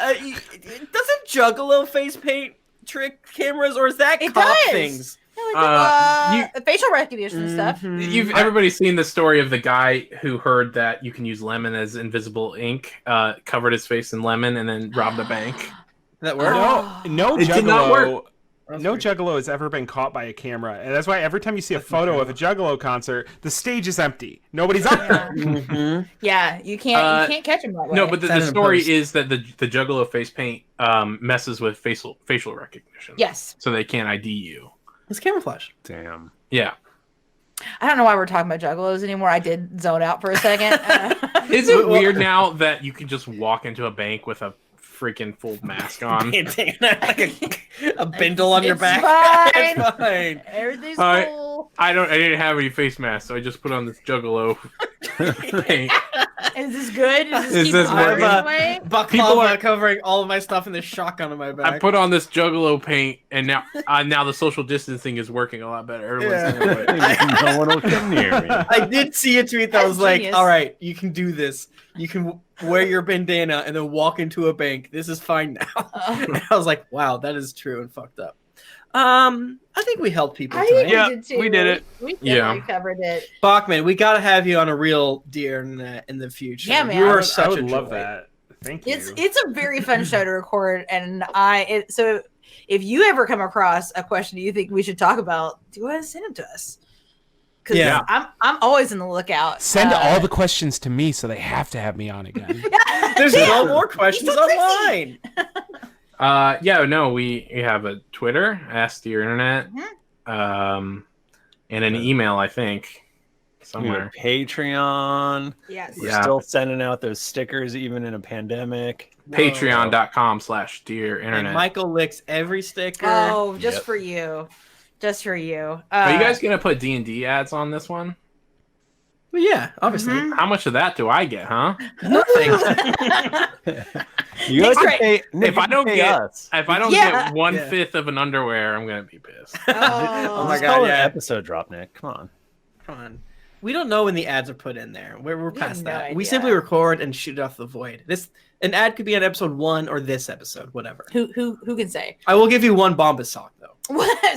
A: Juggalo face paint trick cameras, or is that cop things?
B: No, facial recognition stuff.
D: Everybody's seen the story of the guy who heard that you can use lemon as invisible ink, covered his face in lemon, and then robbed a bank.
A: That worked?
C: No,
D: it did not work.
C: No Juggalo has ever been caught by a camera, and that's why every time you see a photo of a Juggalo concert, the stage is empty. Nobody's up there.
B: Yeah, you can't catch him that way.
D: No, but the story is that the Juggalo face paint messes with facial recognition.
B: Yes.
D: So they can't ID you.
A: It's camouflage.
E: Damn.
D: Yeah.
B: I don't know why we're talking about Juggalos anymore. I did zone out for a second.
D: Is it weird now that you can just walk into a bank with a freaking full mask on?
A: Like a bindle on your back.
B: Fine.
A: It's fine.
B: Everything's cool.
D: I didn't have any face masks, so I just put on this Juggalo paint.
B: Is this good?
D: Is this working?
A: People are covering all of my stuff in this shotgun on my back.
D: I put on this Juggalo paint, and now the social distancing is working a lot better.
E: No one will come near me.
A: I did see a tweet that was like, "All right, you can do this. You can wear your bandana and then walk into a bank. This is fine now." And I was like, "Wow, that is true and fucked up." I think we helped people tonight.
D: We did it.
B: We definitely covered it.
A: Bachmann, we gotta have you on a real Dear Internet in the future.
B: Yeah, man.
A: You are
C: I would love that. Thank you.
B: It's a very fun show to record, and so if you ever come across a question you think we should talk about, go ahead and send it to us. Because I'm always on the lookout.
F: Send all the questions to me, so they have to have me on again.
A: There's no more questions online.
D: We have a Twitter, Ask Dear Internet, and an email, I think, somewhere.
E: Patreon.
B: Yes.
E: We're still sending out those stickers even in a pandemic.
D: Patreon.com/Dear Internet.
A: And Michael licks every sticker.
B: Oh, just for you. Just for you.
D: Are you guys going to put D&D ads on this one?
A: Well, yeah, obviously.
D: How much of that do I get, huh?
A: Nothing.
E: You guys can pay,
D: if I don't get
E: us.
D: If I don't get 1/5 of an underwear, I'm gonna be pissed.
A: Oh my
E: God!
A: god!
E: Yeah, episode drop, Nick. Come on.
A: We don't know when the ads are put in there. We're past that.
B: idea.
A: We simply record and shoot off the void. An ad could be on episode 1 or this episode, whatever.
B: Who can say?
A: I will give you one Bombas sock though.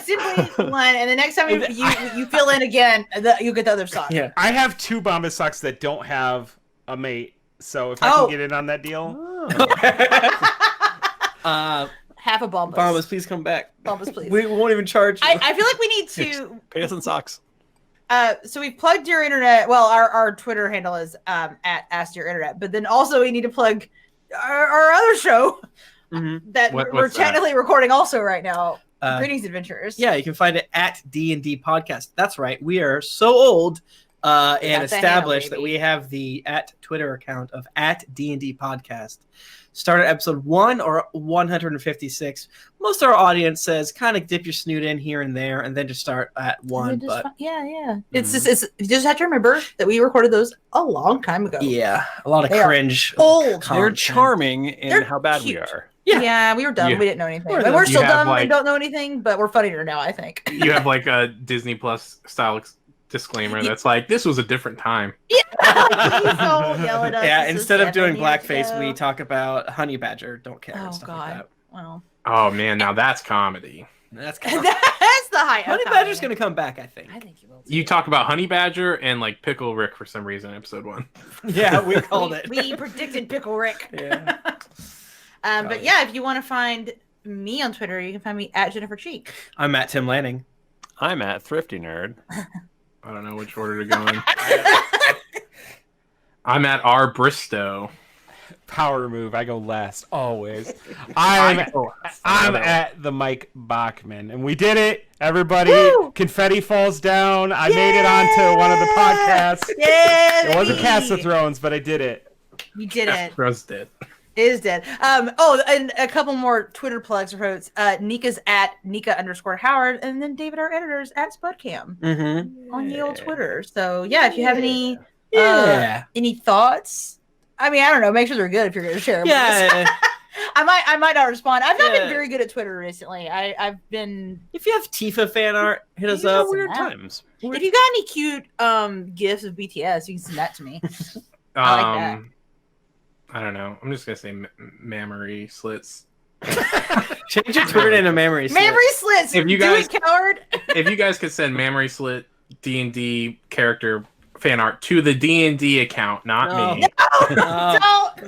B: Simply one, and the next time you fill in again, you get the other sock.
A: Yeah.
C: I have 2 Bombas socks that don't have a mate, so if I can get in on that deal.
B: Half a Bombas.
A: Bombas, please come back.
B: Bombas, please.
A: We won't even charge you.
B: I feel like we need to
E: pay us in socks.
B: So we plugged your internet. Well, our Twitter handle is at Ask Your Internet, but then also we need to plug our other show that we're technically recording also right now. Greetings Adventurers.
A: Yeah, you can find it at D&D Podcast. That's right. We are so old and established that we have the @Twitter account of @D&D Podcast. Start at episode 1 or 156. Most of our audience says kind of dip your snoot in here and there, and then just start at 1. But
B: it's you just have to remember that we recorded those a long time ago.
A: Yeah, a lot of cringe.
B: Old.
E: They're charming in how bad
B: cute.
E: we are.
B: Yeah, we were dumb. We didn't know anything. We're still dumb and don't know anything, but we're funnier now, I think.
D: You have like a Disney Plus style disclaimer that's like, this was a different time.
A: Yeah, instead of doing blackface, we talk about honey badger. Don't care.
B: Oh,
A: stuff
B: God.
A: like that.
B: Well.
D: Oh, man, now that's comedy.
A: That's
B: the high.
A: Honey badger's going to come back, I think.
B: I think he will.
D: You talk about Honey Badger and like Pickle Rick for some reason, episode 1.
A: Yeah, we called it.
B: We predicted Pickle Rick.
A: Yeah.
B: But yeah, if you want to find me on Twitter, you can find me at Jennifer Cheek.
A: I'm at Tim Lanning.
E: I'm at Thrifty Nerd.
D: I don't know which order to go in. I'm at R. Bristow.
F: Power move. I go last always. I'm at the Mike Bachmann, and we did it. Everybody, Woo! Confetti falls down. I made it onto one of the podcasts.
B: Yeah,
F: it wasn't Cast of Thrones, but I did it.
B: You did it.
D: Thrones did.
B: It is dead. And a couple more Twitter plugs for folks. Nika's at Nika_Howard, and then David, our editor, is at Spudcam on the old Twitter. So yeah, if you have any thoughts, I mean, I don't know. Make sure they're good if you're going to share them. Yeah. I might not respond. I've not been very good at Twitter recently. I've been.
A: If you have Tifa fan art, hit us up.
E: Weird times.
B: If you got any cute gifs of BTS, you can send that to me. I like that.
D: I don't know. I'm just gonna say mammary slits.
A: Change your Twitter into mammary slits.
B: Mammary slits. If you guys, coward.
D: If you guys could send mammary slit D&D character fan art to the D&D account, not me.
B: No.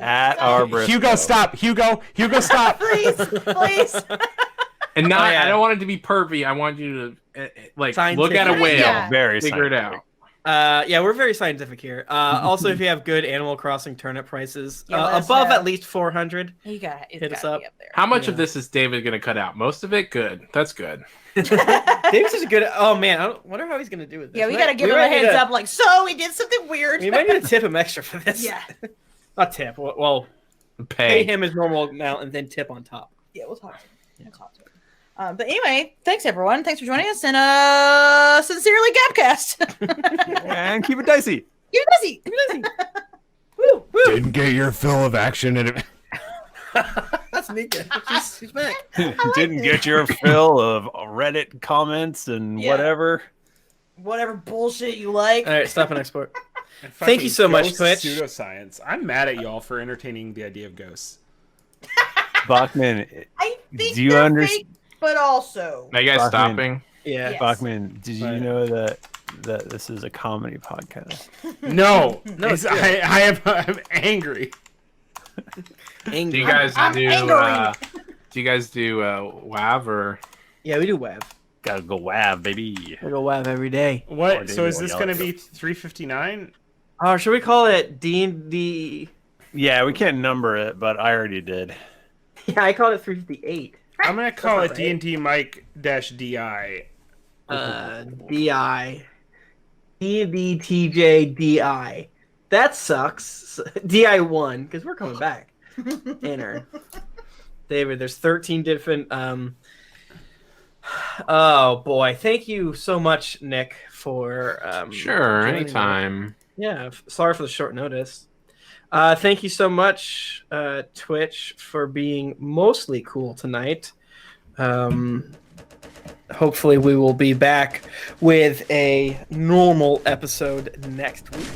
E: At our Briscoe.
F: Hugo, stop. Hugo, stop.
B: please.
D: And not. I don't want it to be pervy. I want you to look at a whale.
E: Very
D: figure it out.
A: We're very scientific here. Also, if you have good Animal Crossing turnip prices above at least 400,
B: you got
A: hit us up.
B: Up there.
D: How much of this is David going to cut out? Most of it? Good. That's good.
A: David's is good. Oh man, I wonder how he's going to do with this.
B: Yeah, we got to give him a heads up. Like, so we did something weird.
A: We might need to tip him extra for this.
B: Yeah.
A: Not tip. Well, pay him his normal amount and then tip on top.
B: Yeah, we'll talk to him. We'll talk to him. But anyway, thanks everyone. Thanks for joining us, and sincerely, Gapcast.
E: And keep it dicey.
B: Keep it dicey. Woo, woo.
F: Didn't get your fill of action in it.
A: That's Nika. She's back.
E: Didn't get your fill of Reddit comments and whatever
B: bullshit you like.
A: All right, stop and export. Thank you so much, Twitch.
F: Pseudoscience. I'm mad at y'all for entertaining the idea of ghosts.
E: Bachmann,
B: I think
E: do you understand?
B: But also,
D: are you guys stopping?
A: Yeah,
B: yes.
E: Bachmann, did you know that this is a comedy podcast?
F: No, I'm angry.
D: Do you guys do WAV or?
A: Yeah, we do WAV.
E: Gotta go WAV, baby.
A: We go WAV every day.
F: What? So is this gonna be 359?
A: Oh, should we call it D&D?
E: Yeah, we can't number it, but I already did.
A: Yeah, I called it 358.
F: I'm gonna call it D&D Mike-DI.
A: DI. DBTJ That sucks. DI1, because we're coming back. Enter. David, there's 13 different oh boy. Thank you so much, Nick, for
D: sure, anytime.
A: Yeah, sorry for the short notice. Thank you so much, Twitch, for being mostly cool tonight. Hopefully we will be back with a normal episode next week.